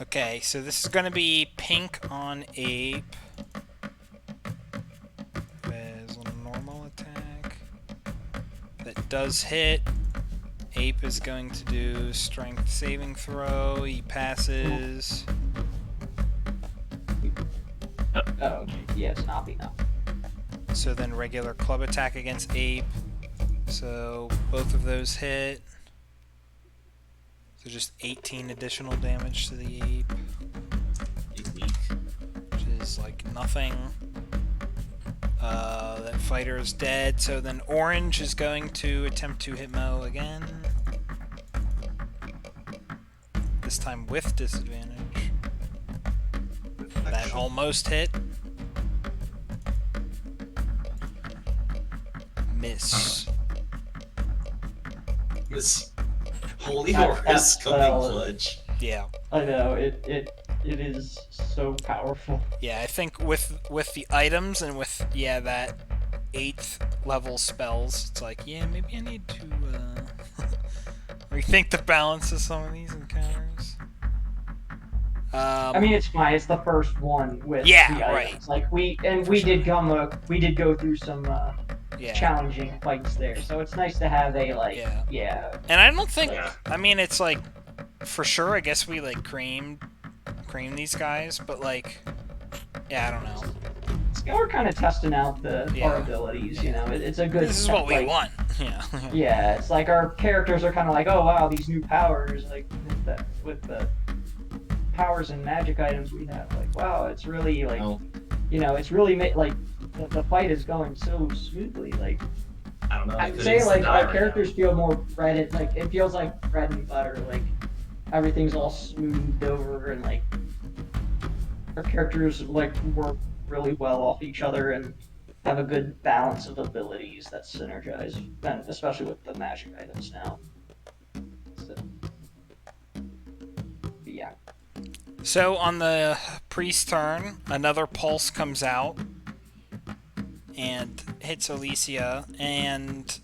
[SPEAKER 2] Okay, so this is gonna be pink on ape. There's a normal attack. That does hit. Ape is going to do strength saving throw. He passes.
[SPEAKER 5] Oh, okay. Yeah, it's not enough.
[SPEAKER 2] So then regular club attack against ape. So both of those hit. So just 18 additional damage to the ape,
[SPEAKER 3] He's weak.
[SPEAKER 2] which is like nothing. That fighter is dead. So then orange is going to attempt to hit Mo again. This time with disadvantage. That almost hit. Miss.
[SPEAKER 3] This holy
[SPEAKER 5] That-
[SPEAKER 3] horse
[SPEAKER 5] that's
[SPEAKER 3] coming
[SPEAKER 5] well.
[SPEAKER 3] clutch.
[SPEAKER 2] Yeah.
[SPEAKER 5] I know, it is so powerful.
[SPEAKER 2] Yeah, I think with the items and with that 8th level spells, it's like, yeah, maybe I need to rethink the balance of some of these encounters.
[SPEAKER 5] I mean, it's fine. It's the first one with
[SPEAKER 2] Yeah,
[SPEAKER 5] the
[SPEAKER 2] right.
[SPEAKER 5] items. Like we did go through some
[SPEAKER 2] yeah.
[SPEAKER 5] challenging fights there, so it's nice to have a like
[SPEAKER 2] Yeah. And I don't think,
[SPEAKER 3] Yeah.
[SPEAKER 2] I mean, it's like, for sure, I guess we like cream these guys, but like, yeah, I don't know.
[SPEAKER 5] We're kind of testing out
[SPEAKER 2] Yeah.
[SPEAKER 5] our abilities. You know, it's a good.
[SPEAKER 2] This is what we
[SPEAKER 5] like,
[SPEAKER 2] want. Yeah.
[SPEAKER 5] Yeah, it's like our characters are kind of like, oh wow, these new powers, like with the powers and magic items we have. Like, wow, it's really like,
[SPEAKER 3] Oh,
[SPEAKER 5] you know, it's really like the fight is going so smoothly. Like,
[SPEAKER 3] I don't know.
[SPEAKER 5] I'd
[SPEAKER 3] because
[SPEAKER 5] say
[SPEAKER 3] it's
[SPEAKER 5] like
[SPEAKER 3] die
[SPEAKER 5] our
[SPEAKER 3] right
[SPEAKER 5] characters feel more bread. Like it feels like bread and butter. Like everything's all smoothed over and like our characters like work really well off each other and have a good balance of abilities that synergize, and especially with the magic items now. So, yeah.
[SPEAKER 2] So on the priest turn, another pulse comes out and hits Alicia, and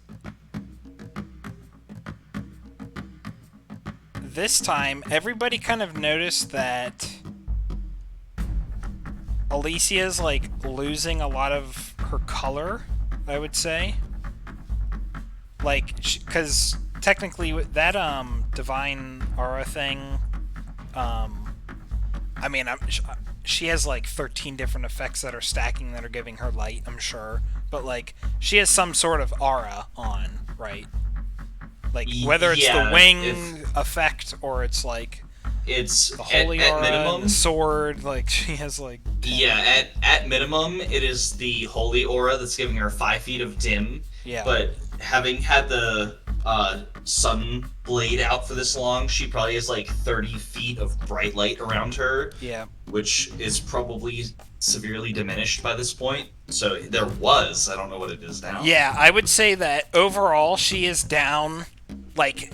[SPEAKER 2] this time everybody kind of noticed that Alicia's like losing a lot of her color, I would say. Like, because technically that divine aura thing, I mean, she has like 13 different effects that are stacking that are giving her light, I'm sure. But like she has some sort of aura on, right? Like whether it's the wing effect or it's like
[SPEAKER 3] it's
[SPEAKER 2] the holy
[SPEAKER 3] at
[SPEAKER 2] aura
[SPEAKER 3] minimum,
[SPEAKER 2] and the sword, like she has like 10.
[SPEAKER 3] Yeah, at minimum, it is the holy aura that's giving her 5 feet of dim.
[SPEAKER 2] Yeah.
[SPEAKER 3] But having had the sun blade out for this long, she probably has like 30 feet of bright light around her.
[SPEAKER 2] Yeah.
[SPEAKER 3] Which is probably severely diminished by this point. So there was, I don't know what it is now.
[SPEAKER 2] Yeah, I would say that overall she is down, like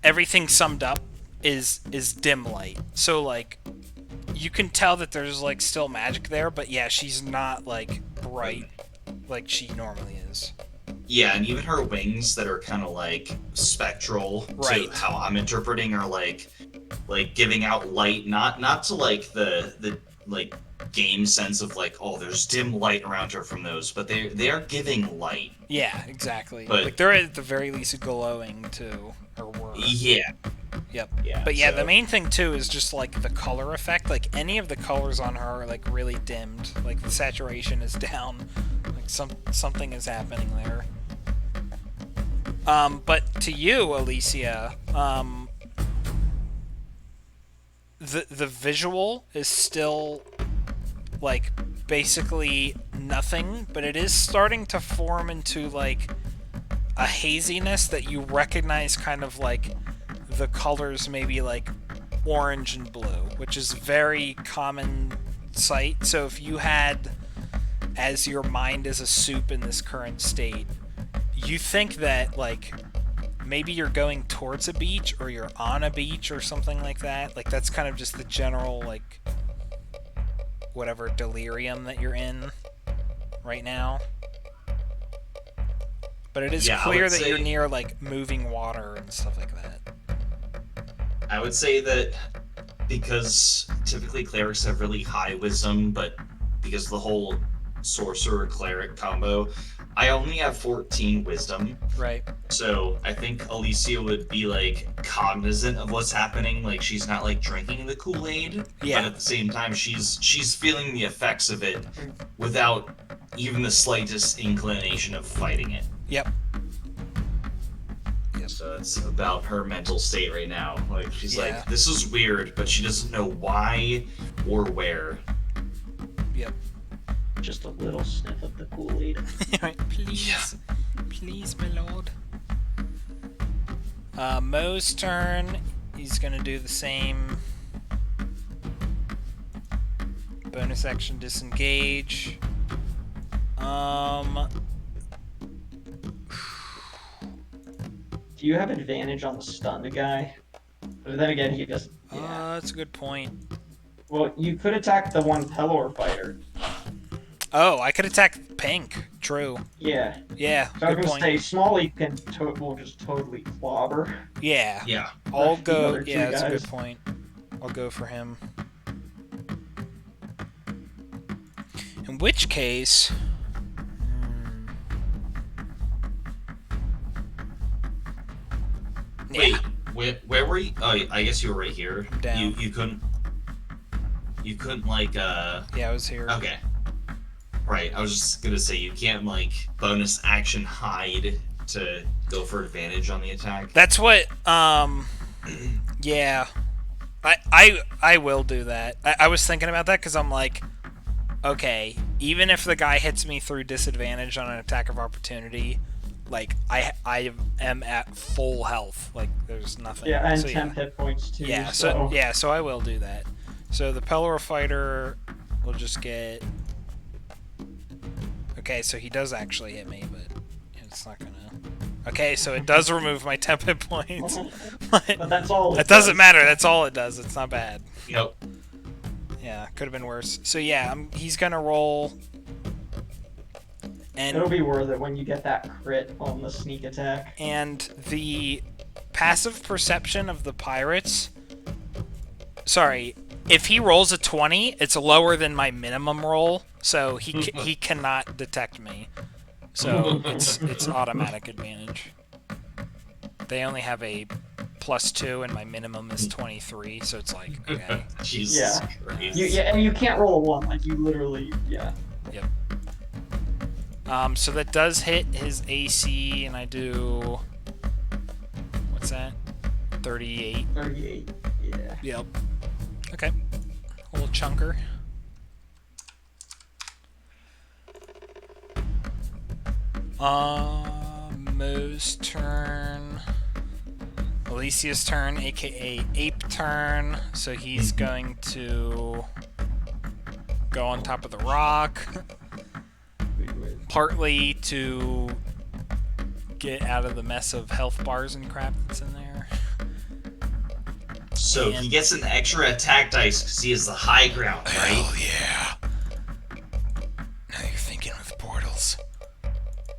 [SPEAKER 2] everything summed up is dim light. So like you can tell that there's like still magic there, but yeah, she's not like bright like she normally is.
[SPEAKER 3] Yeah, and even her wings that are kind of like spectral
[SPEAKER 2] Right.
[SPEAKER 3] to how I'm interpreting are like giving out light, not to like the like game sense of like, oh, there's dim light around her from those, but they are giving light.
[SPEAKER 2] Yeah, exactly.
[SPEAKER 3] But-
[SPEAKER 2] like they're at the very least glowing too, or were.
[SPEAKER 3] Yeah.
[SPEAKER 2] Yep.
[SPEAKER 3] Yeah.
[SPEAKER 2] But yeah,
[SPEAKER 3] so-
[SPEAKER 2] the main thing too is just like the color effect. Like any of the colors on her are like really dimmed. Like the saturation is down. Like something is happening there. But to you, Alicia, the visual is still like basically nothing, but it is starting to form into like a haziness that you recognize kind of like the colors maybe like orange and blue, which is very common sight. So if you had as your mind is a soup in this current state, you think that like maybe you're going towards a beach or you're on a beach or something like that. Like that's kind of just the general like whatever delirium that you're in right now. But it is
[SPEAKER 3] Yeah, I
[SPEAKER 2] clear
[SPEAKER 3] would
[SPEAKER 2] that you're
[SPEAKER 3] say-
[SPEAKER 2] near like moving water and stuff like that.
[SPEAKER 3] I would say that because typically clerics have really high wisdom, but because of the whole sorcerer cleric combo, I only have 14 wisdom.
[SPEAKER 2] Right.
[SPEAKER 3] So I think Alicia would be like cognizant of what's happening. Like she's not like drinking the Kool-Aid,
[SPEAKER 2] Yeah.
[SPEAKER 3] but at the same time she's feeling the effects of it without even the slightest inclination of fighting it.
[SPEAKER 2] Yep.
[SPEAKER 3] So it's about her mental state right now. Like she's
[SPEAKER 2] Yeah.
[SPEAKER 3] like, this is weird, but she doesn't know why or where.
[SPEAKER 2] Yep.
[SPEAKER 5] Just a little sniff of the Kool-Aid.
[SPEAKER 2] Please.
[SPEAKER 3] Yeah.
[SPEAKER 2] Please, my lord. Mo's turn. He's gonna do the same. Bonus action disengage.
[SPEAKER 5] Do you have advantage on the stunned guy? But then again, he just... Yeah.
[SPEAKER 2] That's a good point.
[SPEAKER 5] Well, you could attack the one Pelor fighter.
[SPEAKER 2] Oh, I could attack pink. True.
[SPEAKER 5] Yeah.
[SPEAKER 2] Yeah,
[SPEAKER 5] So I was
[SPEAKER 2] good
[SPEAKER 5] gonna
[SPEAKER 2] point.
[SPEAKER 5] say, Smalley will just totally clobber.
[SPEAKER 2] Yeah.
[SPEAKER 3] Yeah.
[SPEAKER 2] I'll
[SPEAKER 5] The
[SPEAKER 2] go.
[SPEAKER 5] other two
[SPEAKER 2] Yeah, that's a
[SPEAKER 5] guys.
[SPEAKER 2] good point. I'll go for him. In which case.
[SPEAKER 3] Wait,
[SPEAKER 2] Yeah.
[SPEAKER 3] where were you? Oh, I guess you were right here.
[SPEAKER 2] Down.
[SPEAKER 3] You couldn't like
[SPEAKER 2] Yeah, I was here.
[SPEAKER 3] Okay. Right, I was just gonna say you can't like bonus action hide to go for advantage on the attack.
[SPEAKER 2] That's what. Yeah. I will do that. I was thinking about that because I'm like, okay, even if the guy hits me through disadvantage on an attack of opportunity, like I am at full health. Like there's nothing.
[SPEAKER 5] Yeah, and
[SPEAKER 2] so,
[SPEAKER 5] 10 hit points too.
[SPEAKER 2] Yeah,
[SPEAKER 5] so
[SPEAKER 2] so I will do that. So the Pelor fighter will just get. Okay, so he does actually hit me, but it's not gonna. Okay, so it does remove my temp hit points.
[SPEAKER 5] But that's all.
[SPEAKER 2] It doesn't matter. That's all it does. It's not bad.
[SPEAKER 3] Yep.
[SPEAKER 2] Yeah, could have been worse. So yeah, he's gonna roll.
[SPEAKER 5] It'll
[SPEAKER 2] And
[SPEAKER 5] be worth it when you get that crit on the sneak attack.
[SPEAKER 2] the passive perception of the pirates. Sorry, if he rolls a 20, it's lower than my minimum roll, so he cannot detect me. So it's automatic advantage. They only have a +2 and my minimum is 23, so it's like, okay.
[SPEAKER 3] Jesus
[SPEAKER 5] Yeah.
[SPEAKER 3] Christ.
[SPEAKER 5] And you can't roll a 1. Like, you literally, yeah.
[SPEAKER 2] So that does hit his AC, and I do... What's that? 38.
[SPEAKER 5] 38. Yeah.
[SPEAKER 2] Yep. Okay. A little chunker. Mo's turn. Alicia's turn, aka Ape turn. So he's going to go on top of the rock. Partly to get out of the mess of health bars and crap that's in there.
[SPEAKER 3] So he gets an extra attack dice because he has the high ground, right?
[SPEAKER 2] Oh yeah. Now you're thinking with portals.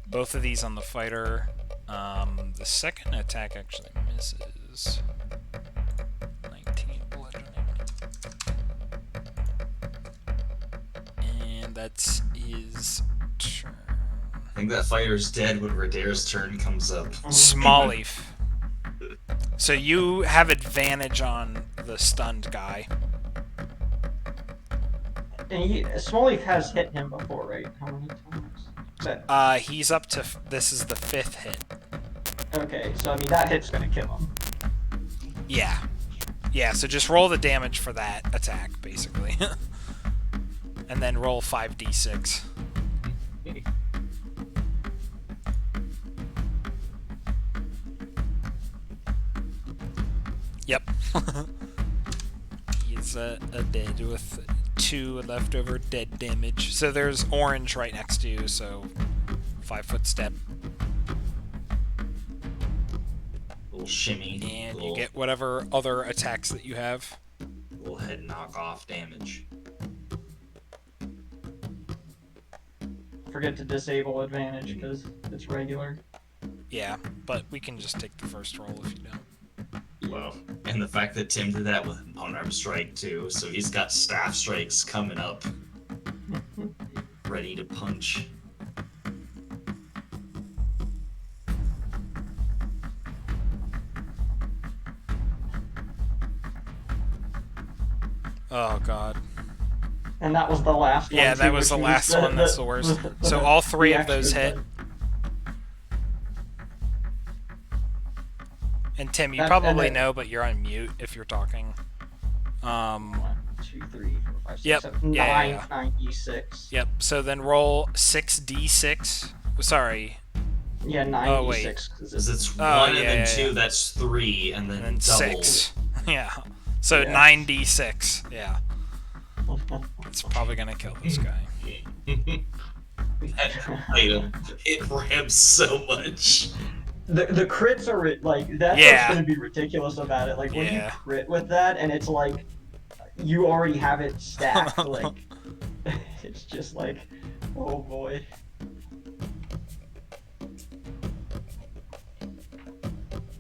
[SPEAKER 2] Both of these on the fighter. The second attack actually misses. 19 bludgeoning. And that's his turn.
[SPEAKER 3] I think that fighter's dead when Radair's turn comes up.
[SPEAKER 2] Small leaf. So you have advantage on the stunned guy.
[SPEAKER 5] And Smallleaf has hit him before, right? How many times?
[SPEAKER 2] He's up to... This is the 5th hit.
[SPEAKER 5] Okay, so I mean, that hit's gonna kill him.
[SPEAKER 2] Yeah. Yeah, so just roll the damage for that attack, basically. And then roll 5d6. Yep. He's a dead with 2 leftover dead damage. So there's orange right next to you, so 5-foot step.
[SPEAKER 3] Little shimmy.
[SPEAKER 2] And
[SPEAKER 3] little,
[SPEAKER 2] you get whatever other attacks that you have.
[SPEAKER 3] little head knock off damage.
[SPEAKER 5] Forget to disable advantage because it's regular.
[SPEAKER 2] Yeah, but we can just take the first roll if you don't.
[SPEAKER 3] Well, and the fact that Tim did that with an unarmed strike too, so he's got staff strikes coming up, ready to punch.
[SPEAKER 2] Oh god.
[SPEAKER 5] And that was the last one.
[SPEAKER 2] Yeah, that
[SPEAKER 5] too,
[SPEAKER 2] was the
[SPEAKER 5] which
[SPEAKER 2] last one. That's the worst. So all 3 of those hit. And Tim, you probably know, but you're on mute if you're talking.
[SPEAKER 5] 1, 2, 3, 4, 5, 6,
[SPEAKER 2] Yep.
[SPEAKER 5] 7,
[SPEAKER 2] Yeah,
[SPEAKER 5] 9,
[SPEAKER 2] yeah.
[SPEAKER 5] 9d6.
[SPEAKER 2] Yep. So then roll 6d6. Sorry.
[SPEAKER 5] Yeah, 9d6.
[SPEAKER 2] Oh, wait.
[SPEAKER 3] Because it's
[SPEAKER 2] Oh,
[SPEAKER 3] 1 and
[SPEAKER 2] yeah,
[SPEAKER 3] then
[SPEAKER 2] yeah,
[SPEAKER 3] 2,
[SPEAKER 2] yeah.
[SPEAKER 3] that's 3, and then,
[SPEAKER 2] And then
[SPEAKER 3] double.
[SPEAKER 2] 6. Yeah. So
[SPEAKER 5] Yeah.
[SPEAKER 2] 9d6. Yeah. It's probably gonna kill this guy.
[SPEAKER 3] That item, it ramps so much.
[SPEAKER 5] The crits are like that's
[SPEAKER 2] Yeah.
[SPEAKER 5] what's gonna be ridiculous about it. Like when you
[SPEAKER 2] Yeah.
[SPEAKER 5] crit with that, and it's like you already have it stacked. Like it's just like, oh boy.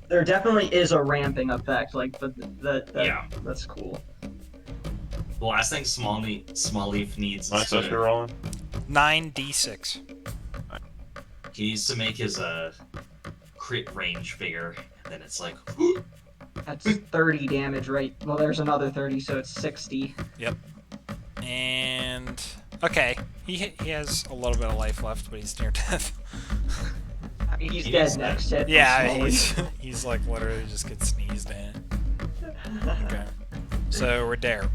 [SPEAKER 5] There definitely is a ramping effect, like, but
[SPEAKER 3] Yeah.
[SPEAKER 5] that's cool.
[SPEAKER 3] The last thing Small Leaf needs
[SPEAKER 1] My
[SPEAKER 3] is
[SPEAKER 1] sister
[SPEAKER 3] to,
[SPEAKER 1] rolling.
[SPEAKER 2] 9d6.
[SPEAKER 3] he needs to make his crit range bigger, and then it's like,
[SPEAKER 5] That's 30 damage, right? Well, there's another 30, so it's 60.
[SPEAKER 2] And okay, he has a little bit of life left, but he's near death.
[SPEAKER 5] I mean, he's
[SPEAKER 3] He
[SPEAKER 5] dead
[SPEAKER 3] is dead.
[SPEAKER 5] next hit.
[SPEAKER 2] Yeah,
[SPEAKER 5] Smalley.
[SPEAKER 2] he's like literally just gets sneezed in. Okay, so we're there.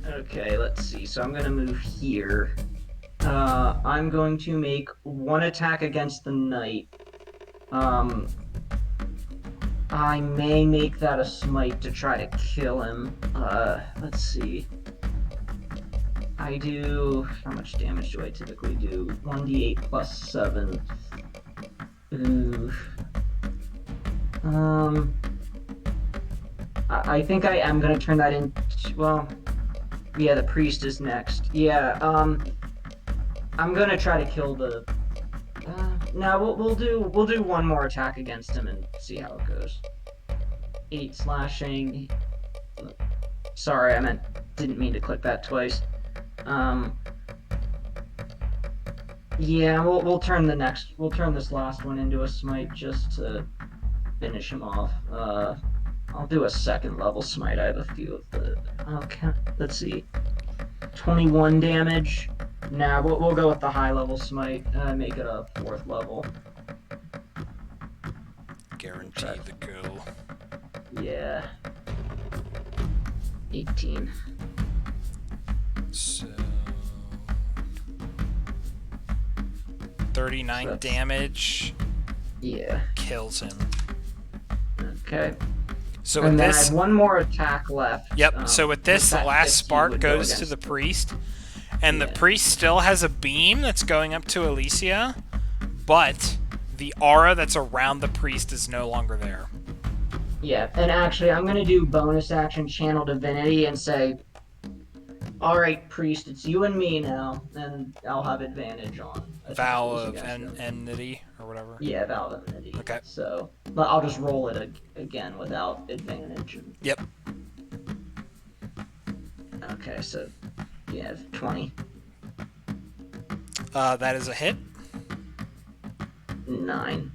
[SPEAKER 4] Okay, let's see. So I'm gonna move here. I'm going to make 1 attack against the knight. I may make that a smite to try to kill him. Let's see. I do... How much damage do I typically do? 1d8 plus 7. Ooh. I think I am gonna turn that into... Well... Yeah, the priest is next. Yeah, I'm gonna try to kill the... no, we'll do 1 more attack against him and see how it goes. 8 slashing. Sorry, didn't mean to click that twice. Yeah, we'll turn this last one into a smite just to finish him off. I'll do a second level smite. I have a few of the. Okay, let's see. 21 damage. Nah, we'll go with the high level smite. Make it a 4th level.
[SPEAKER 2] Guarantee the kill.
[SPEAKER 4] Yeah. 18.
[SPEAKER 2] So 39
[SPEAKER 4] So-
[SPEAKER 2] damage
[SPEAKER 4] Yeah.
[SPEAKER 2] kills him.
[SPEAKER 4] Okay.
[SPEAKER 2] So
[SPEAKER 4] And
[SPEAKER 2] with
[SPEAKER 4] then I
[SPEAKER 2] this,
[SPEAKER 4] have one more attack left.
[SPEAKER 2] yep. So with this, the
[SPEAKER 4] that
[SPEAKER 2] last
[SPEAKER 4] 15
[SPEAKER 2] spark
[SPEAKER 4] would go
[SPEAKER 2] goes to
[SPEAKER 4] against
[SPEAKER 2] the priest, and the
[SPEAKER 4] Yeah.
[SPEAKER 2] priest still has a beam that's going up to Alicia, but the aura that's around the priest is no longer there.
[SPEAKER 4] Yeah, and actually, I'm gonna do bonus action Channel Divinity and say, "All right, priest, it's you and me now," and I'll have advantage on
[SPEAKER 2] Vow
[SPEAKER 4] attacks
[SPEAKER 2] of
[SPEAKER 4] against him.
[SPEAKER 2] enmity or whatever.
[SPEAKER 4] Yeah, Vow of Enmity.
[SPEAKER 2] Okay.
[SPEAKER 4] So, but I'll just roll it again without advantage.
[SPEAKER 2] Yep.
[SPEAKER 4] Okay, so yeah, 20.
[SPEAKER 2] That is a hit.
[SPEAKER 4] 9.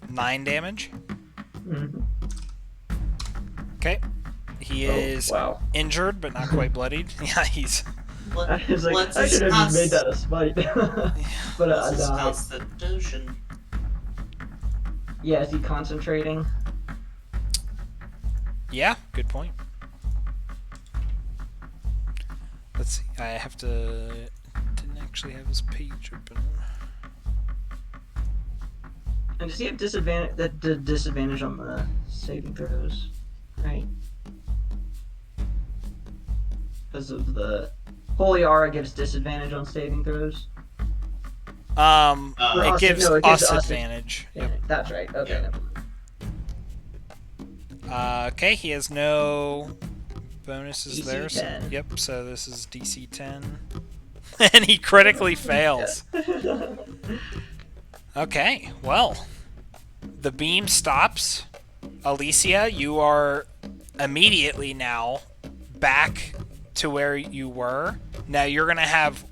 [SPEAKER 2] 9 damage.
[SPEAKER 4] Mhm.
[SPEAKER 2] Okay. He is
[SPEAKER 4] Wow.
[SPEAKER 2] injured, but not quite bloodied. Yeah, he's.
[SPEAKER 4] I was like,
[SPEAKER 7] Let's
[SPEAKER 4] I should have just made
[SPEAKER 7] discuss-
[SPEAKER 4] that a spite. But
[SPEAKER 7] This is
[SPEAKER 4] nah.
[SPEAKER 7] Constitution.
[SPEAKER 4] Yeah, is he concentrating?
[SPEAKER 2] Yeah, good point. Let's see. I have to. Didn't actually have his page open.
[SPEAKER 4] And does he have disadvantage? The disadvantage on the saving throws, right? Because of the Holy Aura gives disadvantage on saving throws.
[SPEAKER 2] It
[SPEAKER 4] us-
[SPEAKER 2] gives
[SPEAKER 4] no, it
[SPEAKER 2] us
[SPEAKER 4] gives us
[SPEAKER 2] advantage.
[SPEAKER 4] Yeah,
[SPEAKER 2] Yep.
[SPEAKER 4] that's right. Okay.
[SPEAKER 3] Yeah.
[SPEAKER 4] Never mind.
[SPEAKER 2] Okay, he has no bonuses
[SPEAKER 4] DC
[SPEAKER 2] there. So,
[SPEAKER 4] 10.
[SPEAKER 2] yep, so this is DC 10. And he critically fails. Okay, well, the beam stops. Alicia, you are immediately now back to where you were. Now you're going to have,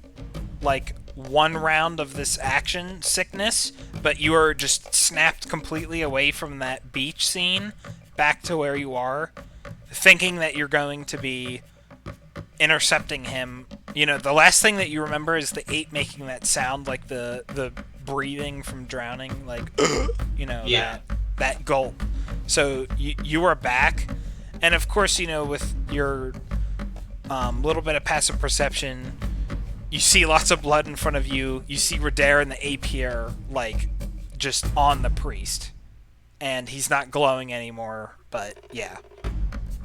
[SPEAKER 2] like, one round of this action sickness, but you are just snapped completely away from that beach scene back to where you are, thinking that you're going to be intercepting him. You know, the last thing that you remember is the ape making that sound, like the breathing from drowning, like, you know,
[SPEAKER 3] Yeah.
[SPEAKER 2] that gulp. So you are back, and of course, you know, with your little bit of passive perception, you see lots of blood in front of you. You see Radair and the ape here, like, just on the priest, and he's not glowing anymore. But yeah,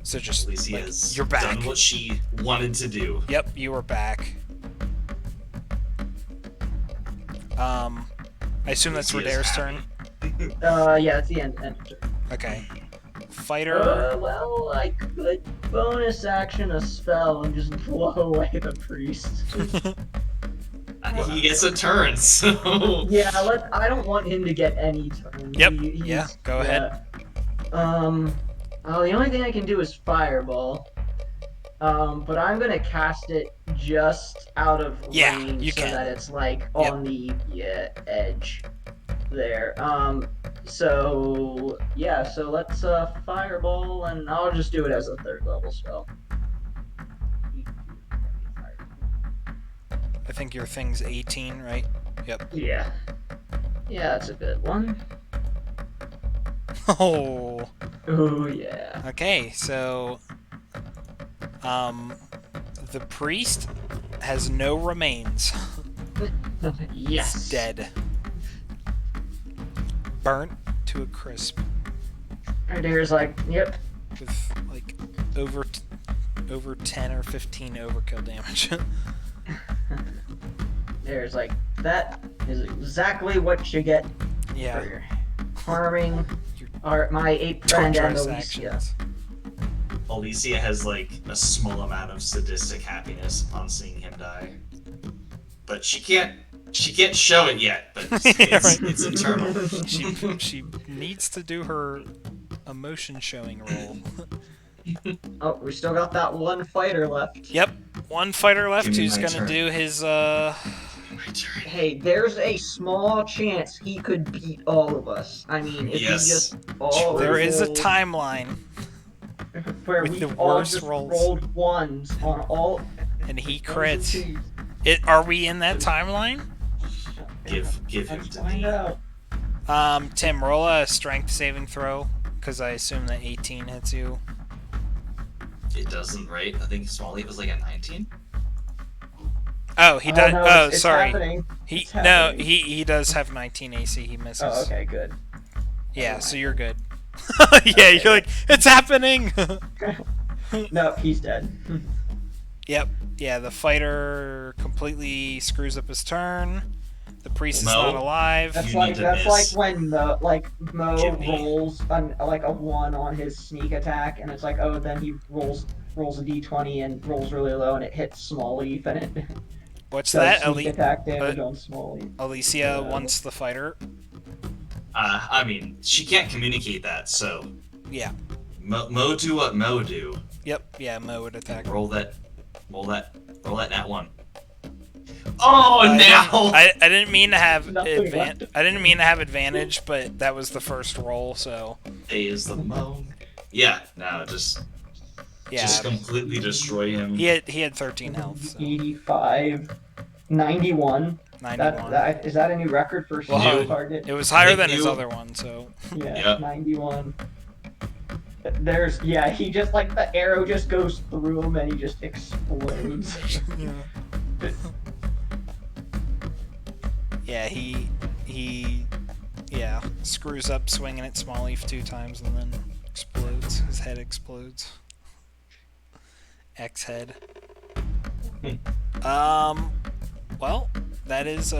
[SPEAKER 2] so just
[SPEAKER 3] Alicia
[SPEAKER 2] like,
[SPEAKER 3] has
[SPEAKER 2] you're back.
[SPEAKER 3] done what she wanted to do.
[SPEAKER 2] Yep, you are back. I assume that's
[SPEAKER 3] Alicia is
[SPEAKER 2] Radair's
[SPEAKER 3] happy.
[SPEAKER 2] turn.
[SPEAKER 4] Yeah, it's the end.
[SPEAKER 2] Okay. Fighter.
[SPEAKER 4] Well, I could bonus action a spell and just blow away the priest.
[SPEAKER 3] He gets a turn, so
[SPEAKER 4] Yeah, I don't want him to get any turn.
[SPEAKER 2] Yep,
[SPEAKER 4] He's-
[SPEAKER 2] yeah, go ahead.
[SPEAKER 4] Oh, the only thing I can do is fireball. But I'm gonna cast it just out of
[SPEAKER 2] Yeah,
[SPEAKER 4] range
[SPEAKER 2] you
[SPEAKER 4] so
[SPEAKER 2] can.
[SPEAKER 4] that it's like
[SPEAKER 2] Yep.
[SPEAKER 4] on the edge there. So yeah, so let's fireball, and I'll just do it as a 3rd level spell.
[SPEAKER 2] I think your thing's 18, right? Yep.
[SPEAKER 4] Yeah. Yeah, that's a good one.
[SPEAKER 2] Oh.
[SPEAKER 4] Oh yeah.
[SPEAKER 2] Okay, so the priest has no remains.
[SPEAKER 4] Yes.
[SPEAKER 2] He's dead. Burnt to a crisp
[SPEAKER 4] There's like, yep.
[SPEAKER 2] with like over 10 or 15 overkill damage.
[SPEAKER 4] There's like, that is exactly what you get
[SPEAKER 2] Yeah.
[SPEAKER 4] for harming
[SPEAKER 2] Your
[SPEAKER 4] my ape friend and
[SPEAKER 2] torturous
[SPEAKER 4] Alicia.
[SPEAKER 2] actions.
[SPEAKER 3] Alicia has like a small amount of sadistic happiness upon seeing him die. But she can't show it yet, but it's,
[SPEAKER 2] Yeah, right.
[SPEAKER 3] it's internal.
[SPEAKER 2] She needs to do her emotion showing role.
[SPEAKER 4] Oh, we still got that one fighter left.
[SPEAKER 2] Yep, one fighter left
[SPEAKER 3] Give me
[SPEAKER 2] who's
[SPEAKER 3] my
[SPEAKER 2] gonna
[SPEAKER 3] turn.
[SPEAKER 2] do his
[SPEAKER 3] My turn.
[SPEAKER 4] Hey, there's a small chance he could beat all of us. I mean, if we just
[SPEAKER 3] Yes.
[SPEAKER 4] all
[SPEAKER 3] True.
[SPEAKER 2] There is a
[SPEAKER 4] rolled-
[SPEAKER 2] timeline,
[SPEAKER 4] where
[SPEAKER 2] with
[SPEAKER 4] we
[SPEAKER 2] the
[SPEAKER 4] all
[SPEAKER 2] worst
[SPEAKER 4] just
[SPEAKER 2] rolls.
[SPEAKER 4] rolled ones on all
[SPEAKER 2] and he
[SPEAKER 4] ones and
[SPEAKER 2] crits.
[SPEAKER 4] twos.
[SPEAKER 2] Are we in that timeline?
[SPEAKER 3] Give him
[SPEAKER 4] Let's
[SPEAKER 3] to
[SPEAKER 4] find
[SPEAKER 3] me.
[SPEAKER 4] out.
[SPEAKER 2] Tim, roll a strength saving throw, because I assume that 18 hits you.
[SPEAKER 3] It doesn't, right? I think Smalley was like a 19.
[SPEAKER 2] Oh, he
[SPEAKER 4] Oh,
[SPEAKER 2] does.
[SPEAKER 4] no,
[SPEAKER 2] Oh,
[SPEAKER 4] it's
[SPEAKER 2] sorry.
[SPEAKER 4] happening.
[SPEAKER 2] He
[SPEAKER 4] It's
[SPEAKER 2] no,
[SPEAKER 4] happening.
[SPEAKER 2] he does have 19 AC. He misses.
[SPEAKER 4] Oh, okay, good.
[SPEAKER 2] Yeah,
[SPEAKER 4] Never
[SPEAKER 2] so
[SPEAKER 4] mind.
[SPEAKER 2] you're good. Yeah, you're like, it's happening.
[SPEAKER 4] No, he's dead.
[SPEAKER 2] Yep. Yeah, the fighter completely screws up his turn. The priest is
[SPEAKER 3] Mo?
[SPEAKER 2] not alive.
[SPEAKER 4] That's
[SPEAKER 3] You
[SPEAKER 4] like
[SPEAKER 3] need to
[SPEAKER 4] that's
[SPEAKER 3] miss.
[SPEAKER 4] like when Mo
[SPEAKER 3] Give me.
[SPEAKER 4] rolls like a 1 on his sneak attack, and it's like, oh, then he rolls a d20 and rolls really low, and it hits Small Leaf, and it
[SPEAKER 2] What's
[SPEAKER 4] does
[SPEAKER 2] that?
[SPEAKER 4] sneak attack damage on Small Leaf.
[SPEAKER 2] Alicia wants the fighter.
[SPEAKER 3] I mean, she can't communicate that, so
[SPEAKER 2] Yeah.
[SPEAKER 3] Mo do what Mo do.
[SPEAKER 2] Yep. Yeah, Mo would attack.
[SPEAKER 3] Roll that nat 1. Oh, now!
[SPEAKER 2] I didn't mean to have
[SPEAKER 4] Nothing left.
[SPEAKER 2] I didn't mean to have advantage, but that was the first roll, so
[SPEAKER 3] A is the Mo. Yeah, no, just
[SPEAKER 2] yeah.
[SPEAKER 3] completely destroy him.
[SPEAKER 2] He had 13 health. So
[SPEAKER 4] 85, 91.
[SPEAKER 2] 91.
[SPEAKER 4] Is that a new record for
[SPEAKER 2] Well,
[SPEAKER 4] single
[SPEAKER 3] New.
[SPEAKER 4] target?
[SPEAKER 2] It was higher
[SPEAKER 3] think
[SPEAKER 2] than his
[SPEAKER 3] you-
[SPEAKER 2] other one, so
[SPEAKER 4] Yeah,
[SPEAKER 3] Yep.
[SPEAKER 4] 91. He just like the arrow just goes through him and he just explodes.
[SPEAKER 2] yeah, he screws up swinging at Small Leaf 2 times and then explodes. His head explodes. X head. Well, that is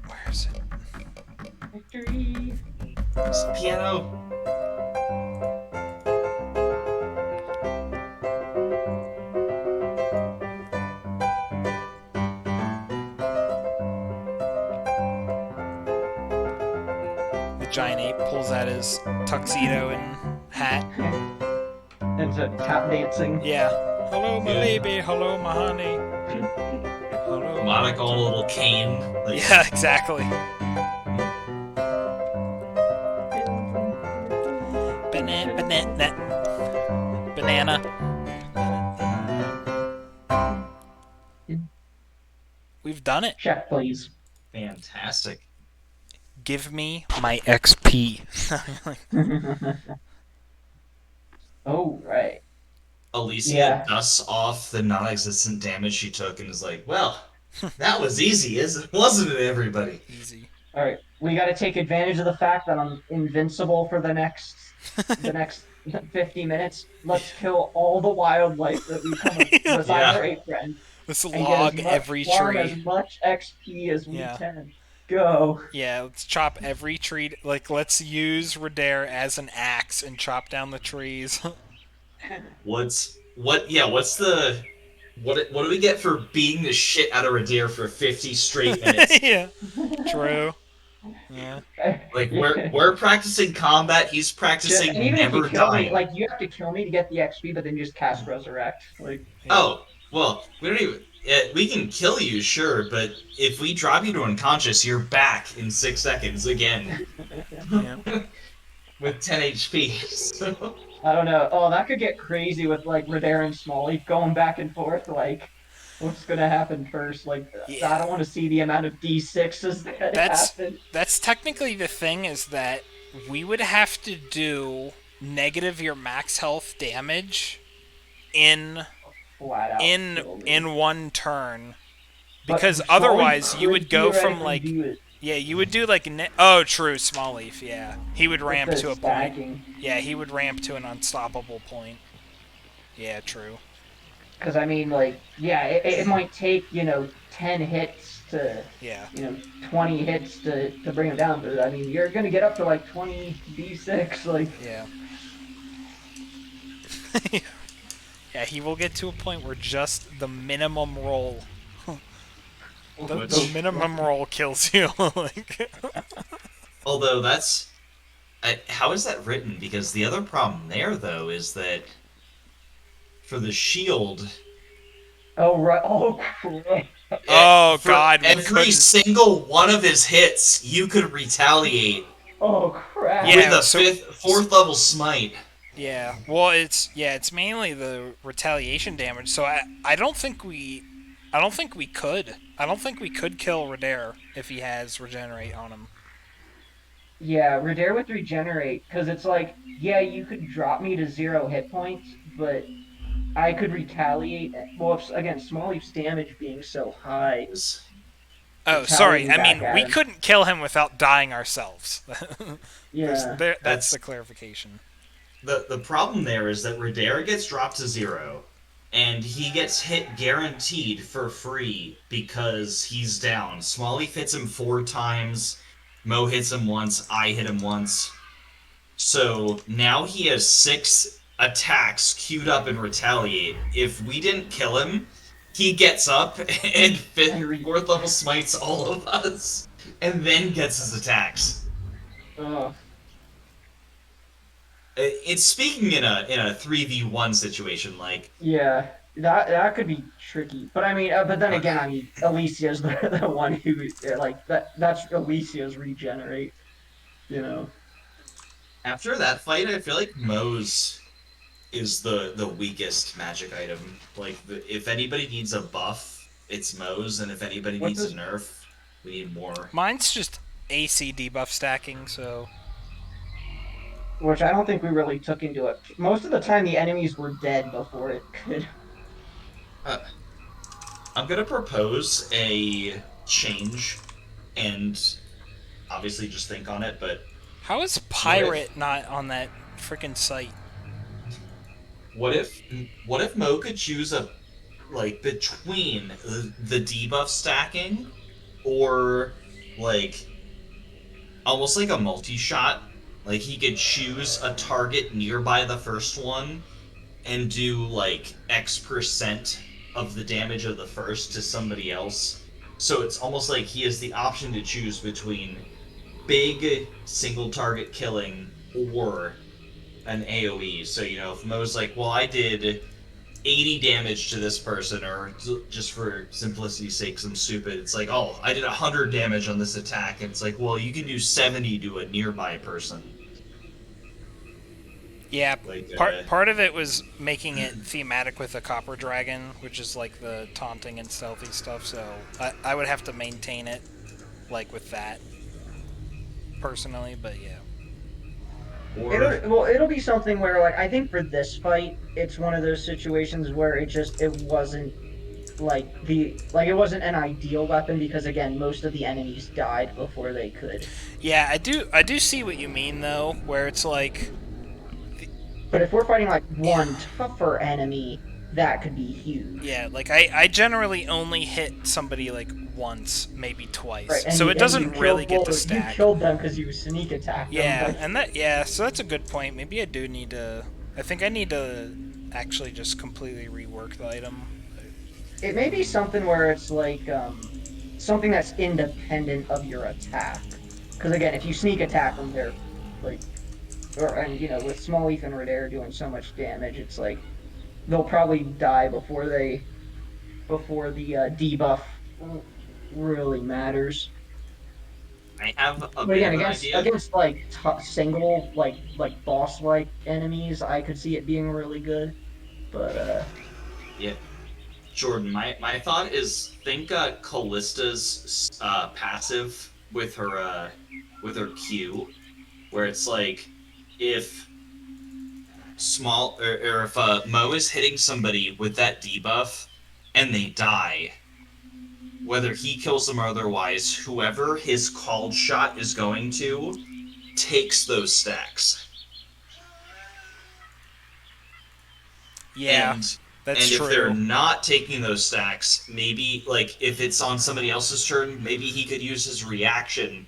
[SPEAKER 2] where is it?
[SPEAKER 4] Victory!
[SPEAKER 3] It's the piano.
[SPEAKER 2] The giant ape pulls out his tuxedo and hat.
[SPEAKER 4] And so tap dancing.
[SPEAKER 2] Yeah. Hello, my
[SPEAKER 3] Yeah.
[SPEAKER 2] baby. Hello, my honey. Hello.
[SPEAKER 3] Monica on a little cane. Like,
[SPEAKER 2] Yeah, exactly. Banana. We've done it.
[SPEAKER 4] Check, please.
[SPEAKER 3] fantastic.
[SPEAKER 2] Give me my XP.
[SPEAKER 4] Oh, right.
[SPEAKER 3] Alicia
[SPEAKER 4] Yeah.
[SPEAKER 3] dusts off the non-existent damage she took and is like, well, that was easy, wasn't it, everybody?
[SPEAKER 2] Easy.
[SPEAKER 4] Alright, we gotta take advantage of the fact that I'm invincible for the next 50 minutes. Let's kill all the wildlife that we come besides
[SPEAKER 3] Yeah.
[SPEAKER 4] our ape friend.
[SPEAKER 2] Let's
[SPEAKER 4] And get
[SPEAKER 2] log
[SPEAKER 4] as much,
[SPEAKER 2] every
[SPEAKER 4] farm as
[SPEAKER 2] tree.
[SPEAKER 4] much XP as we
[SPEAKER 2] Yeah.
[SPEAKER 4] can. Go.
[SPEAKER 2] Yeah, let's chop every tree. Like, let's use Redair as an axe and chop down the trees.
[SPEAKER 3] What do we get for beating the shit out of a deer for 50 straight minutes?
[SPEAKER 2] Yeah, true. Yeah.
[SPEAKER 3] Like we're practicing combat, he's practicing
[SPEAKER 4] And even if you
[SPEAKER 3] never
[SPEAKER 4] kill
[SPEAKER 3] dying.
[SPEAKER 4] me, like you have to kill me to get the XP, but then just cast resurrect. Like
[SPEAKER 3] Oh, well, we don't even we can kill you, sure, but if we drop you to unconscious, you're back in 6 seconds again
[SPEAKER 2] Yeah.
[SPEAKER 3] with 10 HP. So
[SPEAKER 4] I don't know. Oh, that could get crazy with like Redair and Smalley going back and forth. Like, what's gonna happen first? Like,
[SPEAKER 2] Yeah.
[SPEAKER 4] I don't want to see the amount of D6s that
[SPEAKER 2] That's-
[SPEAKER 4] happen.
[SPEAKER 2] That's technically the thing, is that we would have to do negative your max health damage in
[SPEAKER 4] Flat out. kill me.
[SPEAKER 2] in one turn.
[SPEAKER 4] But
[SPEAKER 2] Because
[SPEAKER 4] Smalley
[SPEAKER 2] otherwise you
[SPEAKER 4] could
[SPEAKER 2] would go from
[SPEAKER 4] theoretically
[SPEAKER 2] like,
[SPEAKER 4] do it
[SPEAKER 2] yeah, you would do like oh, true, Small Leaf, yeah. He would
[SPEAKER 4] with
[SPEAKER 2] ramp
[SPEAKER 4] the
[SPEAKER 2] to a point.
[SPEAKER 4] stacking.
[SPEAKER 2] Yeah, he would ramp to an unstoppable point. Yeah, true.
[SPEAKER 4] Because I mean, like, yeah, it might take 10 hits to
[SPEAKER 2] Yeah.
[SPEAKER 4] 20 hits to bring him down, but I mean, you're gonna get up to like 20 D6, like.
[SPEAKER 2] Yeah. Yeah, he will get to a point where just the minimum roll, the minimum roll kills you. Like,
[SPEAKER 3] although that's how is that written? Because the other problem there, though, is that for the shield,
[SPEAKER 5] Oh right. Oh crap.
[SPEAKER 2] Oh
[SPEAKER 3] for
[SPEAKER 2] God, we
[SPEAKER 3] every
[SPEAKER 2] couldn't.
[SPEAKER 3] single one of his hits, you could retaliate
[SPEAKER 5] Oh crap.
[SPEAKER 3] with
[SPEAKER 2] Yeah,
[SPEAKER 3] a
[SPEAKER 2] so
[SPEAKER 3] fourth level smite.
[SPEAKER 2] yeah. Well, it's mainly the retaliation damage. So I don't think we could kill Redair if he has regenerate on him.
[SPEAKER 5] Yeah, Redair with regenerate, because it's like, yeah, you could drop me to 0 hit points, but I could retaliate. Well, if, again, Small Leaf's damage being so high,
[SPEAKER 2] Oh, sorry.
[SPEAKER 5] retaliating
[SPEAKER 2] I
[SPEAKER 5] back
[SPEAKER 2] mean,
[SPEAKER 5] at
[SPEAKER 2] we
[SPEAKER 5] him.
[SPEAKER 2] couldn't kill him without dying ourselves.
[SPEAKER 5] Yeah.
[SPEAKER 2] That's
[SPEAKER 3] That's
[SPEAKER 2] the clarification.
[SPEAKER 3] the problem there is that Redare gets dropped to 0, and he gets hit guaranteed for free because he's down. Smalley hits him 4 times, Mo hits him once, I hit him once. So now he has 6 attacks queued up and retaliate. If we didn't kill him, he gets up and fourth level smites all of us, and then gets his attacks.
[SPEAKER 5] Uh,
[SPEAKER 3] It's speaking in a 3v1 situation, like
[SPEAKER 5] yeah. That could be tricky. But I mean, but then
[SPEAKER 3] uh,
[SPEAKER 5] again, I mean, Alicia's the one who, like, that's Alicia's regenerate, you know?
[SPEAKER 3] after that fight, I feel like Mo's is the weakest magic item. Like if anybody needs a buff, it's Mo's, and if anybody
[SPEAKER 5] What
[SPEAKER 3] needs a
[SPEAKER 5] does
[SPEAKER 3] nerf, we need more.
[SPEAKER 2] Mine's just AC debuff stacking, so
[SPEAKER 5] which I don't think we really took into it. Most of the time, the enemies were dead before it could.
[SPEAKER 3] Uh, I'm gonna propose a change, and obviously just think on it. But
[SPEAKER 2] how is
[SPEAKER 3] what if
[SPEAKER 2] Pirate not on that freaking site?
[SPEAKER 3] what if what if Mo could choose a like between the debuff stacking or like almost like a multi-shot. Like he could choose a target nearby the first one and do like X% of the damage of the first to somebody else. So it's almost like he has the option to choose between big single target killing or an AoE. So, if Mo's like, well, I did 80 damage to this person, or just for simplicity's sake, I'm stupid. It's like, oh, I did 100 damage on this attack, and it's like, well, you can do 70 to a nearby person.
[SPEAKER 2] Yeah,
[SPEAKER 3] Like,
[SPEAKER 2] part of it was making it thematic with the Copper Dragon, which is like the taunting and stealthy stuff. So I would have to maintain it like with that personally, but yeah.
[SPEAKER 3] or
[SPEAKER 5] It'll be something where, like, I think for this fight, it's one of those situations where it wasn't it wasn't an ideal weapon because again, most of the enemies died before they could.
[SPEAKER 2] Yeah, I do see what you mean though, where it's like
[SPEAKER 5] But if we're fighting like one tougher enemy, that could be huge.
[SPEAKER 2] yeah, like I generally only hit somebody like once, maybe
[SPEAKER 5] Right,
[SPEAKER 2] twice.
[SPEAKER 5] and
[SPEAKER 2] So it
[SPEAKER 5] and you
[SPEAKER 2] doesn't really get
[SPEAKER 5] killed,
[SPEAKER 2] to
[SPEAKER 5] well, you
[SPEAKER 2] stack.
[SPEAKER 5] killed them because you sneak attacked them.
[SPEAKER 2] Yeah,
[SPEAKER 5] But
[SPEAKER 2] and so that's a good point. Maybe I do need to. I think I need to actually just completely rework the item.
[SPEAKER 5] it may be something where it's like something that's independent of your attack. Because again, if you sneak attack them, they're like, and with Small Leaf and Redair doing so much damage, it's like they'll probably die before the debuff really matters.
[SPEAKER 3] I have a
[SPEAKER 5] But
[SPEAKER 3] bit
[SPEAKER 5] again,
[SPEAKER 3] of an
[SPEAKER 5] against
[SPEAKER 3] idea.
[SPEAKER 5] like single boss like enemies, I could see it being really good. But
[SPEAKER 3] Yeah, Jordan, my thought is think Callista's passive with her Q, where it's like if or if Mo is hitting somebody with that debuff and they die, whether he kills them or otherwise, whoever his called shot is going to takes those stacks.
[SPEAKER 2] Yeah,
[SPEAKER 3] And
[SPEAKER 2] that's
[SPEAKER 3] and if they're
[SPEAKER 2] true.
[SPEAKER 3] not taking those stacks, maybe like if it's on somebody else's turn, maybe he could use his reaction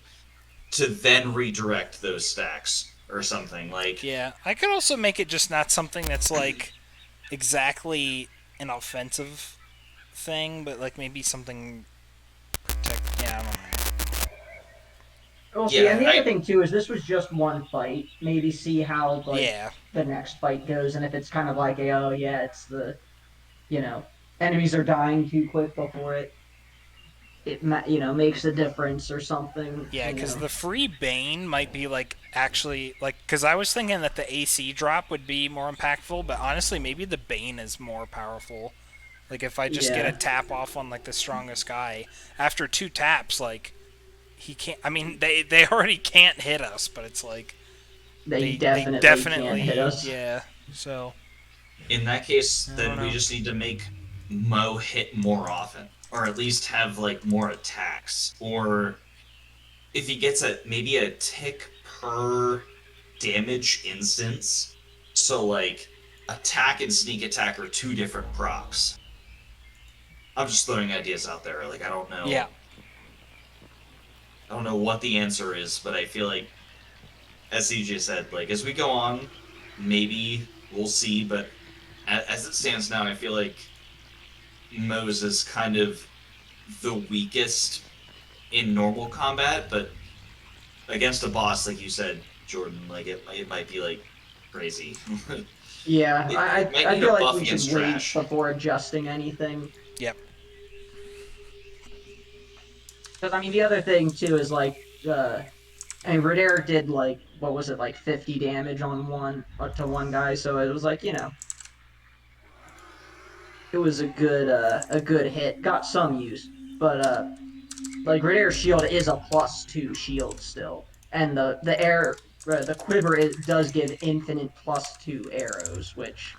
[SPEAKER 3] to then redirect those stacks or something. Like
[SPEAKER 2] Yeah, I could also make it just not something that's like exactly an offensive thing, but like maybe something protect. Yeah, I don't know.
[SPEAKER 4] Well, see,
[SPEAKER 3] Yeah,
[SPEAKER 4] and the other thing too is this was just one fight. Maybe see how like
[SPEAKER 2] Yeah.
[SPEAKER 4] the next fight goes, and if it's kind of like, oh yeah, it's the you know enemies are dying too quick before it makes a difference or something.
[SPEAKER 2] Yeah, because the free Bane might be like actually like because I was thinking that the AC drop would be more impactful, but honestly, maybe the Bane is more powerful. Like if I just get a
[SPEAKER 4] Yeah,
[SPEAKER 2] tap off on like the strongest guy after 2 taps, like he can't. I mean, they already can't hit us, but it's like
[SPEAKER 4] they
[SPEAKER 2] they
[SPEAKER 4] definitely can't hit
[SPEAKER 2] definitely
[SPEAKER 4] us.
[SPEAKER 2] yeah. So
[SPEAKER 3] in that case,
[SPEAKER 2] I don't
[SPEAKER 3] then we
[SPEAKER 2] know.
[SPEAKER 3] just need to make Mo hit more often, or at least have like more attacks. Or if he gets a maybe a tick per damage instance, so like attack and sneak attack are two different procs. I'm just throwing ideas out there. Like
[SPEAKER 2] Yeah.
[SPEAKER 3] I don't know what the answer is, but I feel like, as CJ said, like as we go on, maybe we'll see. But as it stands now, I feel like Mose is kind of the weakest in normal combat, but against a boss, like you said, Jordan, like it might be like crazy.
[SPEAKER 4] Yeah,
[SPEAKER 3] It might
[SPEAKER 4] I
[SPEAKER 3] need a
[SPEAKER 4] feel like
[SPEAKER 3] buff
[SPEAKER 4] we should
[SPEAKER 3] against
[SPEAKER 4] wait
[SPEAKER 3] trash.
[SPEAKER 4] before adjusting anything.
[SPEAKER 2] Yep.
[SPEAKER 4] Because I mean, the other thing too is like, I mean, Roder did like what was it like 50 damage on one to one guy, so it was like it was a good hit, got some use, but like Roder's shield is a +2 shield still, and the quiver does give infinite +2 arrows, which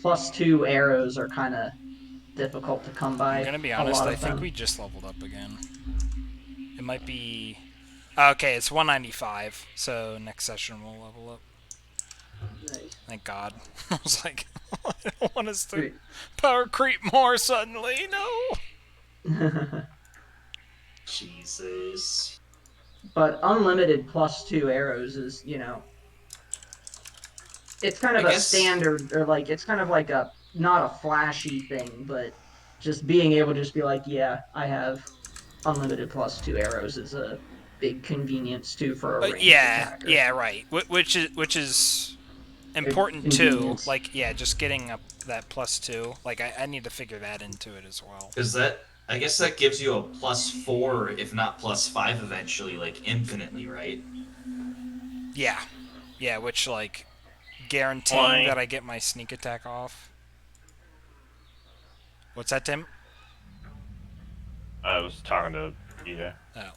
[SPEAKER 4] +2 arrows are kind of difficult to come
[SPEAKER 2] I'm
[SPEAKER 4] by.
[SPEAKER 2] gonna be
[SPEAKER 4] A
[SPEAKER 2] honest.
[SPEAKER 4] lot
[SPEAKER 2] I
[SPEAKER 4] of
[SPEAKER 2] think
[SPEAKER 4] them.
[SPEAKER 2] we just leveled up again. It might be. Okay, it's 195. So next session we'll level up.
[SPEAKER 4] Nice.
[SPEAKER 2] Thank God. I was like, I don't want us to power creep more suddenly. No.
[SPEAKER 3] Jesus.
[SPEAKER 4] But unlimited +2 arrows is, it's kind
[SPEAKER 3] I
[SPEAKER 4] of a
[SPEAKER 3] guess
[SPEAKER 4] standard, or like it's kind of like a not a flashy thing, but just being able to just be like, yeah, I have unlimited +2 arrows is a big convenience too for a ranged
[SPEAKER 2] Yeah,
[SPEAKER 4] attacker.
[SPEAKER 2] yeah, right. Which is
[SPEAKER 4] A
[SPEAKER 2] important too.
[SPEAKER 4] convenience.
[SPEAKER 2] Like, yeah, just getting up that +2. Like, I need to figure that into it as well.
[SPEAKER 3] because that I guess that gives you a +4, if not +5, eventually, like infinitely, right?
[SPEAKER 2] Yeah, yeah. Which like guaranteeing
[SPEAKER 1] Why?
[SPEAKER 2] that I get my sneak attack off. What's that, Tim?
[SPEAKER 1] I was talking to EJ.
[SPEAKER 2] Oh,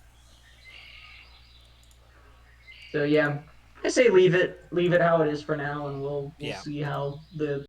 [SPEAKER 4] So yeah, I say leave it how it is for now, and we'll
[SPEAKER 2] yeah.
[SPEAKER 4] see how the